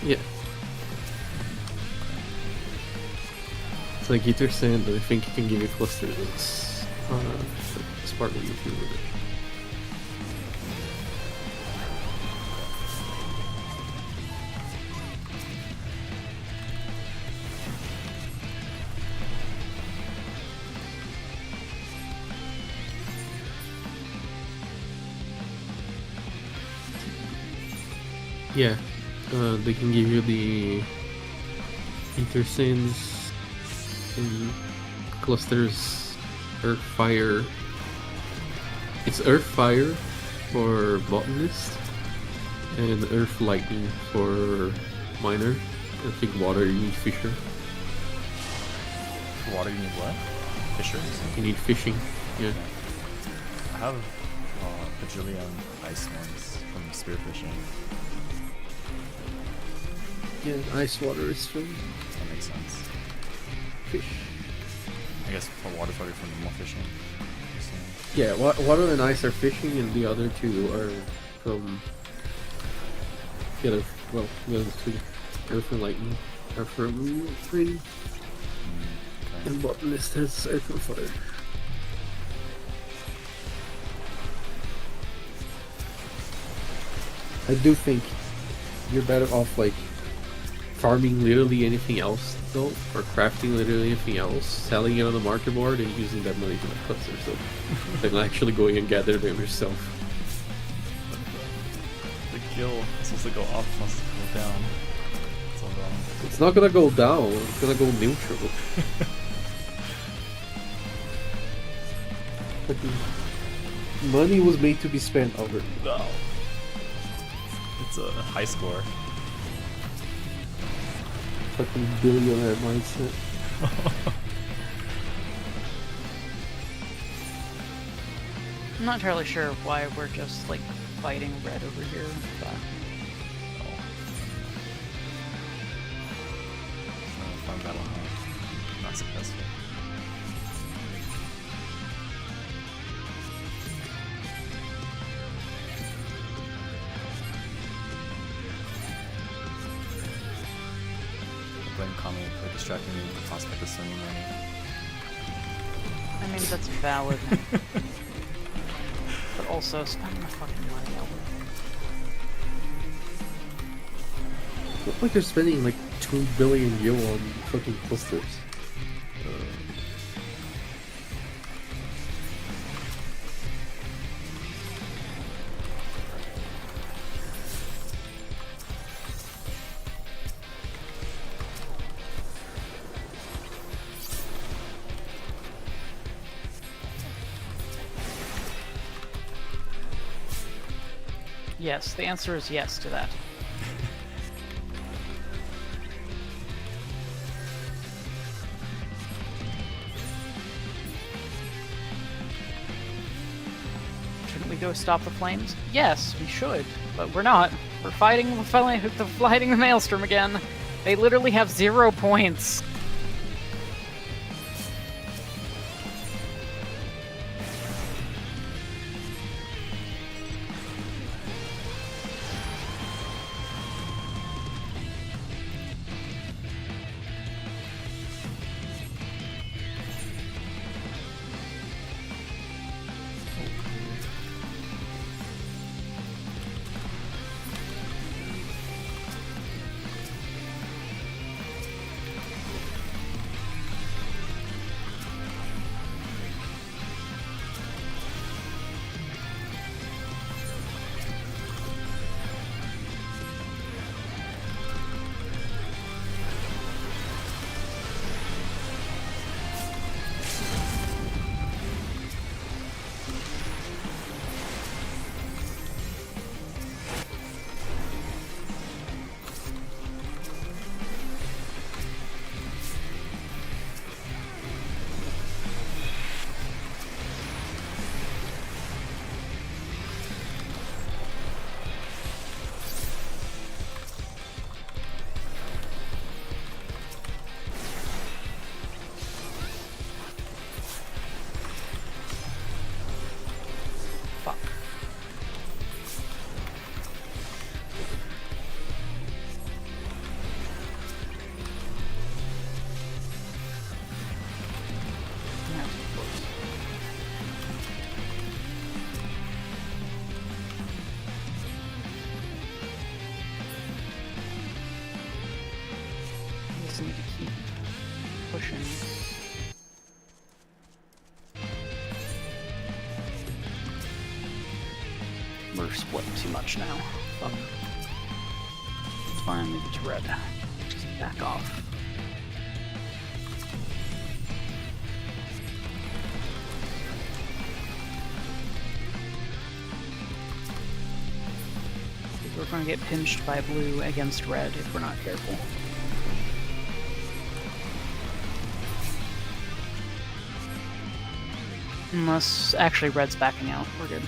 Yeah. It's like ether sand, but I think it can give you clusters. It's part of the tier reduction. Yeah, they can give you the ether sands and clusters, earth fire. It's earth fire for botanist and earth lightning for miner. I think water you need fisher. For water you need what? Fishers? You need fishing. Yeah. I have a bajillion ice ones from spearfishing. Yeah, ice water is from That makes sense. fish. I guess for water probably from normal fishing. So, Yeah, water and ice are fishing, and the other two are from the other. Well, the other two, earth and lightning, are from rain, okay. and botanist has earth and fire. I do think you're better off like farming literally anything else though, or crafting literally anything else, selling it on the market board and using that money to make clusters so than actually going and gather them yourself. The gil is supposed to go up, supposed to go down. It's all wrong. It's not gonna go down, it's gonna go neutral. Fucking money was made to be spent over. No. It's a high score. Fucking billionaire mindset. I'm not entirely sure why we're just like fighting red over here, but Farm battle, not successful. Blame Kami for distracting me with the prospect of Sony money. I mean that's valid. But also spending the fucking money out. Looks like they're spending like 2 billion yen on fucking clusters. Yes, the answer is yes to that. Shouldn't we go stop the flames? Yes, we should, but we're not. We're fighting the Maelstrom again. They literally have 0 points. just need to keep pushing. We're split too much now. Fuck. It's fine, leave it to red. Just back off. We're going to get pinched by blue against red if we're not careful. Unless, actually, red's backing out. We're good.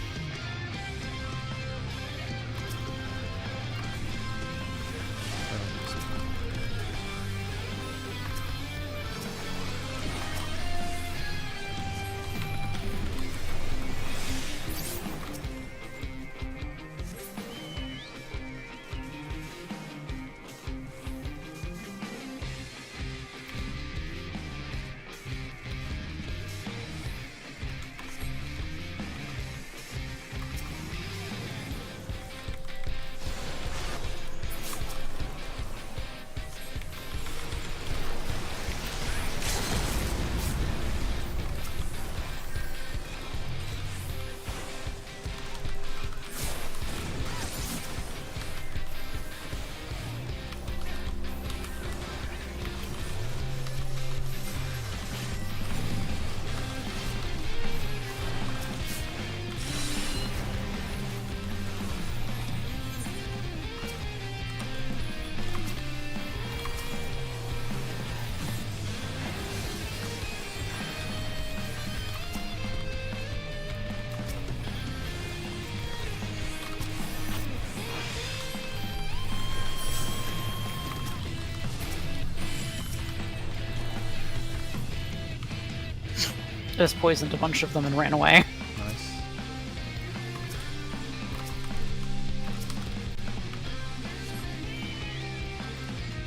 Just poisoned a bunch of them and ran away. Nice.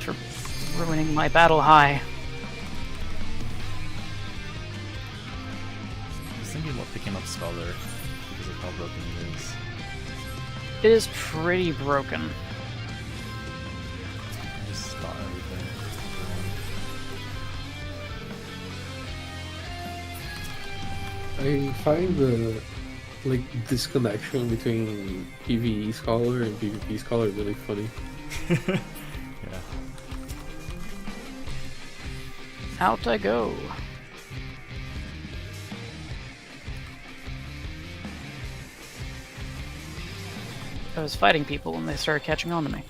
For ruining my battle high. I was thinking about picking up Scholar because of how broken it is. It is pretty broken. I just thought everything. I find the disconnection between PvE Scholar and PvP Scholar really funny. Yeah. Out I go. I was fighting people and they started catching on to me.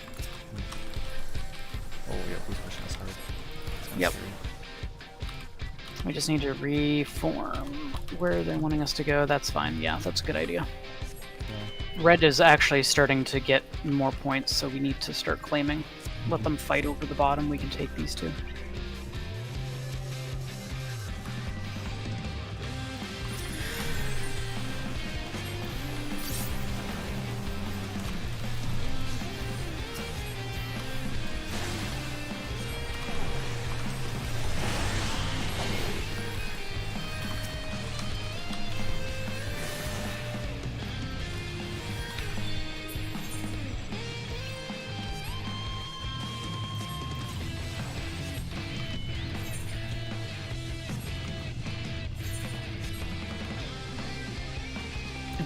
Oh yeah, who's pushing us hard? Yep. We just need to reform where they're wanting us to go. That's fine. Yeah, that's a good idea. Yeah. Red is actually starting to get more points, so we need to start claiming. Let them fight over the bottom. We can take these two.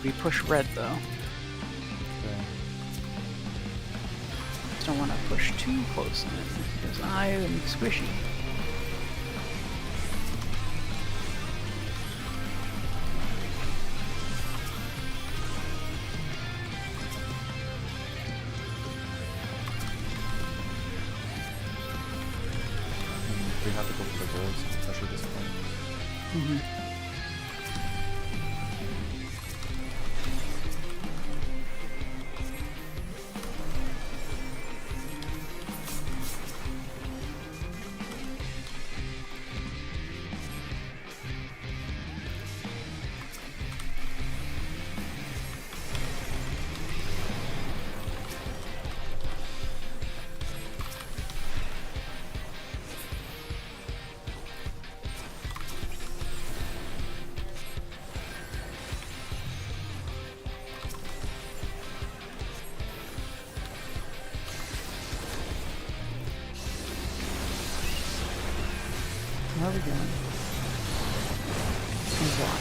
We push red though. Okay. Just don't want to push too close in it because I am squishy. We have to go for the goals, especially this point. Mm-hmm. How are we doing? And why?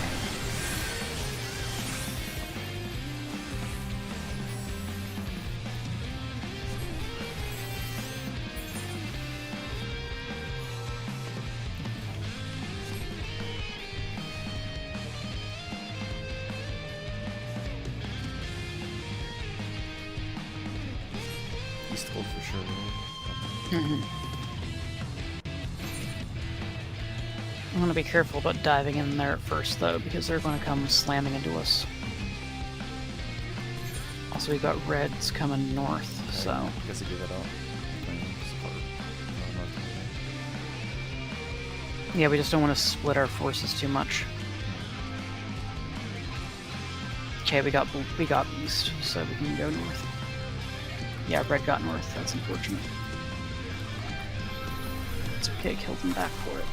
East Gold for sure. I want to be careful about diving in there at first, though, because they're going to come slamming into us. Also, we've got reds coming north, so... I guess I give that out. Support. Yeah, we just don't want to split our forces too much. Okay, we got east, so we can go north. Yeah, red got north. That's unfortunate. It's okay, killed them back for it.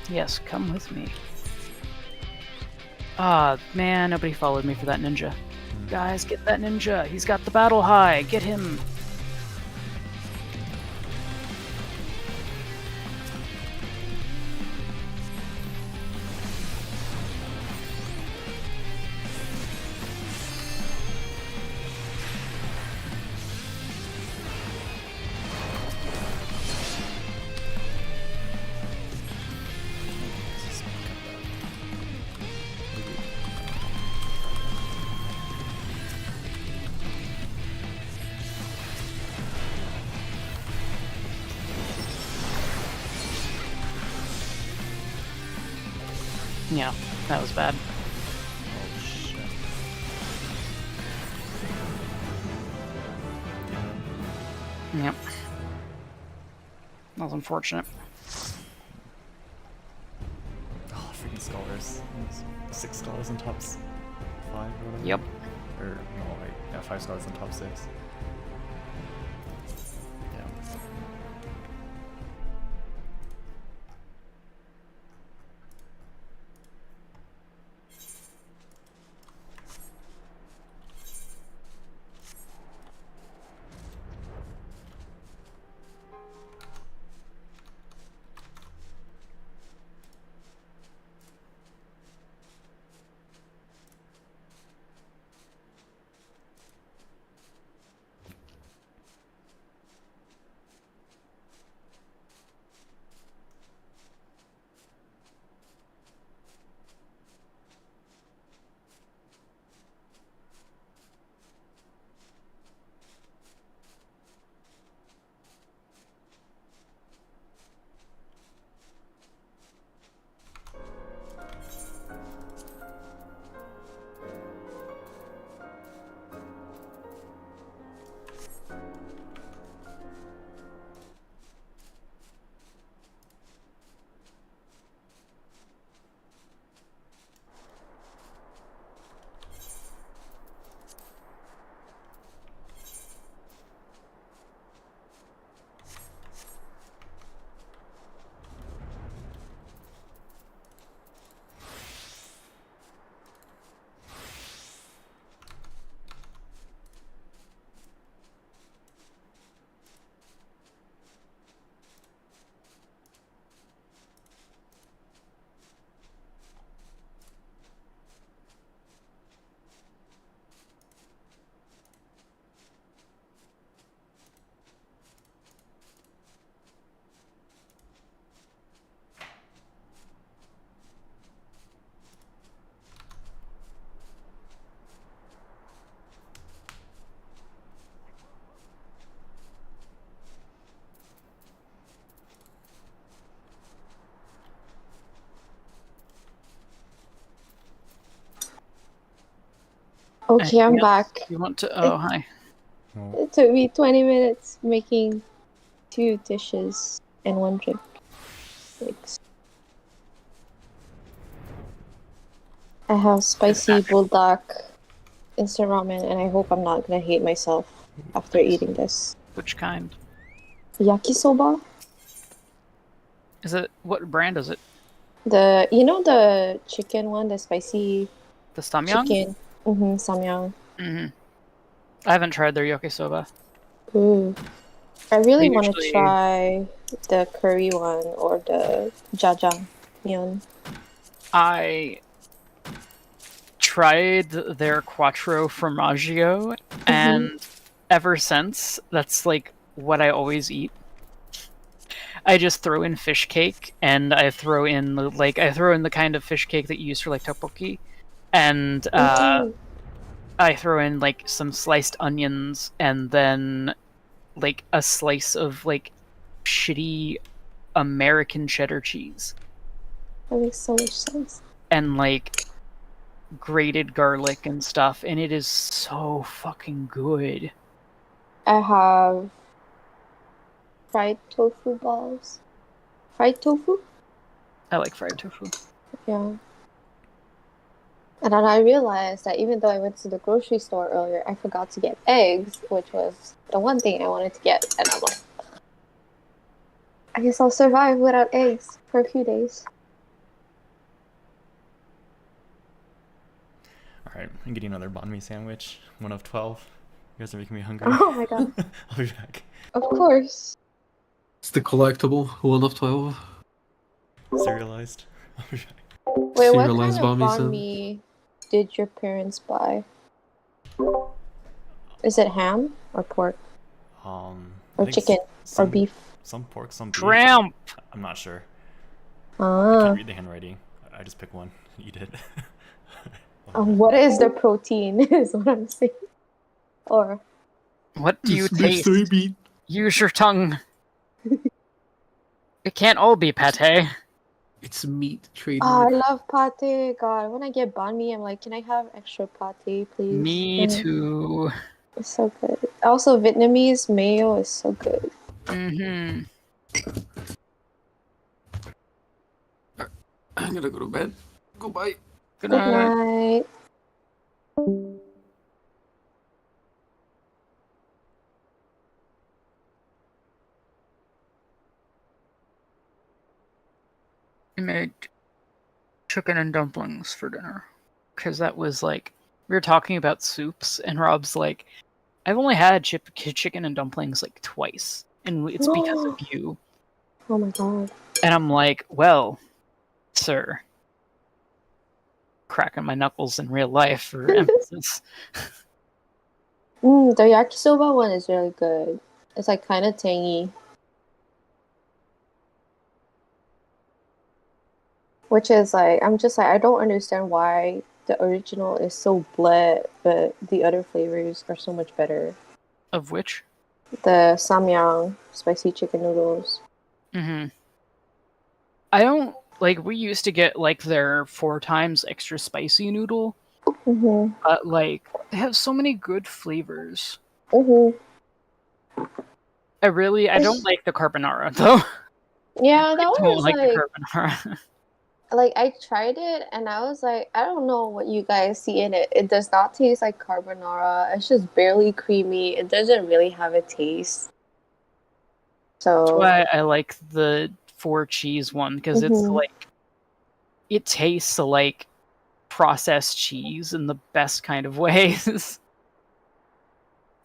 Yes, come with me. Ah, man, nobody followed me for that ninja. Guys, get that ninja. He's got the battle high. Get him. Yeah, that was bad. Oh shit. Yep. That was unfortunate. Oh, freaking scholars. 6 scholars in top 5 or whatever. Yep. Or, no, wait. Yeah, 5 scholars in top 6. Yeah. Okay, I'm Anything else back. You want to? Oh, hi. Well, It took me 20 minutes making 2 dishes and 1 drink. Like, I have spicy bulldog instant ramen, and I hope I'm not gonna hate myself after eating this. Which kind? Yakisoba? Is it? What brand is it? The chicken one, the spicy The samyang? chicken. Samyang. I haven't tried their yakisoba. Ooh. I really want to usually- try the curry one or the jjajangmyeon. I tried their quattro formaggio, and ever since, that's like what I always eat. I just throw in fish cake, and I throw in the kind of fish cake that you use for like tteokbokki, and I throw in like some sliced onions, and then like a slice of like shitty American cheddar cheese, That makes so much sense. and like grated garlic and stuff, and it is so fucking good. I have fried tofu balls. Fried tofu? I like fried tofu. Yeah. And then I realized that even though I went to the grocery store earlier, I forgot to get eggs, which was the one thing I wanted to get. And I'm like, I guess I'll survive without eggs for a few days. alright, I'm getting another banh mi sandwich. 1 of 12. You guys are making me hungry. Oh my god. I'll be back. Of course. It's the collectible 1 of 12. Serialized. I'll be back. Wait, what kind Serialized of banh mi banh mi did your parents buy? Is it ham or pork I or think chicken or some- beef? Some pork, some beef. Tramp! I'm not sure. I Ah. can't read the handwriting. I just pick one and eat it. What is the protein? Is what I'm saying. Or What do you It's taste? mystery meat. Use your tongue. It can't all be pate. It's meat I trademark. love pate. God, when I get banh mi, I'm like, can I have extra pate, please? Me too. It's so good. Also, Vietnamese mayo is so good. Mm-hmm. I'm gonna go to bed. Goodbye. Good Good night. night. I made chicken and dumplings for dinner. Because that was like, we were talking about soups, and Rob's like, I've only had chicken and dumplings like twice, and it's because of you. Oh my god. And I'm like, well, sir. Cracking my knuckles in real life for emphasis. The yakisoba one is really good. It's like kind of tangy. Which is like, I'm just like, I don't understand why the original is so bleh, but the other flavors are so much better. Of which? The samyang spicy chicken noodles. Mm-hmm. I don't like. We used to get like their 4 times extra spicy noodle, but like they have so many good flavors. I don't like the carbonara though. Yeah, that I one don't was like like, the carbonara. like I tried it and I was like, I don't know what you guys see in it. It does not taste like carbonara. It's just barely creamy. It doesn't really have a taste. That's So why I like the 4 cheese one, because it's like it tastes like processed cheese in the best kind of ways.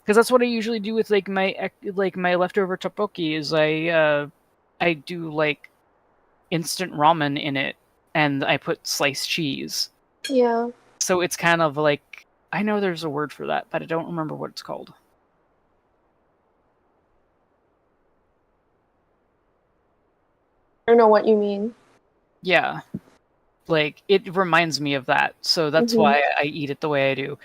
Because that's what I usually do with like my leftover tteokbokki is I do like instant ramen in it, and I put sliced cheese. yeah. So it's kind of like, I know there's a word for that, but I don't remember what it's called. I don't know what you mean. Yeah. Like, it reminds me of that, so that's why I eat it the way I do.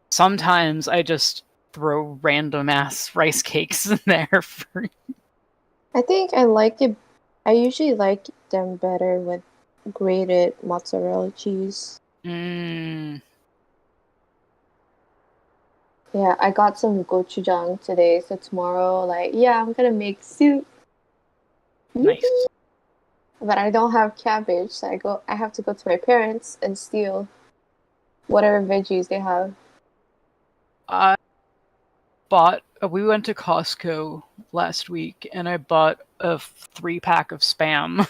Sometimes I just throw random ass rice cakes in there for... I think I like it. I usually like them better with grated mozzarella cheese. Mm. Yeah, I got some gochujang today, so tomorrow, like, yeah, I'm gonna make soup. Nice. Yippee! But I don't have cabbage, so I have to go to my parents and steal whatever veggies they have. I bought. We went to Costco last week, and I bought a 3-pack of spam.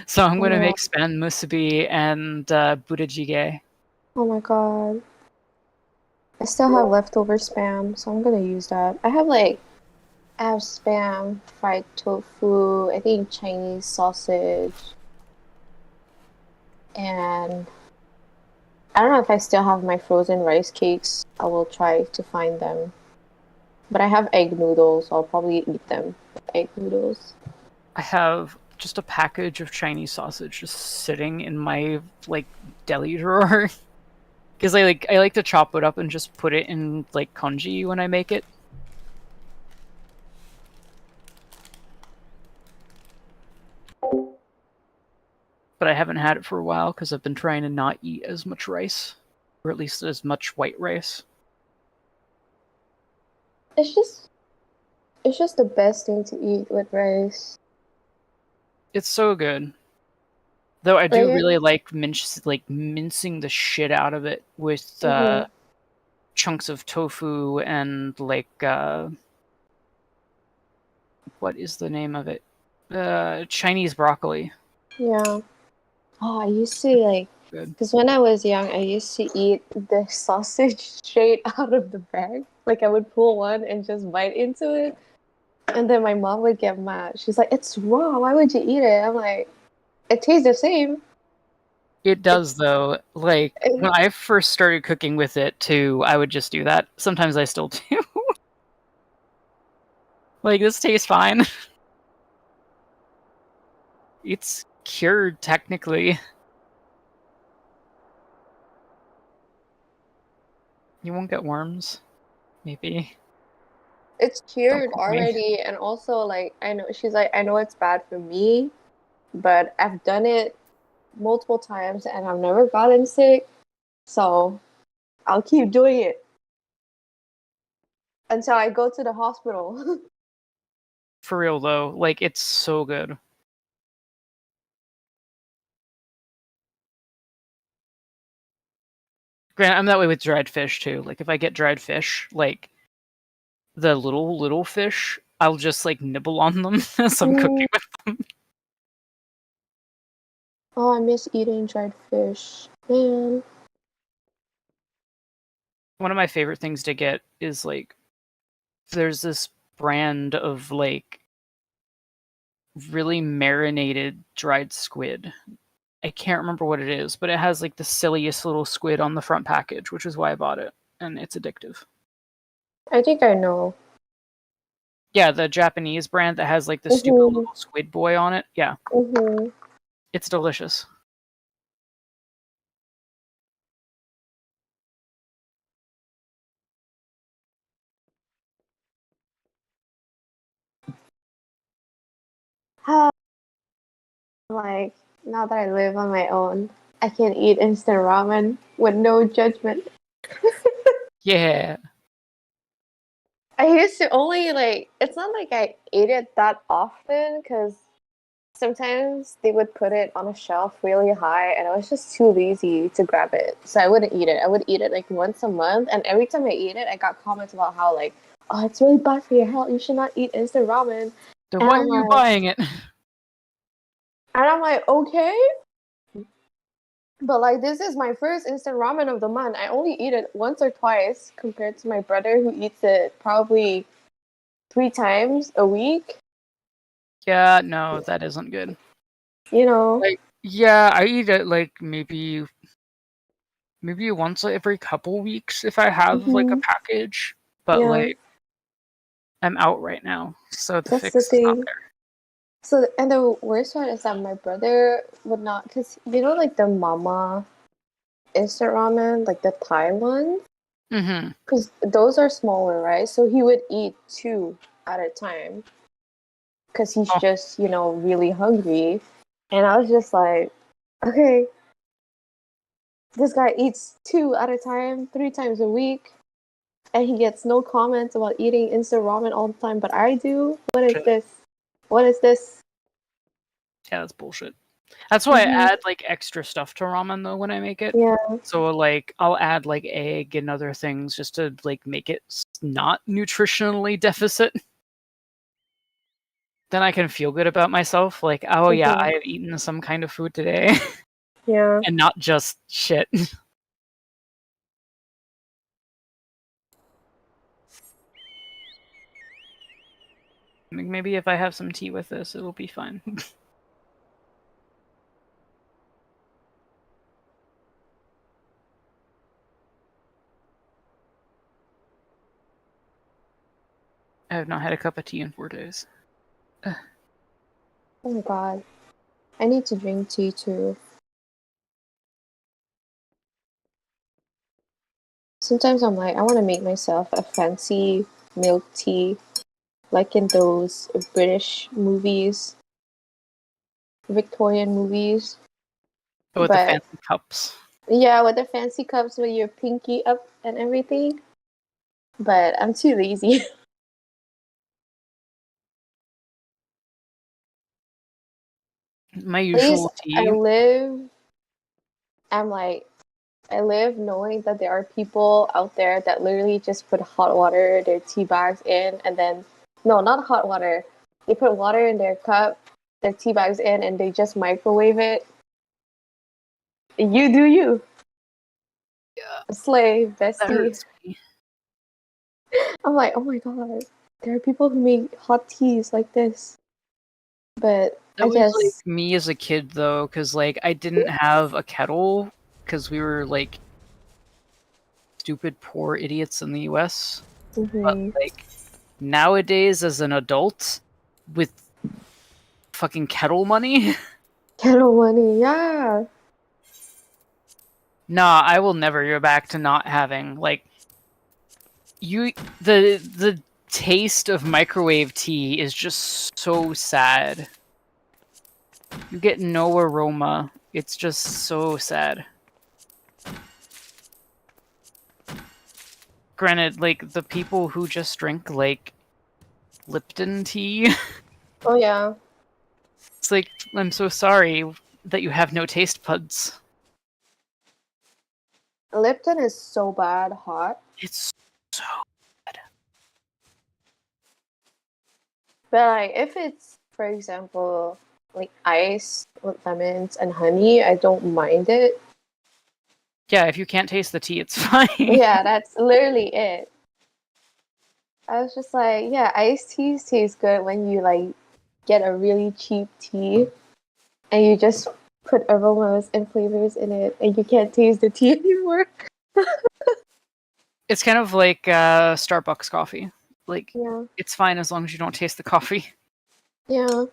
So I'm gonna Oh, make spam musubi and budae. oh my god. I still have leftover spam, so I'm gonna use that. I have spam, fried tofu, I think Chinese sausage, and I don't know if I still have my frozen rice cakes. I will try to find them. But I have egg noodles, so I'll probably eat them with egg noodles. I have just a package of Chinese sausage just sitting in my like deli drawer because I like to chop it up and just put it in like congee when I make it. But I haven't had it for a while because I've been trying to not eat as much rice, or at least as much white rice. It's just the best thing to eat with rice. It's so good. Though I do Like, really like mincing the shit out of it with chunks of tofu and what is the name of it? Chinese broccoli. yeah. Oh, I used to like, Good. because when I was young, I used to eat the sausage straight out of the bag. Like, I would pull one and just bite into it. And then my mom would get mad. She's like, it's raw. Why would you eat it? I'm like, it tastes the same. It does though. Like when I first started cooking with it too, I would just do that. Sometimes I still do. Like this tastes fine. It's cured technically. You won't get worms. Maybe. It's Don't cured quote me. already. And also, like, I know, she's like, I know it's bad for me, but I've done it multiple times and I've never gotten sick. So I'll keep doing it until I go to the hospital. For real though, like it's so good. Grant, I'm that way with dried fish too. Like if I get dried fish, like the little fish, I'll just like nibble on them as I'm cooking with them. Oh, I miss eating dried fish. Man. One of my favorite things to get is like there's this brand of like really marinated dried squid. I can't remember what it is, but it has like the silliest little squid on the front package, which is why I bought it, and it's addictive. I think I know. Yeah, the Japanese brand that has like the stupid Mm-hmm. little squid boy on it. Yeah, Mm-hmm. it's delicious. How, like, now that I live on my own, I can eat instant ramen with no judgment. Yeah. I used to only, like, it's not like I ate it that often because sometimes they would put it on a shelf really high and I was just too lazy to grab it. So I wouldn't eat it. I would eat it like once a month, and every time I eat it, I got comments about how, like, oh, it's really bad for your health. You should not eat instant ramen. Then And why are you buying it? and I'm like, okay. But like, this is my first instant ramen of the month. I only eat it once or twice compared to my brother who eats it probably 3 times a week. Yeah, no, that isn't good. You know. Like, yeah, I eat it like maybe once every couple weeks if I have like a Mhm. package. But Yeah, like, I'm out right now, so the that's the fix is not thing. there. So, and the worst part is that my brother would not, because you know, like the mama instant ramen, like the Thai ones, Mm-hmm. because those are smaller, right? So he would eat 2 at a time because he's Oh, just, really hungry. And I was just like, okay, this guy eats 2 at a time, 3 times a week. and he gets no comments about eating instant ramen all the time, but I do. What is this? What is this? Yeah, that's bullshit. That's why Mhm. I add like extra stuff to ramen though when I make it. Yeah. So like I'll add like egg and other things just to like make it not nutritionally deficit. Then I can feel good about myself. Like, oh yeah, Mhm. I have eaten some kind of food today, Yeah. and not just shit. Maybe if I have some tea with this, it'll be fine. I have not had a cup of tea in 4 days. Oh my god. I need to drink tea too. Sometimes I'm like, I want to make myself a fancy milk tea, like in those British movies, Victorian movies. With the But fancy cups. yeah, with the fancy cups with your pinky up and everything. But I'm too lazy. My At least usual tea. I live knowing that there are people out there that literally just put hot water, their tea bags in, and then, no, not hot water. They put water in their cup, their tea bags in, and they just microwave it. You do you. Yeah, Slay, that bestie. hurts me. I'm like, oh my god. There are people who make hot teas like this. But That I was like guess. me as a kid though, because like I didn't have a kettle because we were like stupid poor idiots in the US. But Mhm. like nowadays as an adult with fucking kettle money, Kettle money, yeah. nah, I will never go back to not having like the taste of microwave tea is just so sad. You get no aroma. It's just so sad. Granted, like the people who just drink like Lipton tea, Oh yeah. it's like I'm so sorry that you have no taste buds. Lipton is so bad hot. It's so But like, if it's, for example, like ice with lemons and honey, I don't mind it. yeah. If you can't taste the tea, it's fine. Yeah, that's literally it. I was just like, yeah, iced teas taste good when you like get a really cheap tea and you just put aromas and flavors in it and you can't taste the tea anymore. It's kind of like Starbucks coffee. Like Yeah. it's fine as long as you don't taste the coffee. Yeah.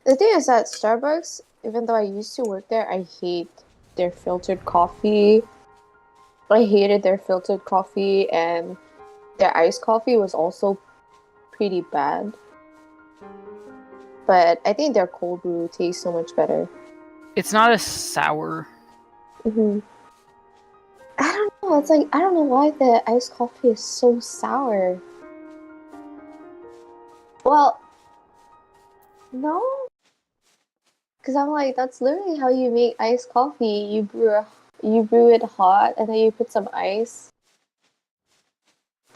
The thing is that Starbucks, even though I used to work there, I hate their filtered coffee. I hated their filtered coffee, and their iced coffee was also pretty bad. But I think their cold brew tastes so much better. It's not as sour. Hmm. I don't know. It's like, I don't know why the iced coffee is so sour. Well, no. Because I'm like, that's literally how you make iced coffee. You brew it hot, and then you put some ice,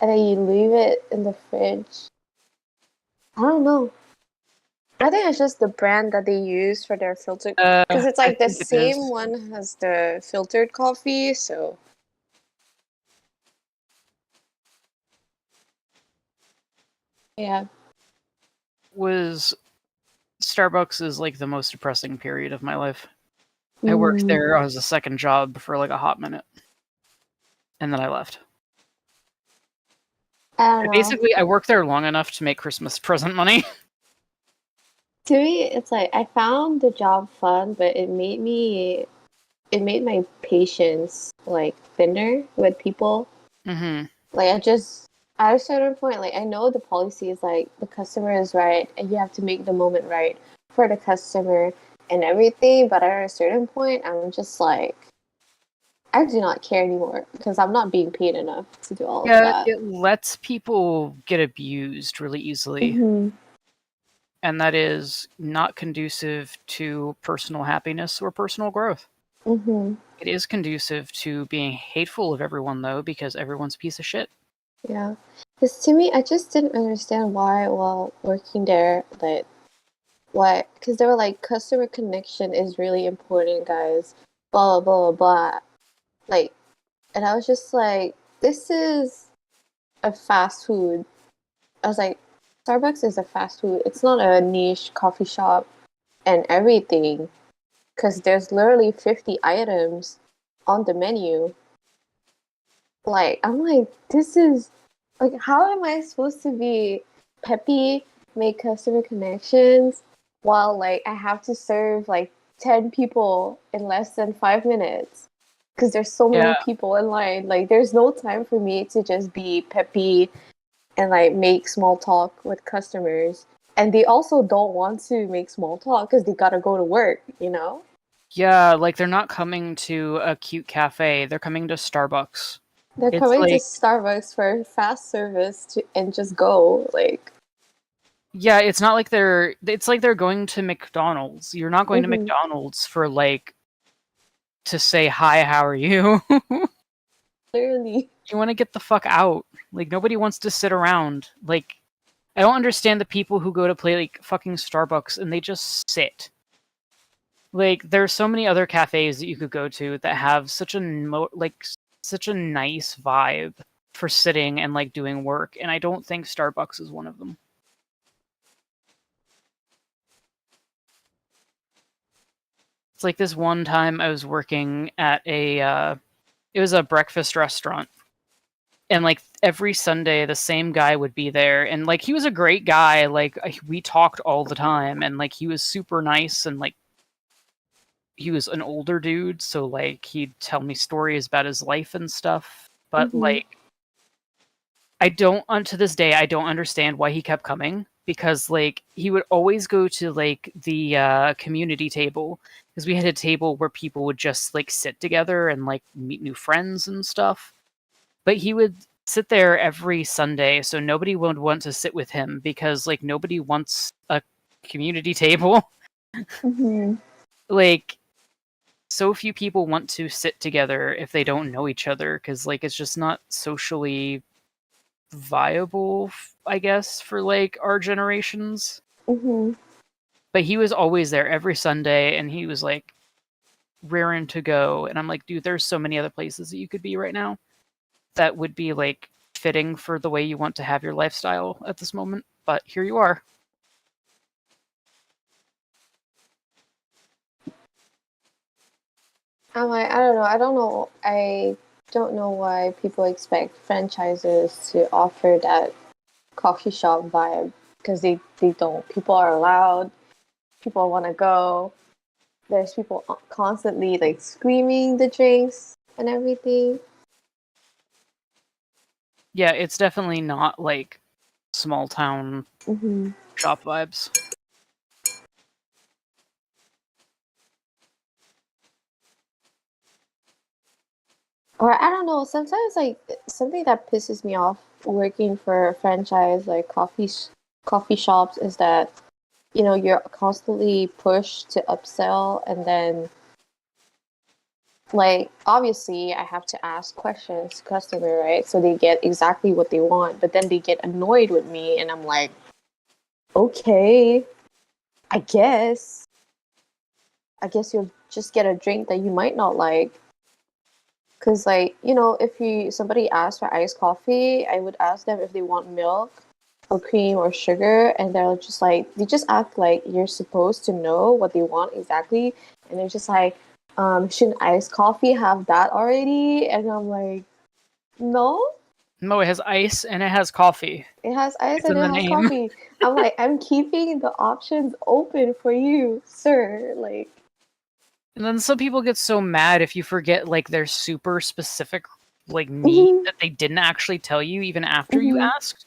and then you leave it in the fridge. I don't know. I think it's just the brand that they use for their filtered, because it's I like the think it is. same one as the filtered coffee. So yeah. Was Starbucks is like the most depressing period of my life. I worked there as a second job for like a hot minute, and then I left. I don't know. Basically, I worked there long enough to make Christmas present money. To me, it's like I found the job fun, but it made my patience like thinner with people. Mm-hmm. Like I just at a certain point, like I know the policy is like the customer is right, and you have to make the moment right for the customer and everything. But at a certain point, I'm just like, I do not care anymore because I'm not being paid enough to do all of Yeah, that. it lets people get abused really easily. Mm-hmm. And that is not conducive to personal happiness or personal growth. Mm-hmm. It is conducive to being hateful of everyone, though, because everyone's a piece of shit. Yeah. Because to me, I just didn't understand why, while working there, like, why, because they were like, customer connection is really important, guys. Blah, blah, blah, blah. Like, and I was just like, this is a fast food. I was like, Starbucks is a fast food. It's not a niche coffee shop and everything. Because there's literally 50 items on the menu. Like, I'm like, this is, like, how am I supposed to be peppy, make customer connections, while, like, I have to serve, like, 10 people in less than 5 minutes? Because there's so many Yeah. people in line. Like, there's no time for me to just be peppy and, like, make small talk with customers. And they also don't want to make small talk because they gotta go to work, you know? Yeah, like they're not coming to a cute cafe, they're coming to Starbucks. They're It's coming to like, Starbucks for fast service and just go. Like, yeah, it's not like it's like they're going to McDonald's. You're not going to Mhm. McDonald's for like to say hi, how are you? Literally. You want to get the fuck out. Like nobody wants to sit around. Like I don't understand the people who go to play like fucking Starbucks and they just sit. Like there's so many other cafes that you could go to that have such a such a nice vibe for sitting and like doing work, and I don't think Starbucks is one of them. It's like this one time I was working at it was a breakfast restaurant, and like every Sunday the same guy would be there, and like he was a great guy, like we talked all the time, and like he was super nice, and like he was an older dude, so like he'd tell me stories about his life and stuff, but Mhm. like I don't, to this day, I don't understand why he kept coming, because like he would always go to like the community table, because we had a table where people would just like sit together and like meet new friends and stuff. But he would sit there every Sunday, so nobody would want to sit with him because like nobody wants a community table. Mhm. Like so few people want to sit together if they don't know each other, because like it's just not socially viable, I guess, for like our generations. Mhm. But he was always there every Sunday, and he was like raring to go. And I'm like, dude, there's so many other places that you could be right now that would be like fitting for the way you want to have your lifestyle at this moment. But here you are. I'm like, I don't know. I don't know. I don't know why people expect franchises to offer that coffee shop vibe because they don't. People are loud. People want to go. There's people constantly like screaming the drinks and everything. Yeah, it's definitely not like small town Mhm. shop vibes. Or I don't know. Sometimes like something that pisses me off working for a franchise like coffee shops is that you're constantly pushed to upsell, and then like obviously I have to ask questions to customer, right? So they get exactly what they want, but then they get annoyed with me, and I'm like, okay, I guess. I guess you'll just get a drink that you might not like. Cause like, if somebody asks for iced coffee, I would ask them if they want milk or cream or sugar, and they're just like they just act like you're supposed to know what they want exactly, and they're just like, shouldn't iced coffee have that already? And I'm like, no, No, it has ice and it has coffee. it has ice It's and in it the has name. coffee. I'm like, I'm keeping the options open for you, sir. Like, And then some people get so mad if you forget like their super specific like need mhm, that they didn't actually tell you even after you mhm, asked.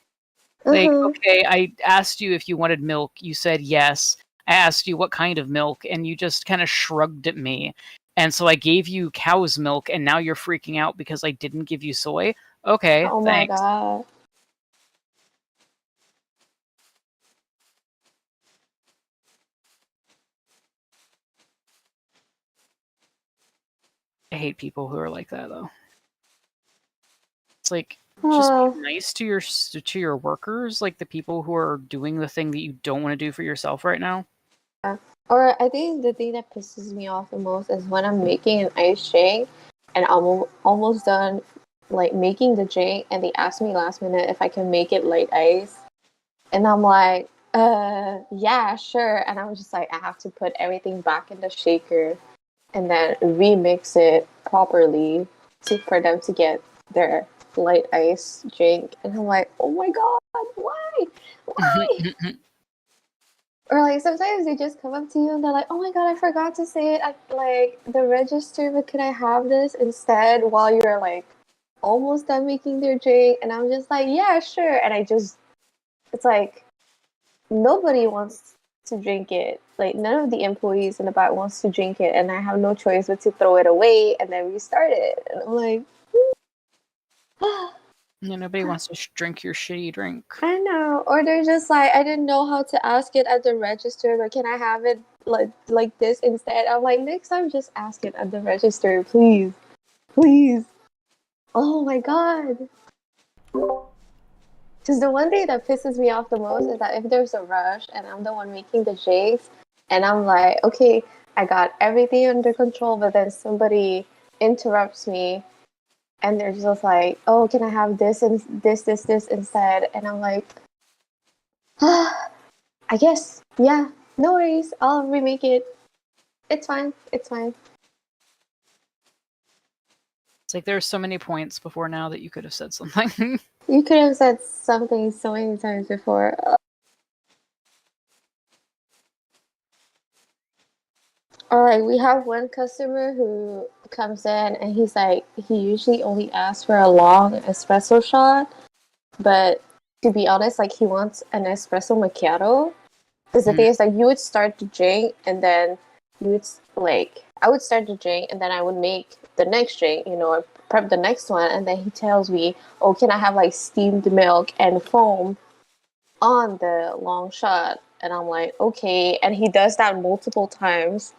Like, uh-huh, okay, I asked you if you wanted milk. You said yes. I asked you what kind of milk, and you just kind of shrugged at me. And so I gave you cow's milk, and now you're freaking out because I didn't give you soy? Okay, Oh my thanks. god. I hate people who are like that, though. It's like, just Oh. be nice to your workers, like the people who are doing the thing that you don't want to do for yourself right now. Or I think the thing that pisses me off the most is when I'm making an ice drink and I'm almost done like making the drink and they ask me last minute if I can make it light ice. And I'm like, yeah, sure. And I'm just like, I have to put everything back in the shaker and then remix it properly for them to get their light ice drink. And I'm like, oh my god, why? Why? Or like sometimes they just come up to you and they're like, "Oh my god, I forgot to say it at like the register, but could I have this instead?" While you're like almost done making their drink, and I'm just like, "Yeah, sure." And it's like nobody wants to drink it. Like none of the employees in the back wants to drink it, and I have no choice but to throw it away and then restart it. And I'm like, Yeah, nobody wants to drink your shitty drink. I know. Or they're just like, I didn't know how to ask it at the register, but can I have it like this instead? I'm like, next time just ask it at the register, please. Please. Oh my god. Because the one thing that pisses me off the most is that if there's a rush and I'm the one making the drinks, and I'm like, okay, I got everything under control, but then somebody interrupts me and they're just like, oh, can I have this and this instead? And I'm like, I guess, yeah, no worries. I'll remake it. It's fine. It's fine. It's like there's so many points before now that you could have said something. You could have said something so many times before. Or like we have one customer who comes in and he's like, he usually only asks for a long espresso shot, but to be honest, like he wants an espresso macchiato. Because the thing is, like, you would start the drink and then you would like, I would start the drink and then I would make the next drink, you know, or prep the next one, and then he tells me, oh, can I have like steamed milk and foam on the long shot? And I'm like, okay. And he does that multiple times.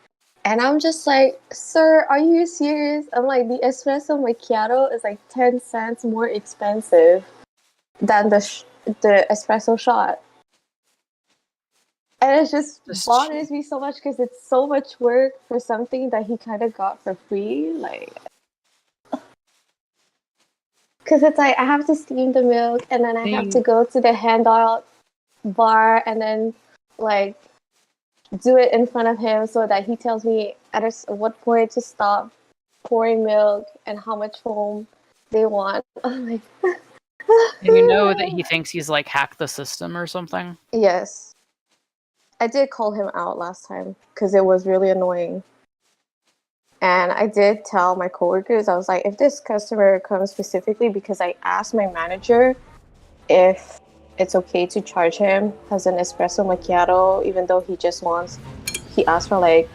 And I'm just like, sir, are you serious? I'm like, the espresso macchiato is like 10 cents more expensive than the espresso shot. And it just bothers me so much because it's so much work for something that he kind of got for free. Like, because it's like, I have to steam the milk and then I have to go to the handout bar and then, like, do it in front of him so that he tells me at what point to stop pouring milk and how much foam they want. I'm like, and you know that he thinks he's like hacked the system or something? Yes. I did call him out last time because it was really annoying. And I did tell my coworkers, I was like, if this customer comes specifically because I asked my manager if it's okay to charge him as an espresso macchiato, even though he asked for like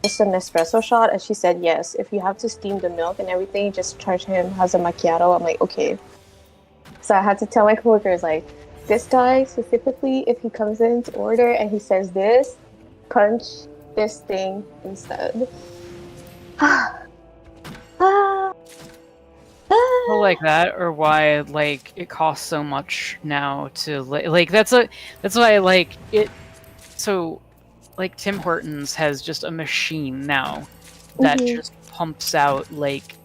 just an espresso shot, and she said yes. If you have to steam the milk and everything, just charge him as a macchiato. I'm like, okay. So I had to tell my coworkers, like, this guy specifically, if he comes in to order and he says this, punch this thing instead. People like that, or why like it costs so much now to like that's why like it. So like Tim Hortons has just a machine now that just pumps out like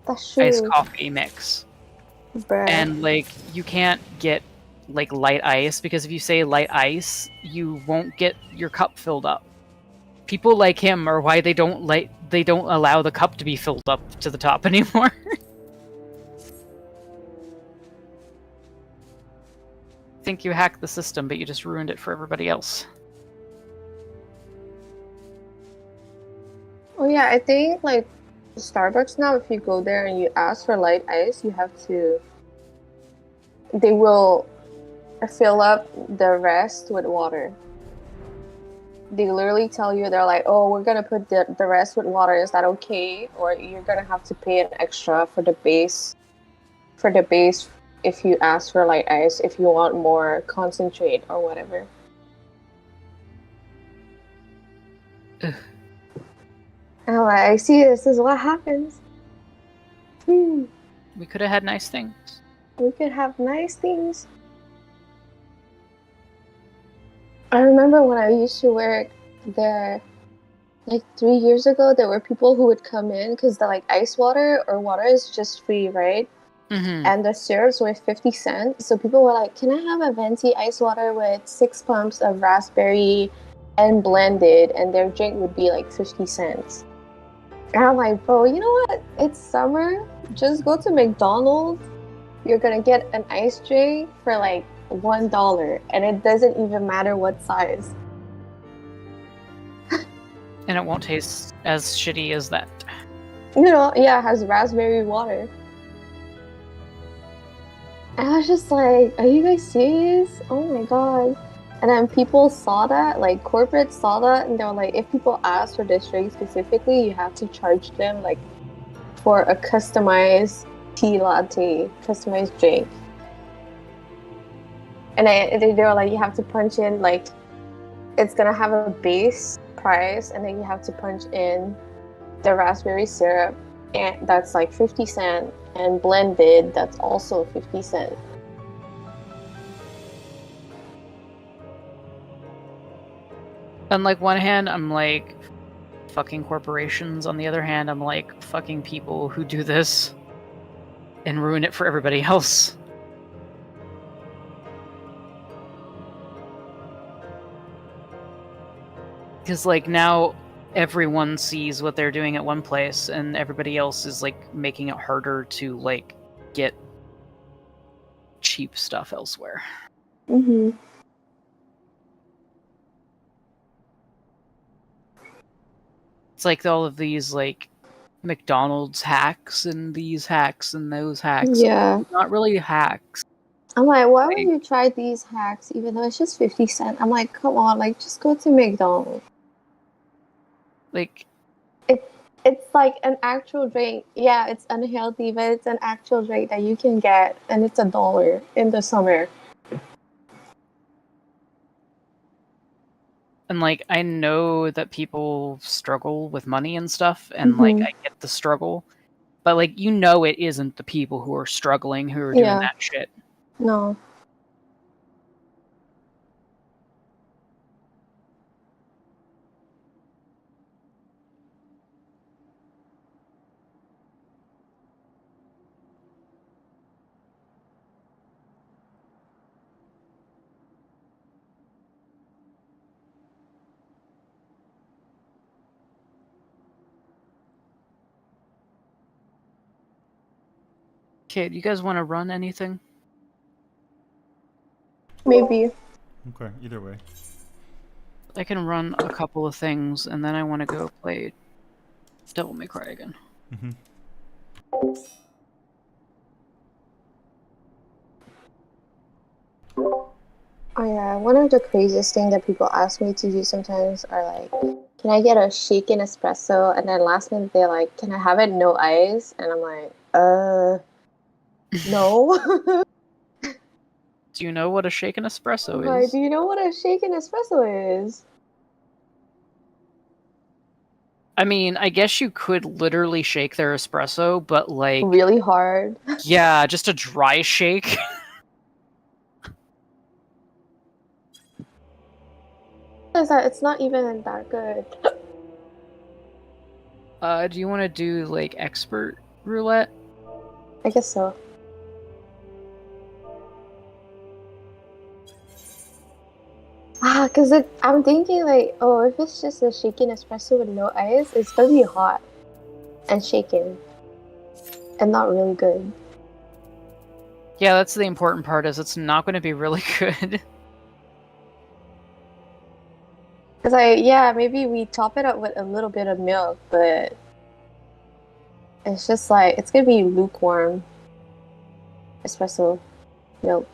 iced coffee mix. Bruh. And like you can't get like light ice because if you say light ice, you won't get your cup filled up. People like him are why they don't allow the cup to be filled up to the top anymore. Think you hacked the system, but you just ruined it for everybody else. Oh yeah, I think like Starbucks now, if you go there and you ask for light ice, they will fill up the rest with water. they literally tell you, they're like, oh, we're gonna put the rest with water. Is that okay? Or you're gonna have to pay an extra for the base. For the base, if you ask for light ice, if you want more concentrate or whatever. Ugh. And I'm like, I see this is what happens. We could have had nice things. We could have nice things. I remember when I used to work there, like 3 years ago, there were people who would come in because the like ice water or water is just free, right? Mm-hmm. And the syrups were 50 cents. So people were like, can I have a venti ice water with 6 pumps of raspberry and blended? And their drink would be like 50 cents. And I'm like, bro, you know what? It's summer. Just go to McDonald's. You're gonna get an ice drink for like $1. And it doesn't even matter what size. And it won't taste as shitty as that. You know, yeah, it has raspberry water. And I was just like, are you guys serious? Oh my god. And then people saw that, like corporate saw that, and they were like, if people ask for this drink specifically, you have to charge them like for a customized tea latte, customized drink. And they were like, you have to punch in, like, it's gonna have a base price, and then you have to punch in the raspberry syrup, and that's like 50 cents, and blended, that's also 50 cents. On like one hand, I'm like, fucking corporations. On the other hand, I'm like, fucking people who do this and ruin it for everybody else. Because like now everyone sees what they're doing at one place, and everybody else is like making it harder to like get cheap stuff elsewhere. Mm-hmm. It's like all of these like McDonald's hacks and these hacks and those hacks. Yeah. Not really hacks. I'm like, why would you try these hacks even though it's just 50 cents? I'm like, come on, like, just go to McDonald's. Like, it's like an actual drink. Yeah, it's unhealthy, but it's an actual drink that you can get, and it's $1 in the summer. and like I know that people struggle with money and stuff, and like I get the struggle, but like you know it isn't the people who are struggling who are doing that shit. No. Okay, do you guys want to run anything? Maybe. Okay, either way. I can run a couple of things, and then I want to go play Devil May Cry again. Mm-hmm. Oh yeah, one of the craziest things that people ask me to do sometimes are like, can I get a shaken espresso? And then last minute they're like, can I have it no ice? And I'm like, no. Do you know what a shaken espresso Like, is? do you know what a shaken espresso is? I mean, I guess you could literally shake their espresso, but like really hard. Yeah, just a dry shake. Is that it's not even that good. Do you want to do like expert roulette? I guess so. Cause I'm thinking like, oh, if it's just a shaken espresso with no ice, it's gonna be hot and shaken, and not really good. Yeah, that's the important part. Is it's not going to be really good. Cause yeah, maybe we top it up with a little bit of milk, but it's just like it's gonna be lukewarm espresso milk.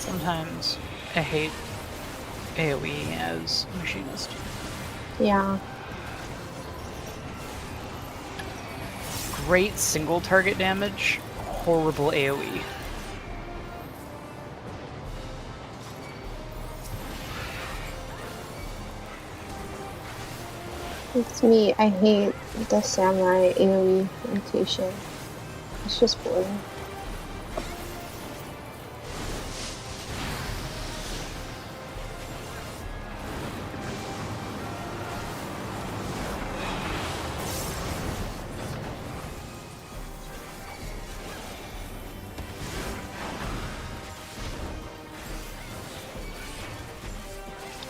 Sometimes I hate AoE as machinist. Yeah. Great single target damage, horrible AoE. It's me. I hate the samurai AoE rotation. It's just boring.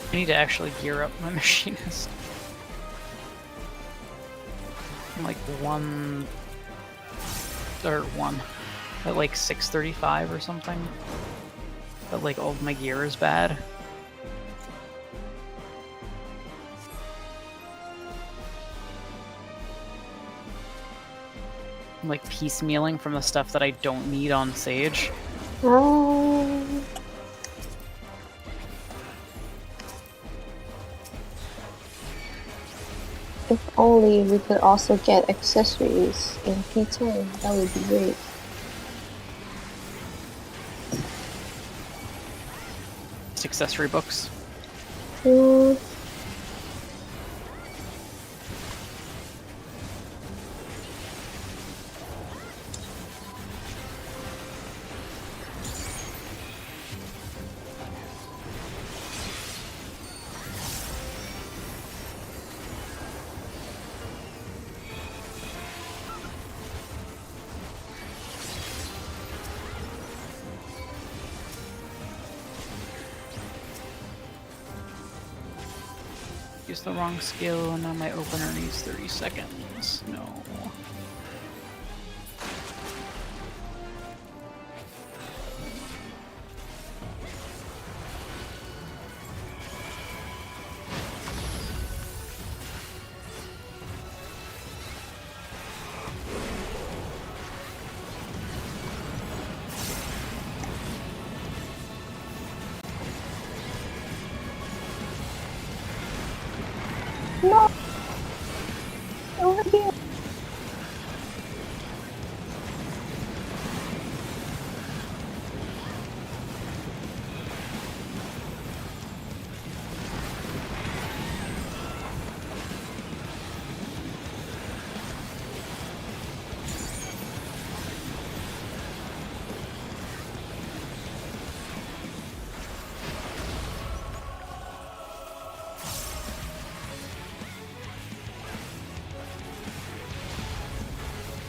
I need to actually gear up my machinist. I'm like one at like 635 or something. But like all of my gear is bad. I'm like piecemealing from the stuff that I don't need on Sage. If only we could also get accessories in P10, that would be great. Accessory books. Mm. Use the wrong skill, and now my opener needs 30 seconds. No. No! Over here!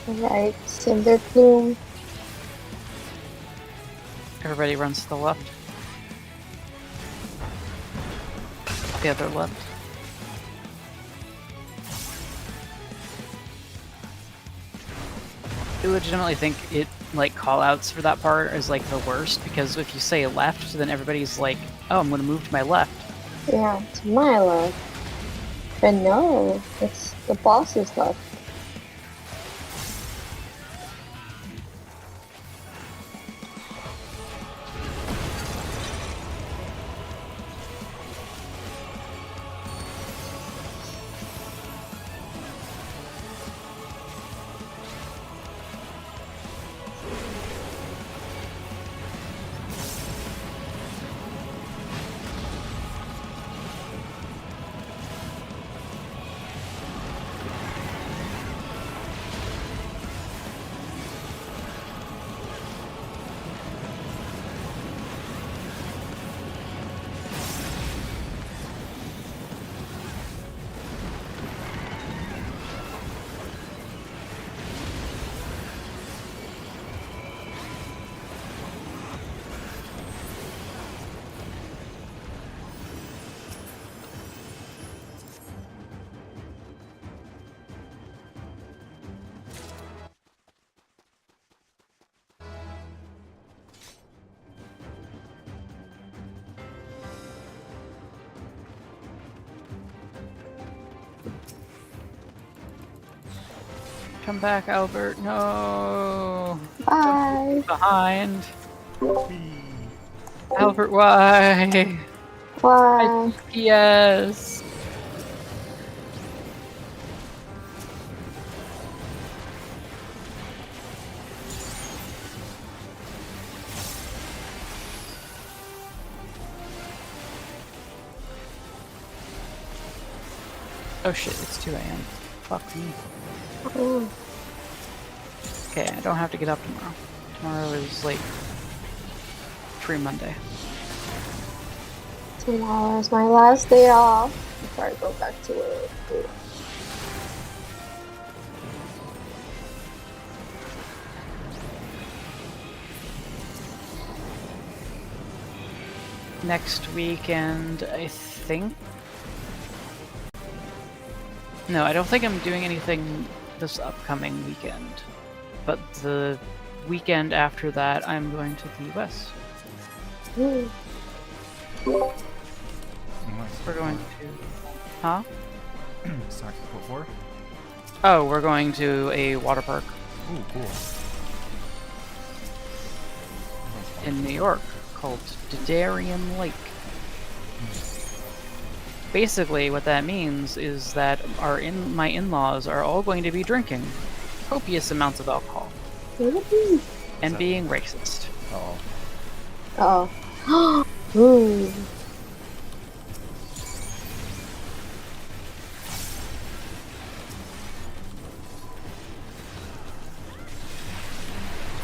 Alright, Cinder Plume. Everybody runs to the left. The other left. I legitimately think it, like, callouts for that part is, like, the worst, because if you say left, then everybody's like, oh, I'm gonna move to my left. Yeah, to my left. But no, it's the boss's left. Come back, Albert. No. Bye! Behind. Albert, why? Why? Yes. Oh shit, it's 2 a.m. Fuck me. Oh, Okay, I don't have to get up tomorrow. Tomorrow is like free Monday. tomorrow is my last day off before I go back to work. Next weekend, I think. No, I don't think I'm doing anything this upcoming weekend. But the weekend after that, I'm going to the US. Mm. We're going to. Huh? Sorry, what for? Oh, we're going to a water park Ooh, cool. in New York called Darien Lake. Basically, what that means is that my in-laws are all going to be drinking copious amounts of alcohol and being racist. Oh. Oh. Ooh.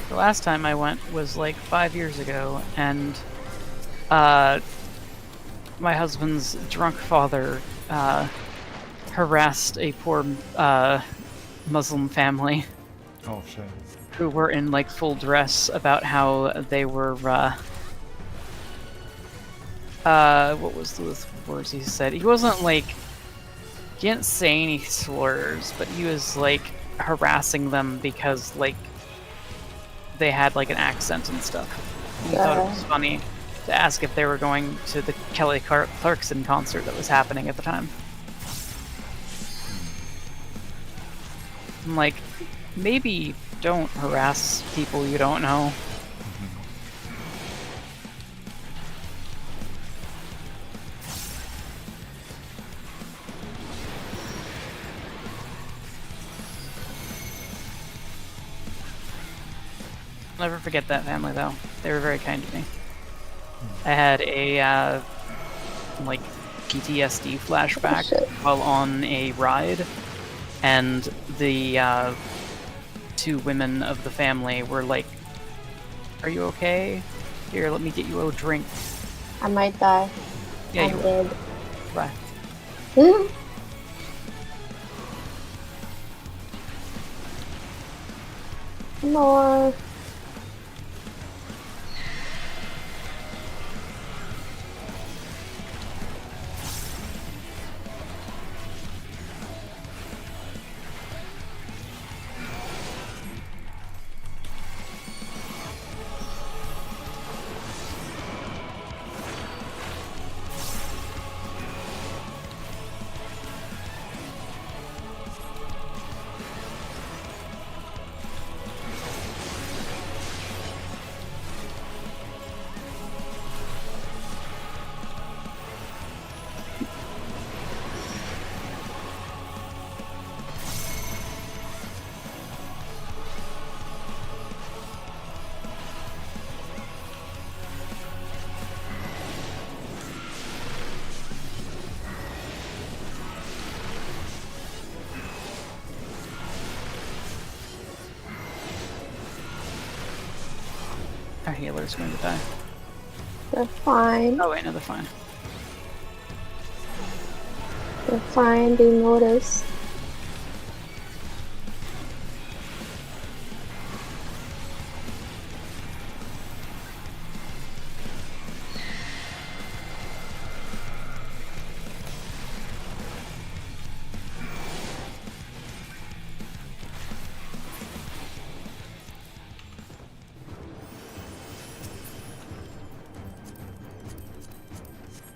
The last time I went was like 5 years ago, and my husband's drunk father harassed a poor Muslim family Oh shit. who were in like full dress about how they were what was the words he said? He wasn't like, he didn't say any slurs, but he was like harassing them because like they had like an accent and stuff. And he thought it was funny to ask if they were going to the Kelly Clarkson concert that was happening at the time. I'm like, maybe don't harass people you don't know. I'll never forget that family though. They were very kind to me. I had a like PTSD flashback while on a ride, and the two women of the family were like, "Are you okay? Here, let me get you a drink." I might die. Yeah, I'm you will. dead. Bye. More. Our healer's going to die. They're fine. Oh wait, no, they're fine. They're fine. They notice.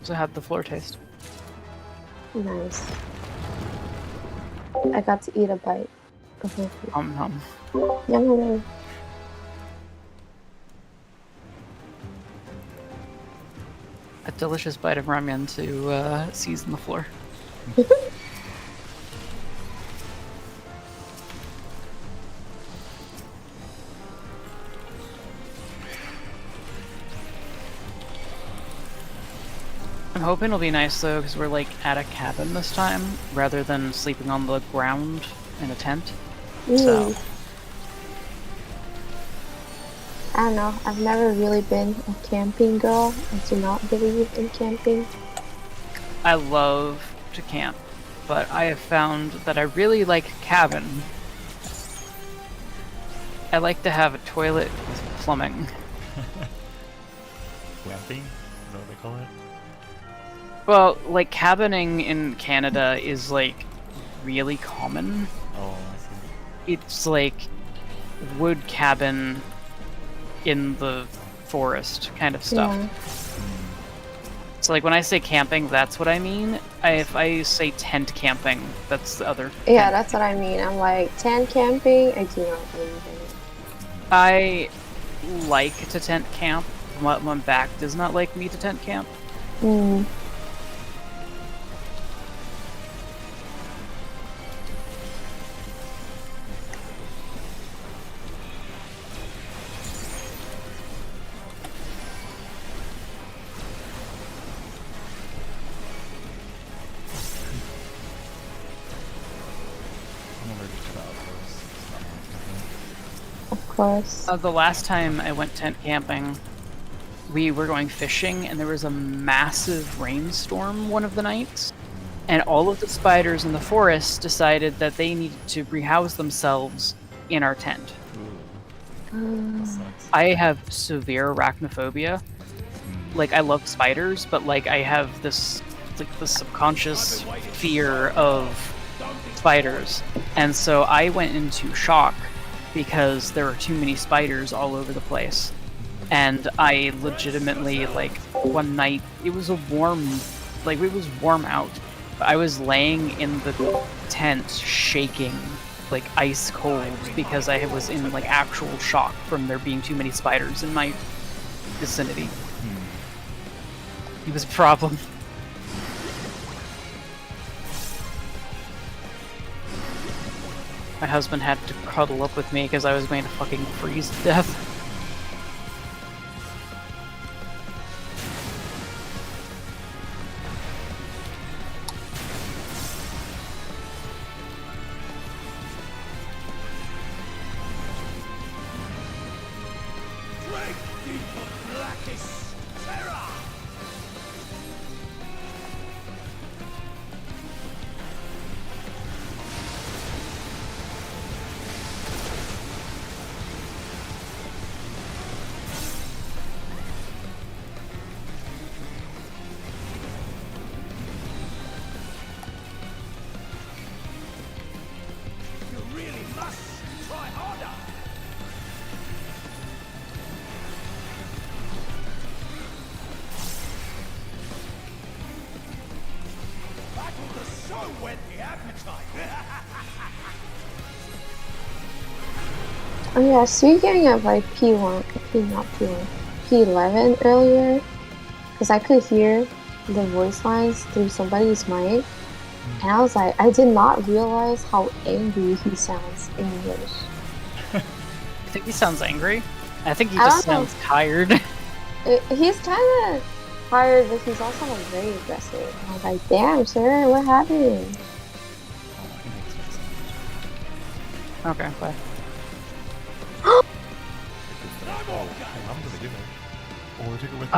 So how'd the floor taste? Nice. I got to eat a bite of my food. Yum. delicious bite of ramen to season the floor. I'm hoping it'll be nice though, because we're like at a cabin this time, rather than sleeping on the ground in a tent. So I don't know. I've never really been a camping girl. I do not believe in camping. I love to camp, but I have found that I really like cabin. I like to have a toilet with plumbing. Glamping? Is that what they call it? Well, like cabining in Canada is like really common. Oh, I see. It's like wood cabin in the forest kind of stuff. Yeah. So like when I say camping, that's what I mean. If I say tent camping, that's the other. Yeah, that's what I mean. I'm like, tent camping, I do not believe in it. I like to tent camp. My back does not like me to tent camp. Mm. I'm allergic to the outdoors. It's not my thing. Of course. The last time I went tent camping, we were going fishing and there was a massive rainstorm one of the nights. And all of the spiders in the forest decided that they needed to rehouse themselves in our tent. That sucks. I have severe arachnophobia. Like, I love spiders, but like I have this like the subconscious fear of spiders. And so I went into shock because there were too many spiders all over the place. And I legitimately, like, one night, it was warm out. I was laying in the tent shaking, like ice cold, because I was in like actual shock from there being too many spiders in my vicinity. It was a problem. My husband had to cuddle up with me because I was going to fucking freeze to death. Drink deep of blackest terror! You really must try harder! Battle to so whet the appetite! Oh yeah, speaking of like P11 earlier, because I could hear the voice lines through somebody's mic, and I was like, I did not realize how angry he sounds in English. I think he sounds angry. I think he I just don't know. sounds tired. He's kind of tired, but he's also like very aggressive. And I was like, damn, sir, what happened? Oh, I can make sense. Okay, bye. Oh, I'm gonna give it. Or take it with me.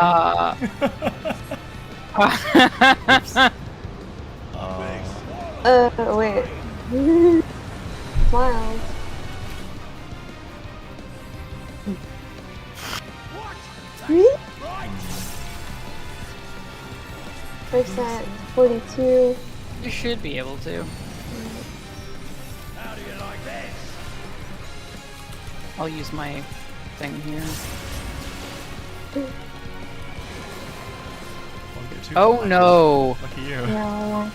Wait. Smile. Percent 42. You should be able to. How do you like this? I'll use my thing here. Oh no! Lucky you. Yeah.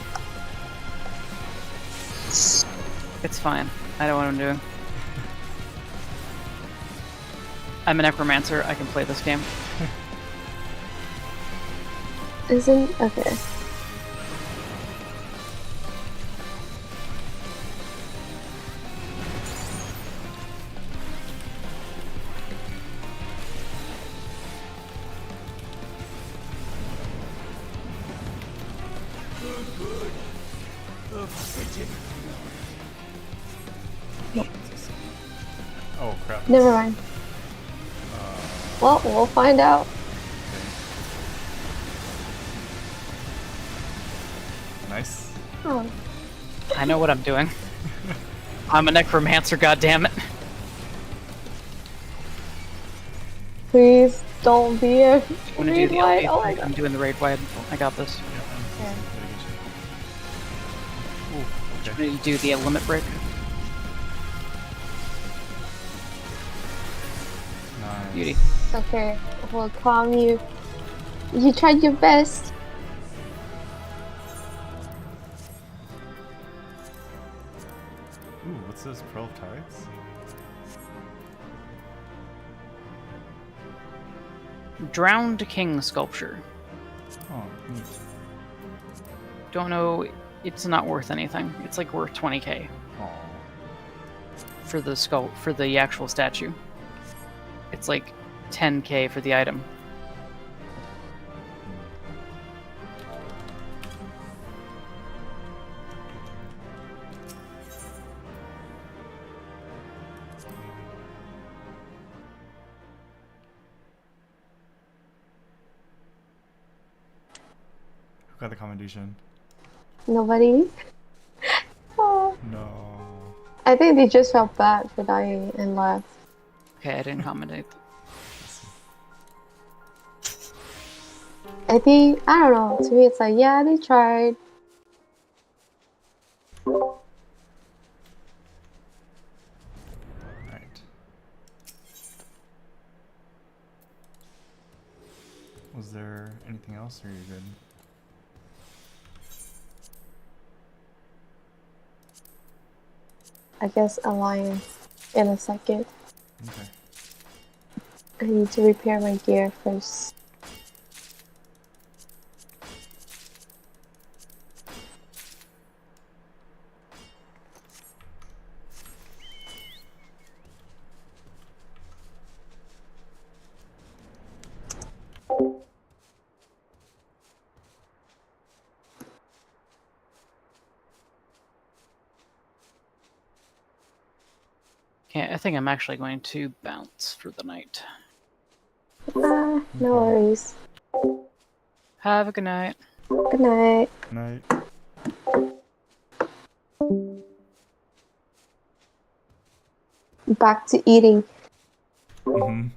It's fine. I know what I'm doing. I'm a necromancer. I can play this game. Isn't okay. Oh crap. Never mind. Well, we'll find out. Nice. Oh. I know what I'm doing. I'm a necromancer, goddammit. Please don't be a I'm gonna do the wide. LP. Oh my I'm god. doing the raid wide. I got this. Okay. Ooh, okay. Ready to do the limit break? Nice. Beauty. Okay, we'll calm you. You tried your best. Ooh, what's this? Pearl of Tides? Drowned King sculpture. Oh, neat. Don't know. It's not worth anything. It's like worth 20k Oh. for the for the actual statue. It's like 10k for the item. Who got the commendation? Nobody. Oh. No. I think they just felt bad for dying and left. Okay, I didn't commentate. I think, I don't know, to me it's like, yeah, they tried. Alright. Was there anything else, or are you good? I guess Alliance in a second. Okay. I need to repair my gear first. Okay, I think I'm actually going to bounce for the night. No worries. Have a good night. Good night. Night. Back to eating. Mm-hmm.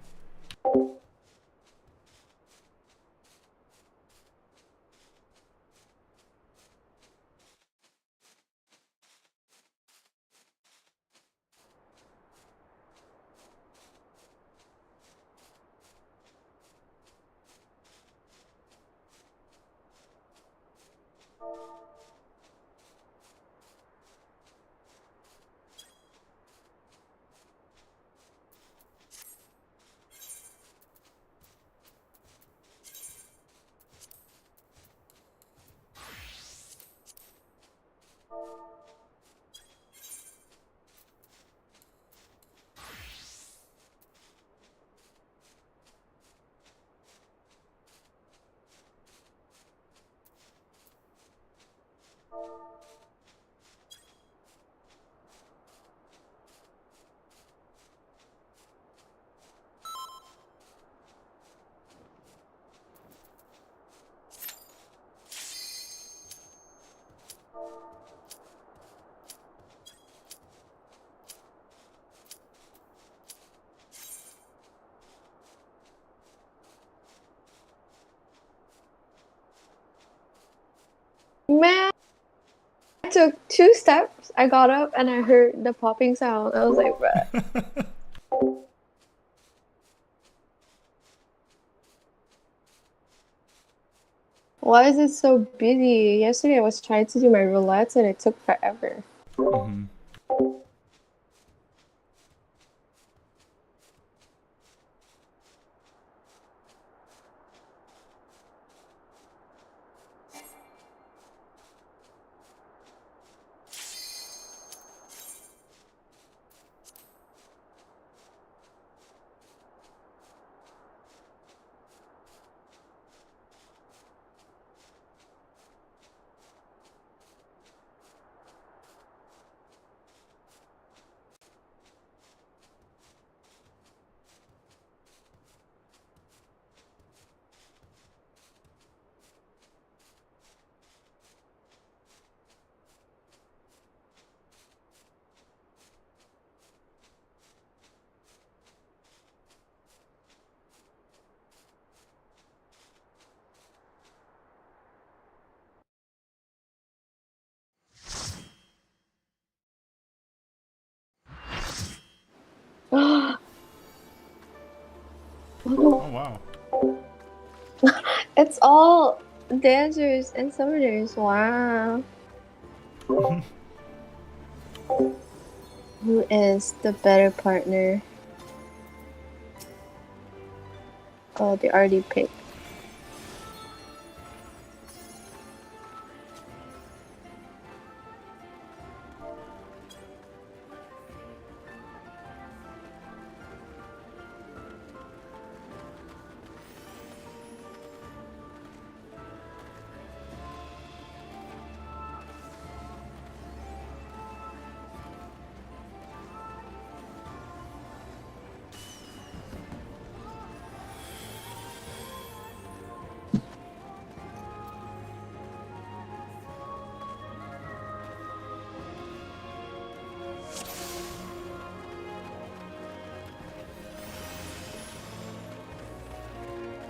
Man, I took 2 steps, I got up and I heard the popping sound. I was like, bruh. Why is it so busy? Yesterday I was trying to do my roulettes and it took forever. Mm-hmm. Oh wow. It's all dancers and summoners. Wow. Who is the better partner? Oh, they already picked.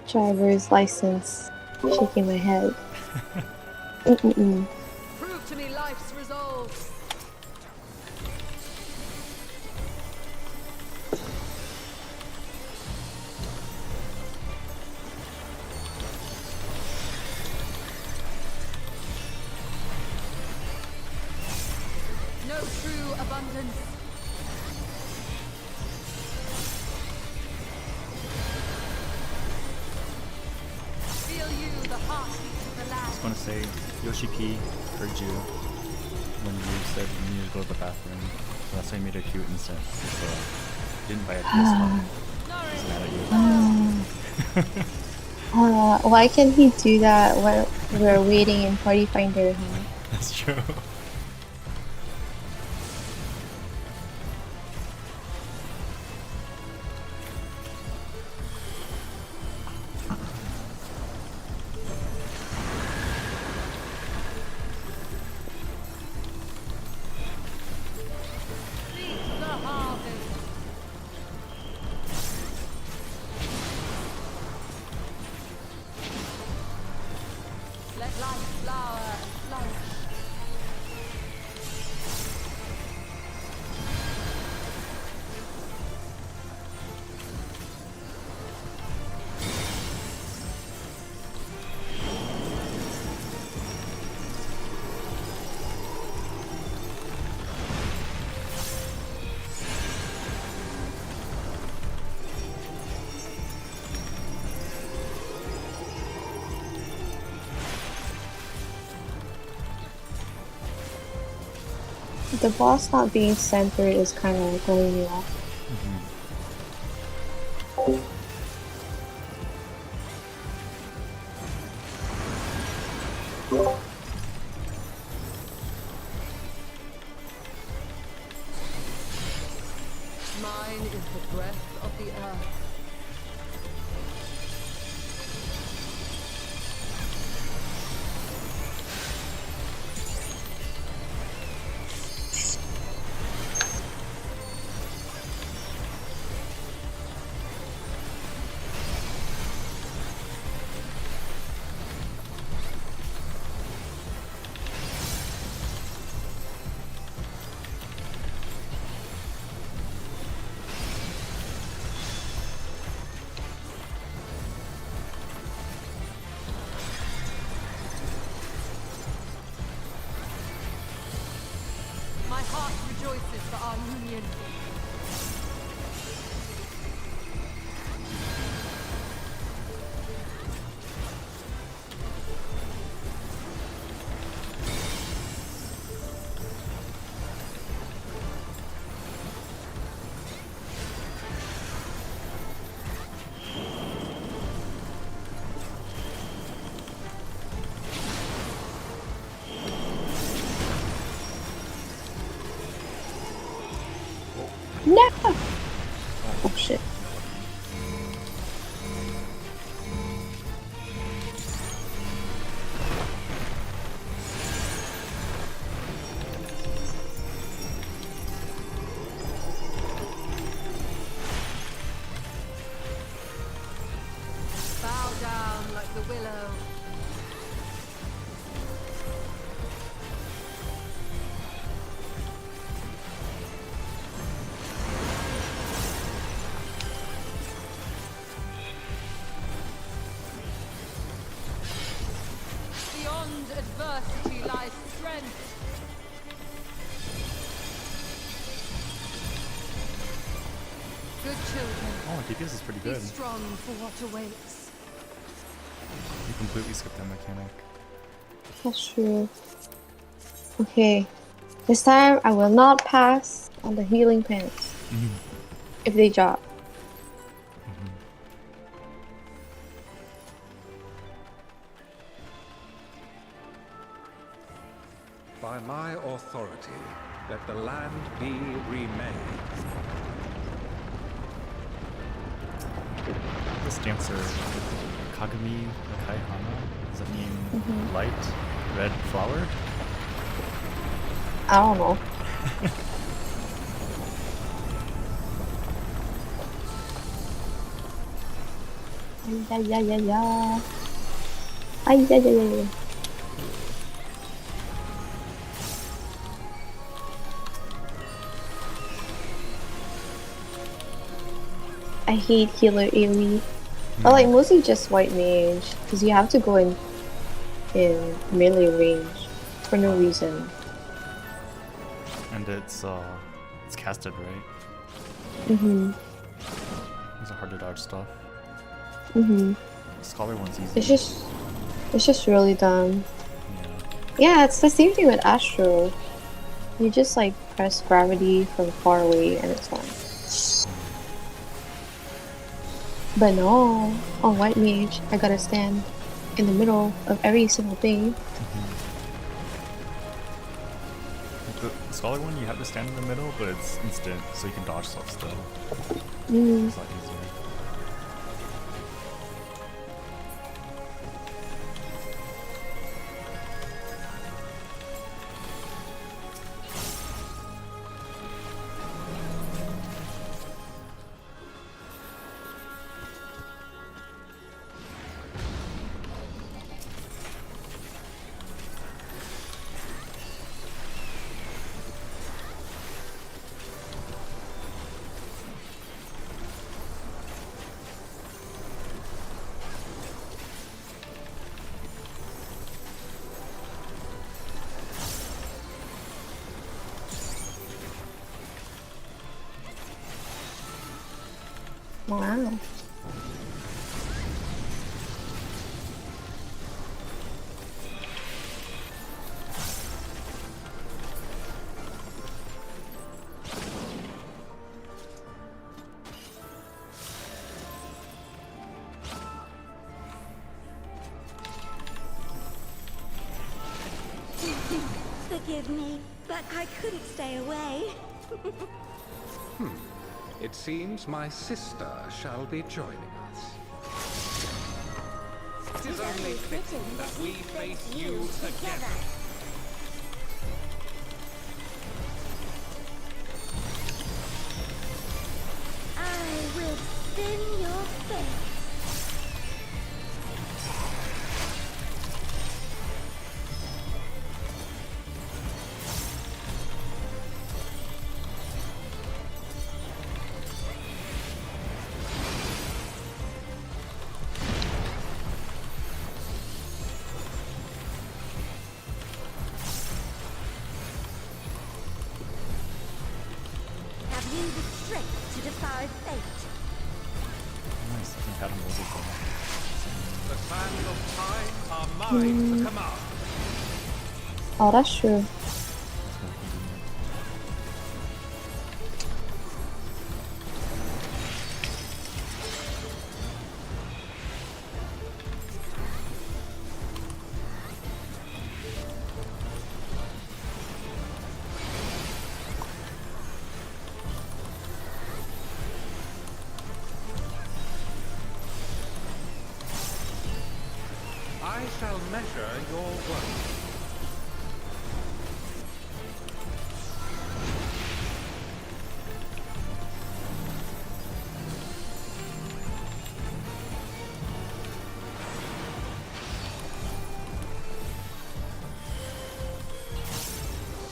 Driver's license. Shaking my head. Mm-mm-mm. Prove to me life's resolve. No true abundance. Feel you the heartbeat of the I land. just want to say, Yoshi P heard you when you said you needed to go to the bathroom. So that's why I made a cute instant. So didn't buy a PS5. He's mad at you. Why can he do that when we're waiting in Party Finder, huh? That's true. Reap the harvest. Let life flower and flourish. The boss not being centered is kind of throwing me off. Mine is the breath of the earth. adversity lies strength. Good children, Oh, DPS is pretty be good. strong for what awaits. You completely skipped that mechanic. That's true. Okay. This time I will not pass on the healing pants. If they drop. By my authority, let the land be remade. This dancer, Kagami Kaihana, does that mean light red flower? I don't know. Ay, ay, ay, ay, ay. Ay, ay, ay, ay. I hate healer AoE. But like mostly just white mage, because you have to go in melee range for no reason. And it's casted, right? It's hard to dodge stuff. The scholar one's easy. It's just really dumb. Yeah, it's the same thing with Astro. You just like press gravity from far away and it's fine. But no, on white mage, I gotta stand in the middle of every single thing. The scholar one, you have to stand in the middle, but it's instant, so you can dodge stuff still. It's a lot easier. Wow. Forgive me, but I couldn't stay away. It seems my sister shall be joining us. It is only fitting that we face you together. I will spin your face. Have you the strength to defy fate? Nice, I think Adam was equal. The sands of time are mine to command. Oh, that's true. I shall measure your worth.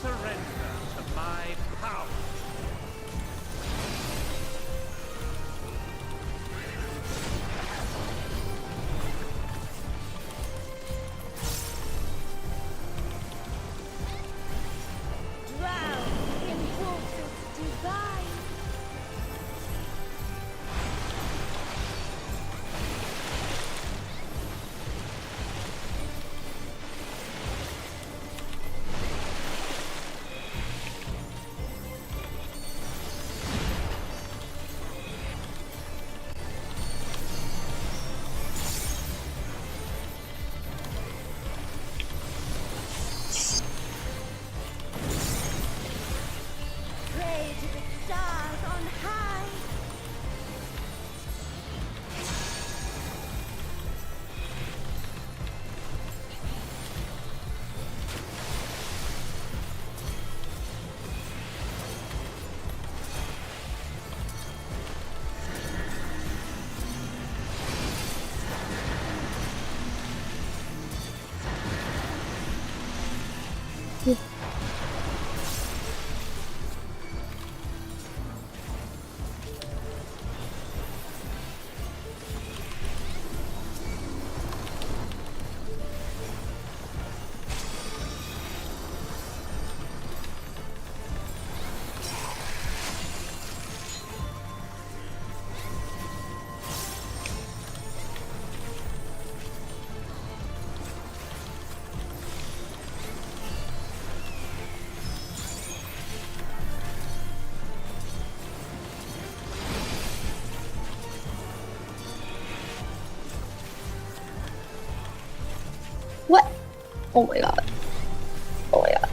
Surrender to my power. What? Oh my god. Oh my god.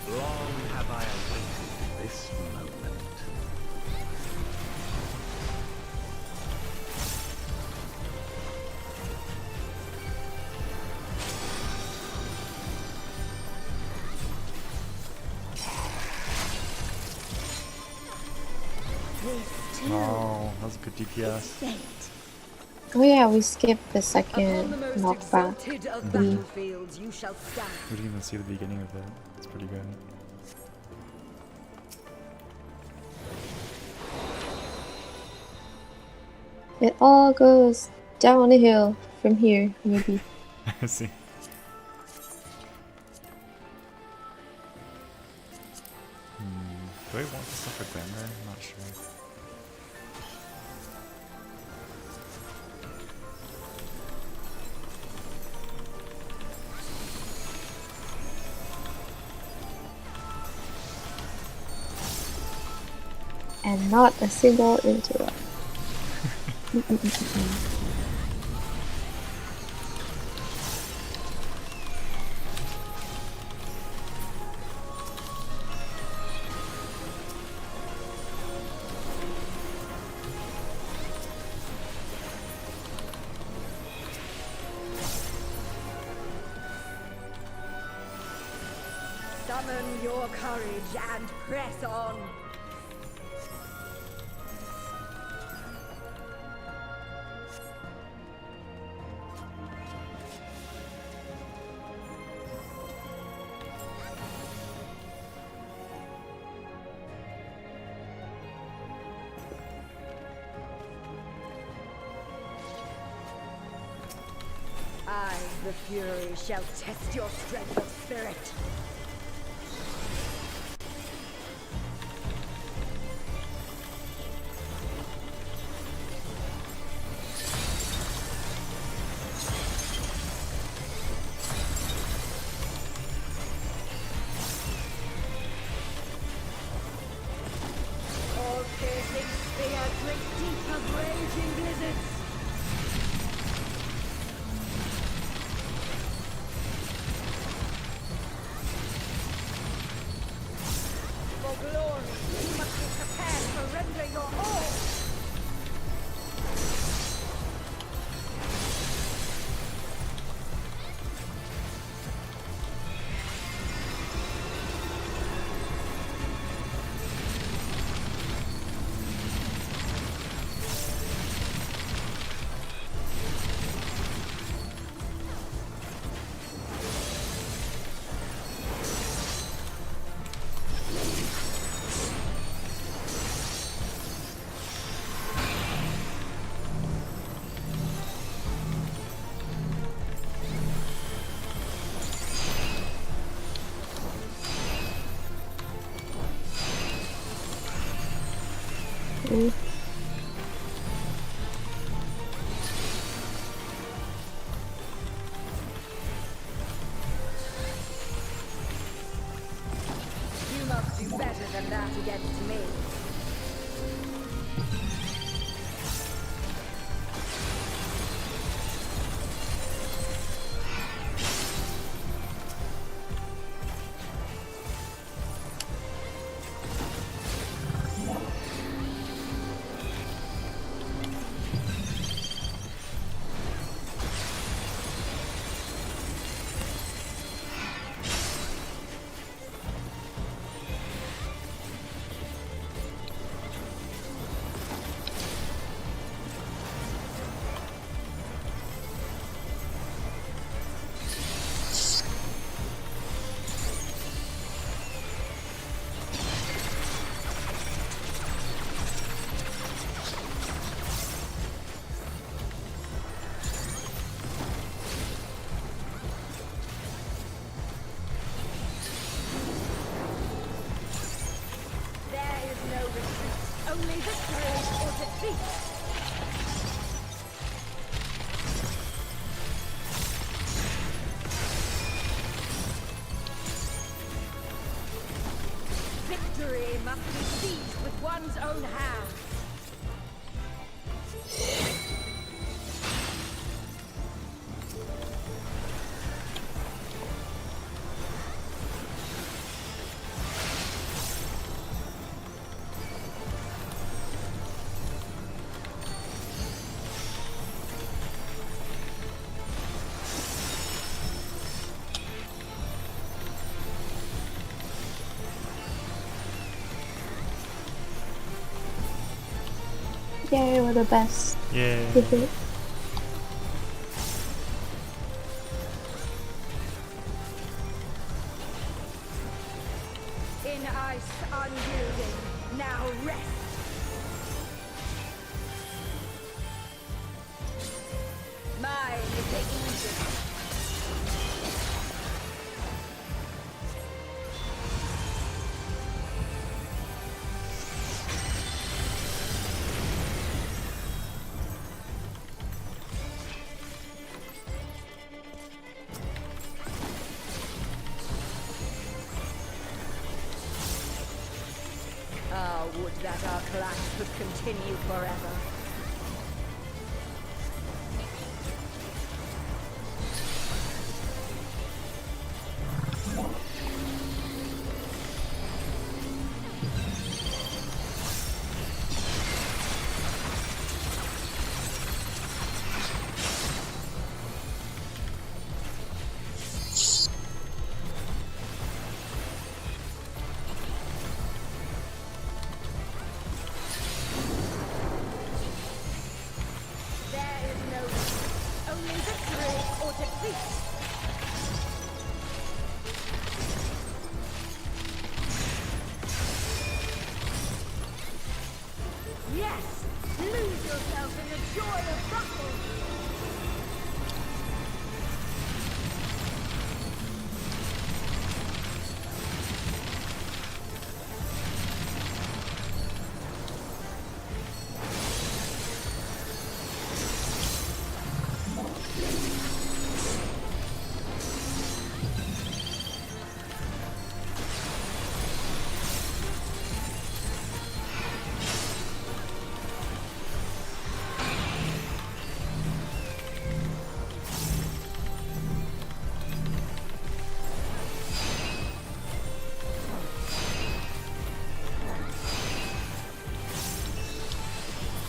Long have I awaited this moment. This too Oh, that was a good DPS. fate. Oh yeah, we skipped the Upon second the most knockback. exalted of Mhm. battlefields, you shall stand. We didn't even see the beginning of it. It's pretty good. It all goes down the hill from here, maybe. I see. Do I want this stuff for glamour? I'm not sure. And not a single interrupt. Summon your courage and press on. I, the Fury, shall test your strength of spirit. All piercing spear drink deep of raging blizzards. For glory, you must be prepared to render your all. Mm. You must do better than that against me. There is no retreat, only victory or defeat. Victory must be seized with one's own hand. Yay, we're the best. Yay. In ice unyielding, now rest. Mine is the Egypt. Ah, would that our clash could continue forever. There is no only victory or defeat. Yes! Lose yourself in the joy of battle!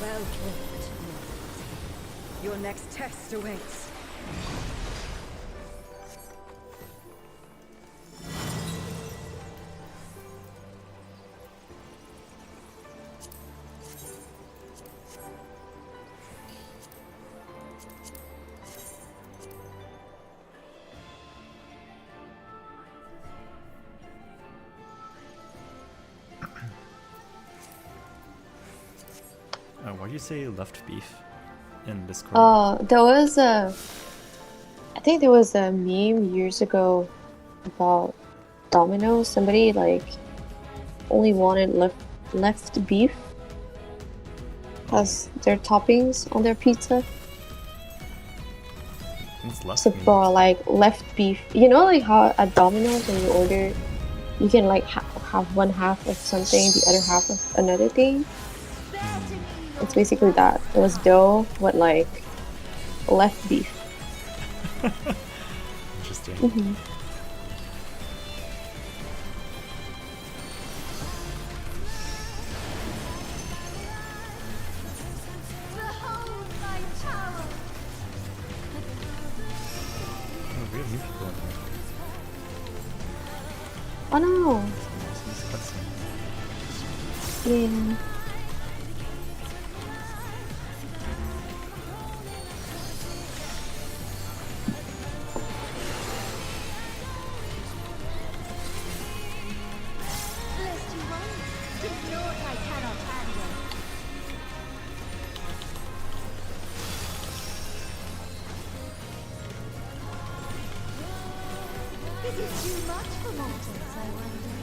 Well fought. Your next test awaits. Why do you say left beef in Discord? There was I think there was a meme years ago about Domino's. Somebody like only wanted left beef as their toppings on their pizza. What's left So meat? for like left beef, you know, like how at Domino's when you order, you can like have one half of something, the other half of another thing. It's basically that. It was dough with like left beef. Interesting. Mm-hmm. Behold my tower! Oh, we have new people in here. Oh no! This cutscene. Yeah. Lest you won't, 'tis naught I cannot handle. Is it too much for mortals, I wonder?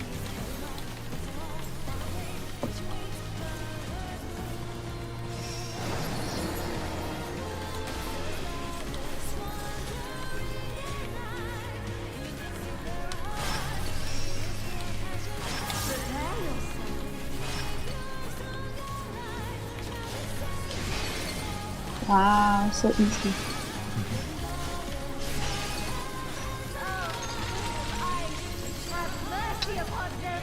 Prepare yourself. Wow, so easy. Have mercy upon them!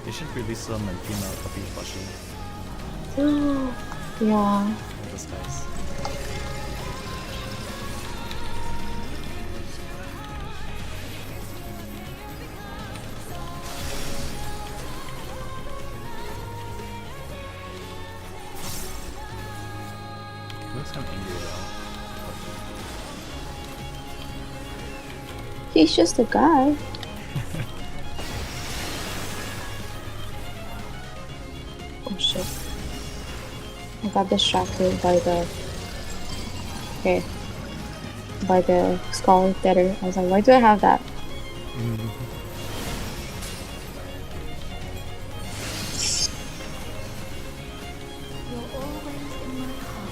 They should release them in female puppy plushie. Yeah. This guy's. He looks kind of angry though. He's just a guy. Oh shit. I got distracted by the... Okay. By the Scarlet Letter. I was like, why do I have that? You're always in my heart.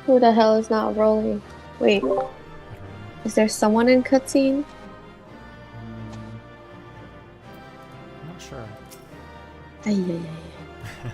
Who the hell is not rolling? Wait, I don't know. is there someone in cutscene? I'm not sure. Ay, ay, ay.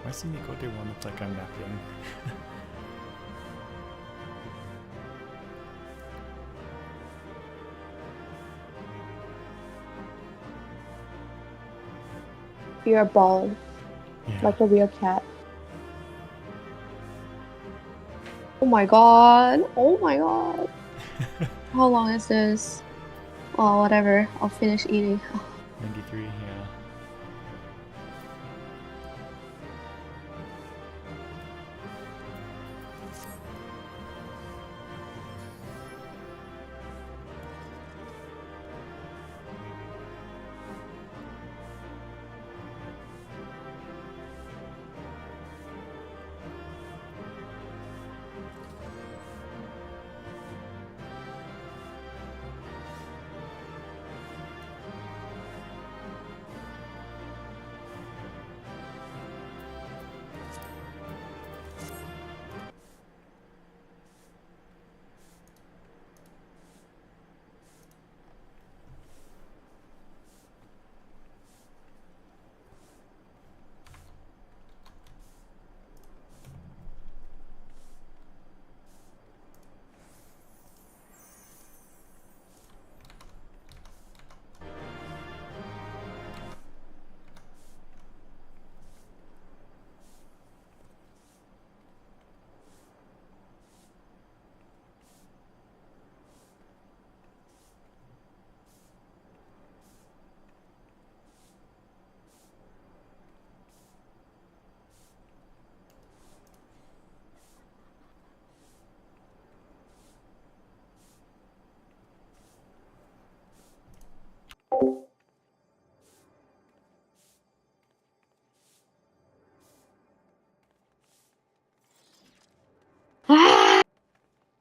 Why does Mikote one look like I'm napping? You're bald, Yeah. like a real cat. Oh my god! Oh my god! How long is this? Oh, whatever. I'll finish eating. 93, yeah.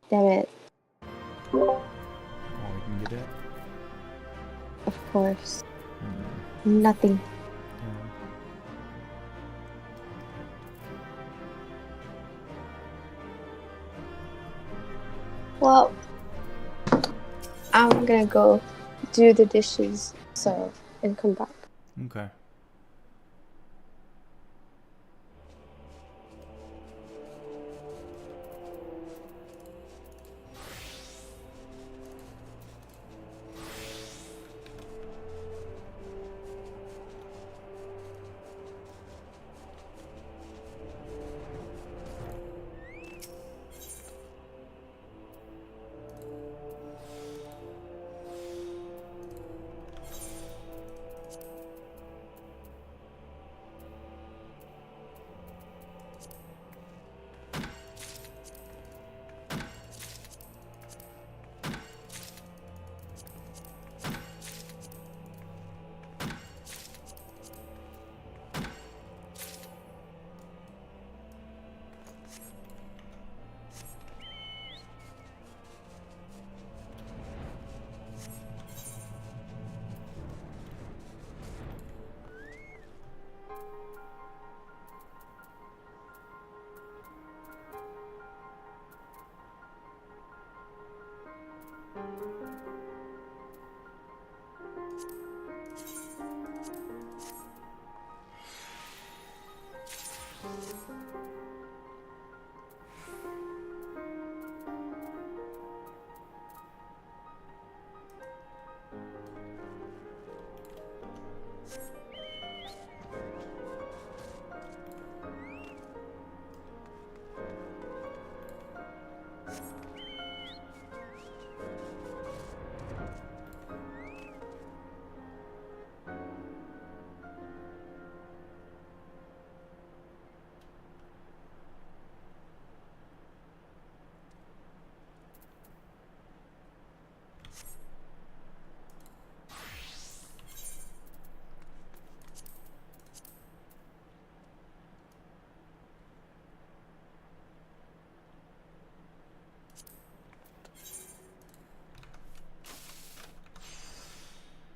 Damn it. Oh, we can get it? Of course. Hmm. Nothing. Yeah. Well, I'm gonna go do the dishes, so, and come back. Okay.